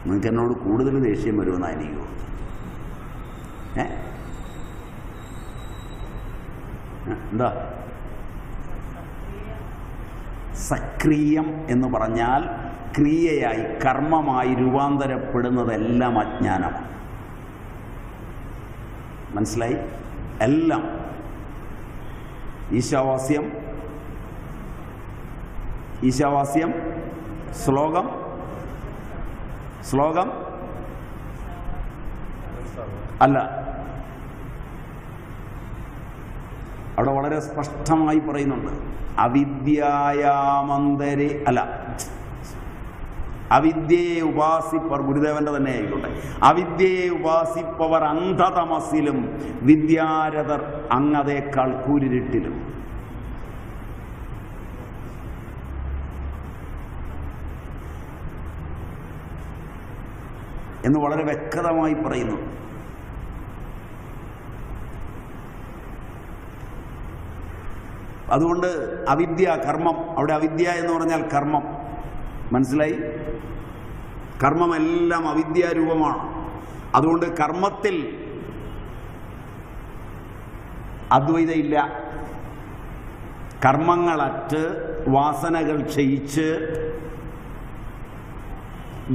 നിങ്ങൾക്ക് എന്നോട് കൂടുതൽ ദേഷ്യം വരുമെന്നായിരിക്കുമോ? എന്താ സക്രിയം എന്ന് പറഞ്ഞാൽ ക്രിയയായി, കർമ്മമായി രൂപാന്തരപ്പെടുന്നതെല്ലാം അജ്ഞാനമാണ്. മനസ്സിലായി? എല്ലാം ഈശാവാസ്യം ശ്ലോകം അല്ല, അവിടെ വളരെ സ്പഷ്ടമായി പറയുന്നുണ്ട്. അവിദ്യായാമന്തരെ അല്ല, അവിദ്യയെ ഉപാസിപ്പവർ, ഗുരുദേവന്റെ തന്നെ ആയിക്കോട്ടെ, അവിദ്യയെ ഉപാസിപ്പവർ അന്ധതമസിലും വിദ്യാരഥർ അങ്ങതേക്കാൾ കൂരിരുട്ടിലും. എന്ന് വളരെ വ്യക്തമായി പറയുന്നു. അതുകൊണ്ട് അവിദ്യ, കർമ്മം, അവിടെ അവിദ്യ എന്ന് പറഞ്ഞാൽ കർമ്മം. മനസ്സിലായി? കർമ്മമെല്ലാം അവിദ്യാരൂപമാണ്. അതുകൊണ്ട് കർമ്മത്തിൽ അദ്വൈതം ഇല്ല. കർമ്മങ്ങളറ്റ് വാസനകൾ ക്ഷയിച്ച്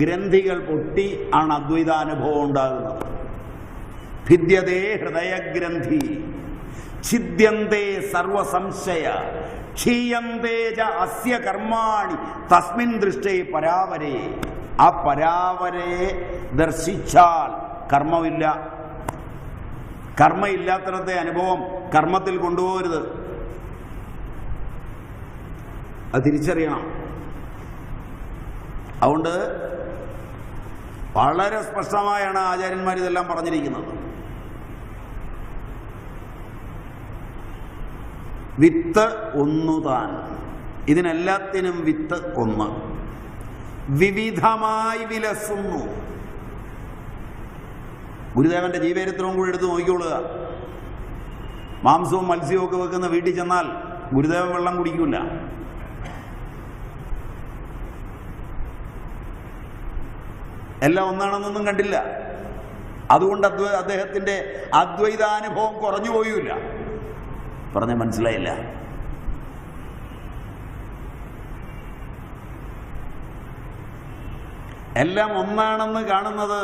ഗ്രന്ഥികൾ പൊട്ടി ആണ് അദ്വൈതാനുഭവം ഉണ്ടാകുന്നത്. ഭിദ്യതേ ഹൃദയഗ്രന്ഥി ഛിദ്യന്തേ സർവസംശയ ക്ഷീയന്തേ ച അസ്യ കർമാണി തസ്മിൻ ദൃഷ്ടേ പരാവരേ. ആ പരാവരയെ ദർശിച്ചാൽ കർമ്മമില്ല. കർമ്മയില്ലാത്തടത്തെ അനുഭവം കർമ്മത്തിൽ കൊണ്ടുപോകരുത്. അത് തിരിച്ചറിയണം. അതുകൊണ്ട് വളരെ സ്പഷ്ടമായാണ് ആചാര്യന്മാർ ഇതെല്ലാം പറഞ്ഞിരിക്കുന്നത്. വിത്ത് ഒന്നുതാൻ, ഇതിനെല്ലാത്തിനും വിത്ത് ഒന്ന്. വിവിധമായി വിലസുന്നു. ഗുരുദേവന്റെ ജീവചരിത്രവും കൂടി എടുത്ത് നോക്കിക്കൊള്ളുക. മാംസവും മത്സ്യവും ഒക്കെ വെക്കുന്ന വീട്ടിൽ ചെന്നാൽ ഗുരുദേവൻ വെള്ളം കുടിക്കില്ല. എല്ലാം ഒന്നാണെന്നൊന്നും കണ്ടില്ല. അതുകൊണ്ട് അദ്ദേഹത്തിന്റെ അദ്വൈതാനുഭവം കുറഞ്ഞു പോയില്ല. പറഞ്ഞ മനസ്സിലായില്ല? എല്ലാം ഒന്നാണെന്ന് കാണുന്നത്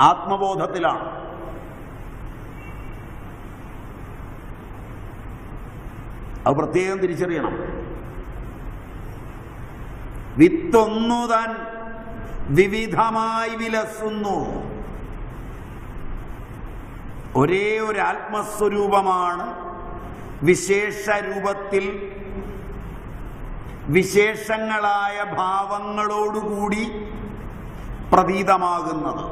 ആത്മബോധത്തിലാണ്. അത് പ്രത്യേകം തിരിച്ചറിയണം. വിത്തൊന്നുതാൻ വിവിധമായി വിലസുന്നു. ഒരേ ഒരു ആത്മസ്വരൂപമാണ് വിശേഷ രൂപത്തിൽ വിശേഷങ്ങളായ ഭാവങ്ങളോടുകൂടി പ്രതീതമാകുന്നത്.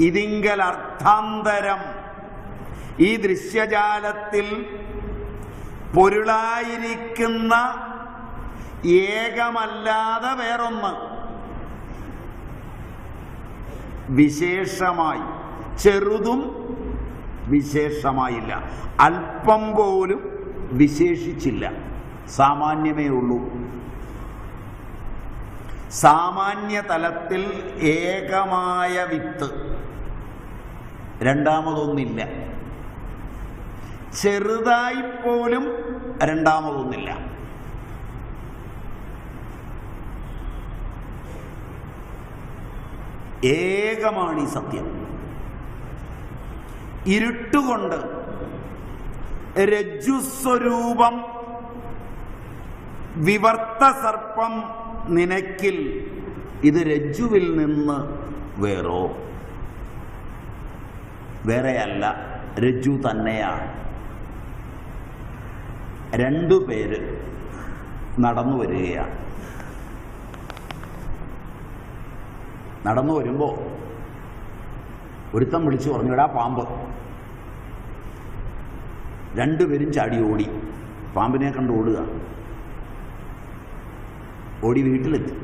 ഇതിങ്കൽ അർത്ഥാന്തരം, ഈ ദൃശ്യജാലത്തിൽ പൊരുളായിരിക്കുന്ന ഏകമല്ലാതെ വേറൊന്ന് വിശേഷമായി, ചെറുതും വിശേഷമായില്ല, അല്പം പോലും വിശേഷിച്ചില്ല, സാമാന്യമേ ഉള്ളൂ. സാമാന്യ തലത്തിൽ ഏകമായ വിത്ത്, രണ്ടാമതൊന്നില്ല. ചെറുതായി പോലും രണ്ടാമതൊന്നില്ല. ഏകമാണ് ഈ സത്യം. ഇരുട്ടുകൊണ്ട് രജ്ജുസ്വരൂപം വിവർത്ത സർപ്പം നിനക്കിൽ, ഇത് രജ്ജുവിൽ നിന്ന് വേറോ? വേറെയല്ല, രജ്ജു തന്നെയാണ്. രണ്ടുപേര് നടന്നു വരികയാണ്. നടന്നു വരുമ്പോൾ ഒരുത്തൻ വിളിച്ചു പറഞ്ഞു, എടാ പാമ്പ്. രണ്ടുപേരും ചാടി ഓടി. പാമ്പിനെ കണ്ട് ഓടുക. ഓടി വീട്ടിലെത്തി.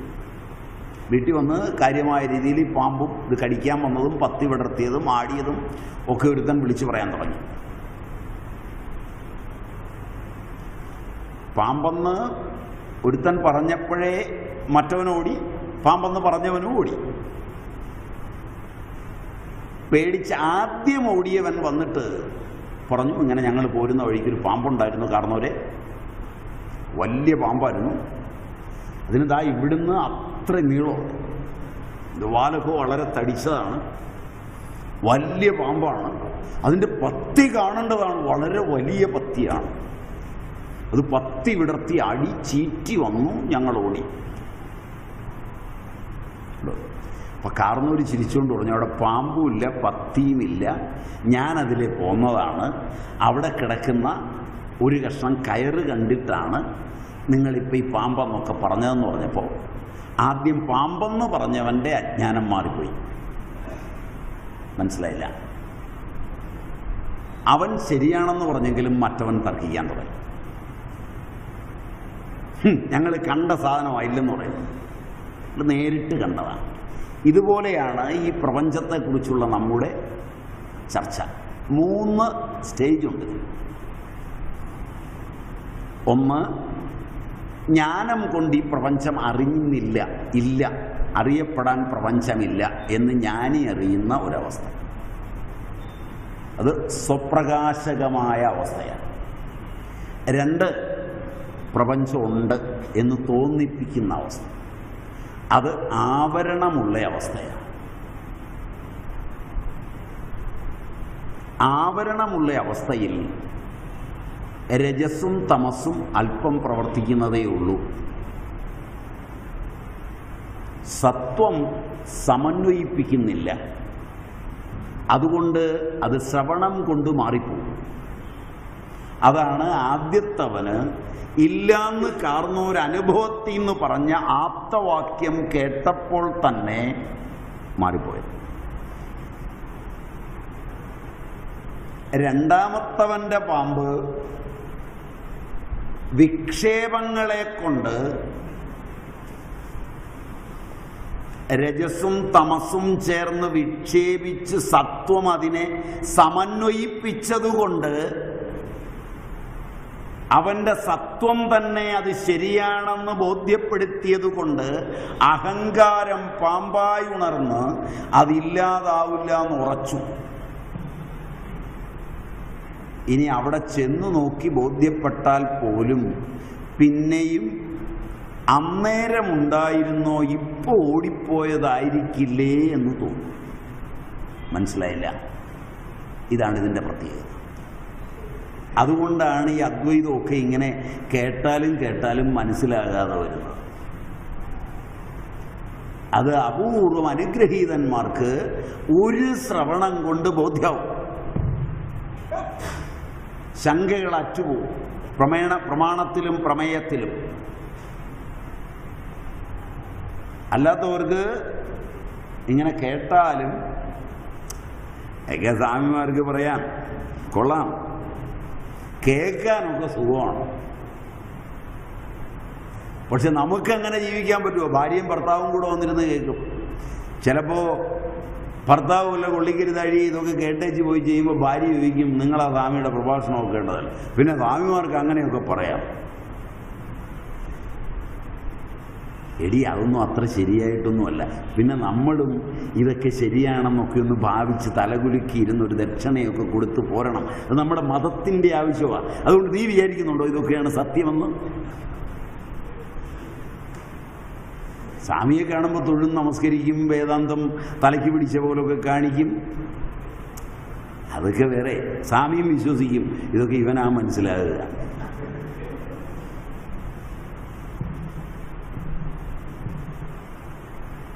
വീട്ടിൽ വന്ന് കാര്യമായ രീതിയിൽ പാമ്പും ഇത് കടിക്കാൻ വന്നതും പത്തി വിടർത്തിയതും ആടിയതും ഒക്കെ ഒരുത്തൻ വിളിച്ചു പറയാൻ തുടങ്ങി. പാമ്പെന്ന് ഒരുത്തൻ പറഞ്ഞപ്പോഴേ മറ്റവനോടി, പാമ്പെന്ന് പറഞ്ഞവനും ഓടി. പേടിച്ച് ആദ്യം ഓടിയവൻ വന്നിട്ട് പറഞ്ഞു, ഇങ്ങനെ ഞങ്ങൾ പോരുന്ന വഴിക്കൊരു പാമ്പുണ്ടായിരുന്നു കാരണവരെ, വലിയ പാമ്പായിരുന്നു. അതിനിതാ ഇവിടുന്ന് അത്ര നീളം, വാലൊക്കെ വളരെ തടിച്ചതാണ്, വലിയ പാമ്പാണ്. അതിൻ്റെ പത്തി കാണേണ്ടതാണ്, വളരെ വലിയ പത്തിയാണ്. അത് പത്തി വിടർത്തി അടി ചീറ്റി വന്നു, ഞങ്ങൾ ഓടി. അപ്പം കാർന്നൂർ ചിരിച്ചുകൊണ്ട് പറഞ്ഞു, അവിടെ പാമ്പുമില്ല പത്തിയുമില്ല, ഞാനതിലെ പോന്നതാണ്. അവിടെ കിടക്കുന്ന ഒരു കഷ്ണം കയറ് കണ്ടിട്ടാണ് നിങ്ങളിപ്പോൾ ഈ പാമ്പെന്നൊക്കെ പറഞ്ഞതെന്ന് പറഞ്ഞപ്പോൾ ആദ്യം പാമ്പെന്ന് പറഞ്ഞവൻ്റെ അജ്ഞാനം മാറിപ്പോയി. മനസ്സിലായില്ല? അവൻ ശരിയാണെന്ന് പറഞ്ഞെങ്കിലും മറ്റവൻ തർക്കിക്കാൻ തുടങ്ങി. ഞങ്ങൾ കണ്ട സാധനമായില്ലെന്ന് പറയുന്നു. നേരിട്ട് കണ്ടതാണ്. ഇതുപോലെയാണ് ഈ പ്രപഞ്ചത്തെക്കുറിച്ചുള്ള നമ്മുടെ ചർച്ച. 3 സ്റ്റേജുണ്ട്. ഒന്ന്, ജ്ഞാനം കൊണ്ട് ഈ പ്രപഞ്ചം അറിയുന്നില്ല, ഇല്ല, അറിയപ്പെടാൻ പ്രപഞ്ചമില്ല എന്ന് ജ്ഞാനി അറിയുന്ന ഒരവസ്ഥ. അത് സ്വപ്രകാശകമായ അവസ്ഥയാണ്. 2, പ്രപഞ്ചമുണ്ട് എന്ന് തോന്നിപ്പിക്കുന്ന അവസ്ഥ. അത് ആവരണമുള്ള അവസ്ഥയാണ്. ആവരണമുള്ള അവസ്ഥയിൽ രജസ്സും തമസ്സും അല്പം പ്രവർത്തിക്കുന്നതേ ഉള്ളൂ. സത്വം സമന്വയിപ്പിക്കുന്നില്ല. അതുകൊണ്ട് അത് ശ്രവണം കൊണ്ട് മാറിപ്പോകും. അതാണ് ആദ്യത്തവന് ഇല്ലാന്ന് കാർന്നൊരനുഭവത്തിൽ നിന്ന് പറഞ്ഞ ആപ്തവാക്യം കേട്ടപ്പോൾ തന്നെ മാറിപ്പോയത്. രണ്ടാമത്തവന്റെ പാമ്പ് വിക്ഷേപങ്ങളെ കൊണ്ട് രജസും തമസും ചേർന്ന് വിക്ഷേപിച്ച് സത്വം അതിനെ സമന്വയിപ്പിച്ചതുകൊണ്ട് അവന്റെ സത്വം തന്നെ അത് ശരിയാണെന്ന് ബോധ്യപ്പെടുത്തിയതുകൊണ്ട് അഹങ്കാരം പാമ്പായി ഉണർന്ന് അതില്ലാതാവില്ല എന്ന് ഉറച്ചു. ഇനി അവിടെ ചെന്നു നോക്കി ബോധ്യപ്പെട്ടാൽ പോലും പിന്നെയും അന്നേരമുണ്ടായിരുന്നോ ഇപ്പോൾ ഓടിപ്പോയതായിരിക്കില്ലേ എന്ന് തോന്നും. മനസ്സിലായില്ല? ഇതാണ് ഇതിൻ്റെ പ്രത്യേകത. അതുകൊണ്ടാണ് ഈ അദ്വൈതമൊക്കെ ഇങ്ങനെ കേട്ടാലും മനസ്സിലാകാതെ വരുന്നത്. അത് അപൂർവം അനുഗ്രഹീതന്മാർക്ക് ഒരു ശ്രവണം കൊണ്ട് ബോധ്യമാവും. ശങ്കകൾ അറ്റുപോകും പ്രമാണത്തിലും പ്രമേയത്തിലും. അല്ലാത്തവർക്ക് ഇങ്ങനെ കേട്ടാലും ഒക്കെ സ്വാമിമാർക്ക് പറയാം കൊള്ളാം, കേൾക്കാനൊക്കെ സുഖമാണ്. പക്ഷെ നമുക്കങ്ങനെ ജീവിക്കാൻ പറ്റുമോ? ഭാര്യയും ഭർത്താവും കൂടെ വന്നിരുന്ന് കേൾക്കും. ചിലപ്പോൾ ഭർത്താവ് വല്ല കൊള്ളിക്കരുതഴി ഇതൊക്കെ കേട്ടേച്ച് പോയി ചെയ്യുമ്പോൾ ഭാര്യ ചോദിക്കും, നിങ്ങളാ സ്വാമിയുടെ പ്രഭാഷണമൊക്കെ കേട്ടതല്ല. പിന്നെ സ്വാമിമാർക്ക് അങ്ങനെയൊക്കെ പറയാം. എടി, അതൊന്നും അത്ര ശരിയായിട്ടൊന്നുമല്ല. പിന്നെ നമ്മളും ഇതൊക്കെ ശരിയാണെന്നൊക്കെ ഒന്ന് ഭാവിച്ച് തലകുലുക്കി ഇരുന്നൊരു ദക്ഷിണയൊക്കെ കൊടുത്ത് പോരണം. അത് നമ്മുടെ മതത്തിൻ്റെ ആവശ്യമാണ്. അതുകൊണ്ട് നീ വിചാരിക്കുന്നുണ്ടോ ഇതൊക്കെയാണ് സത്യമെന്ന്? സ്വാമിയെ കാണുമ്പോൾ തൊഴും നമസ്കരിക്കും, വേദാന്തം തലയ്ക്ക് പിടിച്ച പോലൊക്കെ കാണിക്കും. അതൊക്കെ വേറെ. സ്വാമിയും വിശ്വസിക്കും. ഇതൊക്കെ ഇവനാ മനസ്സിലാകുക.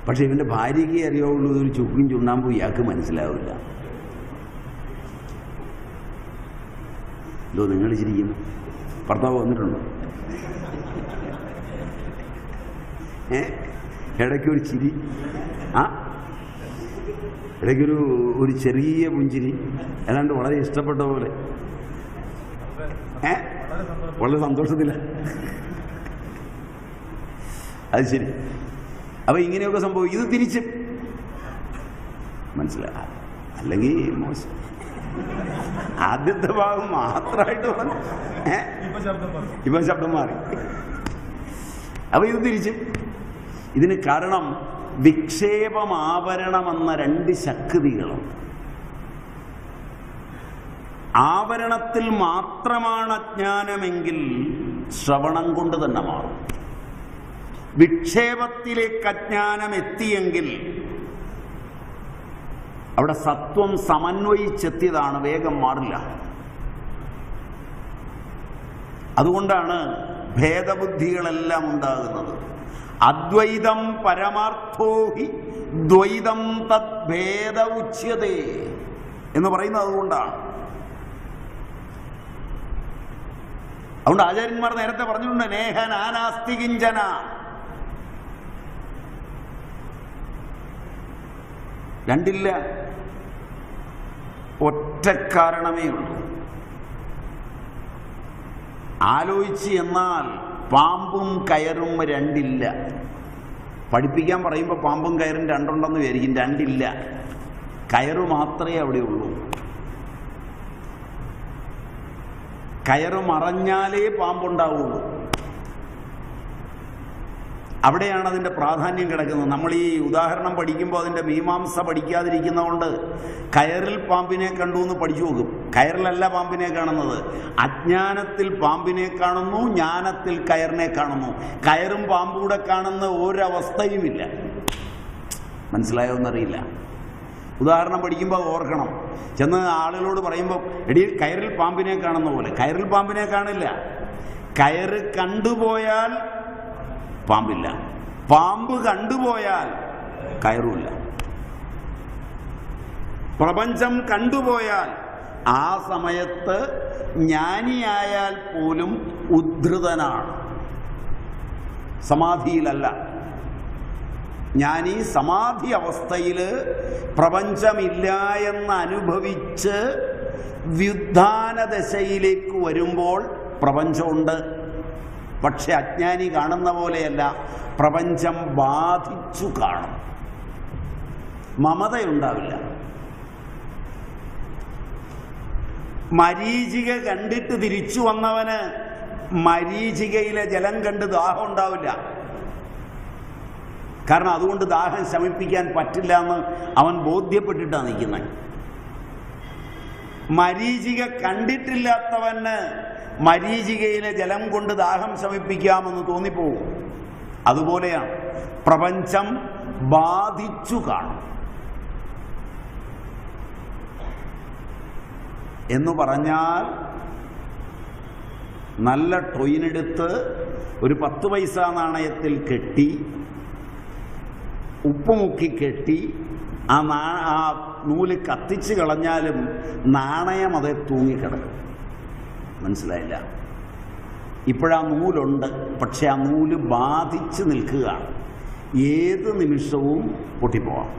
പക്ഷെ ഇവൻ്റെ ഭാര്യയ്ക്ക് അറിയാവുള്ളൂ ഒരു ചുക്കും ചുണ്ണാമ്പും ഇയാൾക്ക് മനസ്സിലാവില്ല. എന്തോ നിങ്ങൾ ചിരിക്കുന്നു? ഭർത്താവ് വന്നിട്ടുണ്ടോ? ഇടയ്ക്കൊരു ചിരി, ഇടയ്ക്കൊരു ചെറിയ പുഞ്ചിരി, ഏതാണ്ട് വളരെ ഇഷ്ടപ്പെട്ട പോലെ, വളരെ സന്തോഷത്തില്ല. അത് ശരി. അപ്പൊ ഇങ്ങനെയൊക്കെ സംഭവിക്കും. ഇത് തിരിച്ച് മനസ്സിലാക്കാം. അല്ലെങ്കിൽ മോശം. ആദ്യത്തെ ഭാഗം മാത്രമായിട്ട് പറഞ്ഞു, ഇപ്പൊ ശബ്ദം മാറി. അപ്പൊ ഇത് തിരിച്ചും. ഇതിന് കാരണം വിക്ഷേപമാവരണമെന്ന രണ്ട് ശക്തികളുണ്ട്. ആവരണത്തിൽ മാത്രമാണ് അജ്ഞാനമെങ്കിൽ ശ്രവണം കൊണ്ട് തന്നെ മാറും. വിക്ഷേപത്തിലേക്ക് അജ്ഞാനം എത്തിയെങ്കിൽ അവിടെ സത്വം സമന്വയിച്ചെത്തിയതാണ്, വേഗം മാറില്ല. അതുകൊണ്ടാണ് ഭേദബുദ്ധികളെല്ലാം ഉണ്ടാകുന്നത്. അദ്വൈതം പരമാർത്ഥോ ഹി ദ്വൈതം തദ്ഭേദ ഉച്യതേ എന്ന് പറയുന്നത് അതുകൊണ്ടാണ്. അതുകൊണ്ട് ആചാര്യന്മാർ നേരത്തെ പറഞ്ഞിട്ടുണ്ട്, നേഹ നാനാസ്തി കിഞ്ചന. രണ്ടില്ല, ഒറ്റ കാരണമേ ഉള്ളൂ. ആലോചിച്ച് എന്നാൽ പാമ്പും കയറും രണ്ടില്ല. പഠിപ്പിക്കാൻ പറയുമ്പോൾ പാമ്പും കയറും രണ്ടുണ്ടെന്ന് വിചാരിക്കും. രണ്ടില്ല, കയറ് മാത്രമേ അവിടെ ഉള്ളൂ. കയറ് മറഞ്ഞാലേ പാമ്പുണ്ടാവുള്ളൂ. അവിടെയാണ് അതിൻ്റെ പ്രാധാന്യം കിടക്കുന്നത്. നമ്മൾ ഈ ഉദാഹരണം പഠിക്കുമ്പോൾ അതിൻ്റെ മീമാംസ പഠിക്കാതിരിക്കുന്നതുകൊണ്ട് കയറിൽ പാമ്പിനെ കണ്ടു എന്ന് പഠിച്ചു നോക്കും. കയറിലല്ല പാമ്പിനെ കാണുന്നത്. അജ്ഞാനത്തിൽ പാമ്പിനെ കാണുന്നു, ജ്ഞാനത്തിൽ കയറിനെ കാണുന്നു. കയറും പാമ്പൂടെ കാണുന്ന ഒരവസ്ഥയുമില്ല. മനസ്സിലായോ എന്നറിയില്ല. ഉദാഹരണം പഠിക്കുമ്പോൾ ഓർക്കണം. ചെന്ന് ആളുകളോട് പറയുമ്പോൾ, എടി കയറിൽ പാമ്പിനെ കാണുന്ന പോലെ. കയറിൽ പാമ്പിനെ കാണില്ല. കയറ് കണ്ടുപോയാൽ പാമ്പില്ല, പാമ്പ് കണ്ടുപോയാൽ കയറുമില്ല. പ്രപഞ്ചം കണ്ടുപോയാൽ ആ സമയത്ത് ജ്ഞാനിയായാൽ പോലും ഉദ്ധൃതനാണ്, സമാധിയിലല്ല. ജ്ഞാനി സമാധി അവസ്ഥയിൽ പ്രപഞ്ചമില്ല എന്ന് അനുഭവിച്ച് വ്യുത്ഥാന ദശയിലേക്ക് വരുമ്പോൾ പ്രപഞ്ചമുണ്ട്. പക്ഷെ അജ്ഞാനി കാണുന്ന പോലെയല്ല, പ്രപഞ്ചം ബാധിച്ചു കാണും. മമതയുണ്ടാവില്ല. മരീചിക കണ്ടിട്ട് തിരിച്ചു വന്നവന് മരീചികയിലെ ജലം കണ്ട് ദാഹം ഉണ്ടാവില്ല. കാരണം അതുകൊണ്ട് ദാഹം ശമിപ്പിക്കാൻ പറ്റില്ല എന്ന് അവൻ ബോധ്യപ്പെട്ടിട്ടാണ് നിൽക്കുന്നത്. മരീചിക കണ്ടിട്ടില്ലാത്തവന് മരീചികയിലെ ജലം കൊണ്ട് ദാഹം ശമിപ്പിക്കാമെന്ന് തോന്നിപ്പോവും. അതുപോലെയാണ് പ്രപഞ്ചം ബാധിച്ചു കാണും എന്ന് പറഞ്ഞാൽ, നല്ല ടൊയിനെടുത്ത് ഒരു 10 പൈസ നാണയത്തിൽ കെട്ടി ഉപ്പ് മുക്കി കെട്ടി ആ നൂല് കത്തിച്ച് കളഞ്ഞാലും നാണയം അതേ തൂങ്ങിക്കിടക്കും. മനസ്സിലായില്ല? ഇപ്പോഴാ നൂലുണ്ട്, പക്ഷെ ആ നൂല് ബാധിച്ച് നിൽക്കുകയാണ്. ഏത് നിമിഷവും പൊട്ടിപ്പോവാം.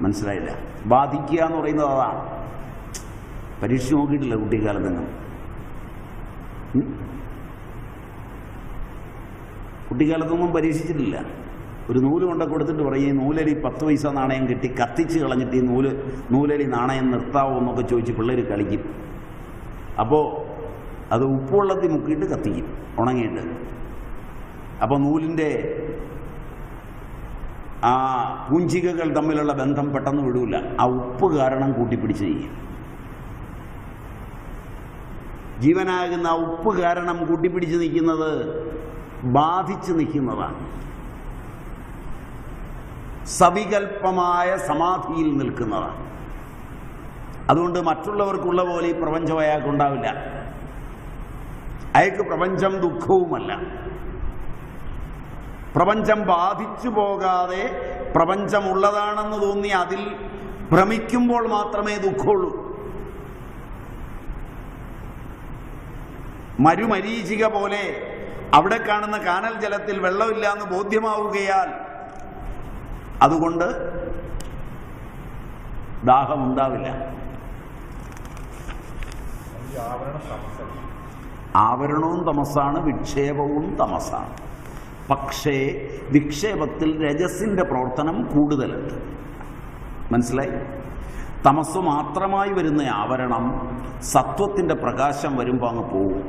മനസ്സിലായില്ല? ബാധിക്കുക എന്ന് പറയുന്നത് അതാണ്. പരീക്ഷ നോക്കിയിട്ടില്ല കുട്ടിക്കാലത്ത് നിങ്ങൾ? കുട്ടിക്കാലത്തൊന്നും പരീക്ഷിച്ചിട്ടില്ല. ഒരു നൂല് കൊണ്ട് കൊടുത്തിട്ട് പറയും, ഈ നൂലരി 10 പൈസ നാണയം കെട്ടി കത്തിച്ച് കളഞ്ഞിട്ട് ഈ നൂലരി നാണയം നിർത്താവോ എന്നൊക്കെ ചോദിച്ച് പിള്ളേർ കളിക്കും. അപ്പോൾ അത് ഉപ്പുവെള്ളത്തിൽ മുക്കിയിട്ട് കത്തിക്കും ഉണങ്ങിയിട്ട്. അപ്പോൾ നൂലിൻ്റെ ആ പൂഞ്ചികകൾ തമ്മിലുള്ള ബന്ധം പെട്ടെന്ന് വിടൂല. ആ ഉപ്പ് കാരണം കൂട്ടിപ്പിടിച്ച് ചെയ്യും. ജീവനാകുന്ന ആ ഉപ്പ് കാരണം കൂട്ടിപ്പിടിച്ച് നിൽക്കുന്നത് ബാധിച്ച് നിൽക്കുന്നതാണ്. സവികൽപ്പമായ സമാധിയിൽ നിൽക്കുന്നതാണ്. അതുകൊണ്ട് മറ്റുള്ളവർക്കുള്ള പോലെ ഈ പ്രപഞ്ചം അയാൾക്കുണ്ടാവില്ല. അയാൾക്ക് പ്രപഞ്ചം ദുഃഖവുമല്ല. പ്രപഞ്ചം ബാധിച്ചു പോകാതെ പ്രപഞ്ചമുള്ളതാണെന്ന് തോന്നി അതിൽ ഭ്രമിക്കുമ്പോൾ മാത്രമേ ദുഃഖമുള്ളൂ. മരുമരീചിക പോലെ അവിടെ കാണുന്ന കാനൽ ജലത്തിൽ വെള്ളമില്ല എന്ന് ബോധ്യമാവുകയാൽ അതുകൊണ്ട് ദാഹമുണ്ടാവില്ല. ആവരണവും തമസാണ്, വിക്ഷേപവും തമസാണ്. പക്ഷേ വിക്ഷേപത്തിൽ രജസിൻ്റെ പ്രവർത്തനം കൂടുതലുണ്ട്. മനസ്സിലായി? തമസ് മാത്രമായി വരുന്ന ആവരണം സത്വത്തിൻ്റെ പ്രകാശം വരുമ്പോൾ അങ്ങ് പോവും.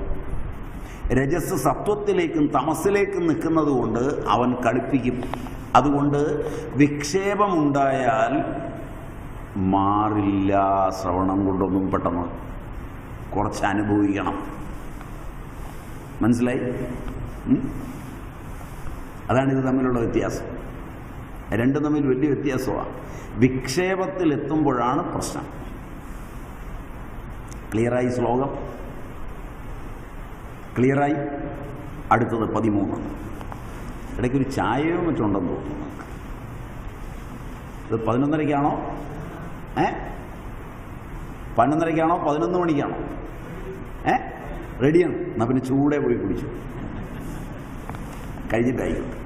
രജസ് സത്വത്തിലേക്കും തമസിലേക്കും നിൽക്കുന്നത് കൊണ്ട് അവൻ കളിപ്പിക്കും. അതുകൊണ്ട് വിക്ഷേപമുണ്ടായാൽ മാറില്ല. ശ്രവണം കൊണ്ടൊന്നും പെട്ടെന്ന് കുറച്ച് അനുഭവിക്കണം. മനസ്സിലായി? അതാണ് ഇത് തമ്മിലുള്ള വ്യത്യാസം. രണ്ടും തമ്മിൽ വലിയ വ്യത്യാസമാണ്. വിക്ഷേപത്തിലെത്തുമ്പോഴാണ് പ്രശ്നം. ക്ലിയറായി? ശ്ലോകം ക്ലിയറായി? അടുത്തത് 13. ഇടയ്ക്കൊരു ചായയോ മറ്റുണ്ടെന്ന് തോന്നുന്നു. ഇത് 11:30-ക്കാണോ? 11:30-ക്കാണോ 11 മണിക്കാണോ? റെഡിയാണ്. എന്നാൽ പിന്നെ ചൂടെ പോയി കുടിച്ചു കഴിഞ്ഞിട്ടായിക്കോട്ടെ.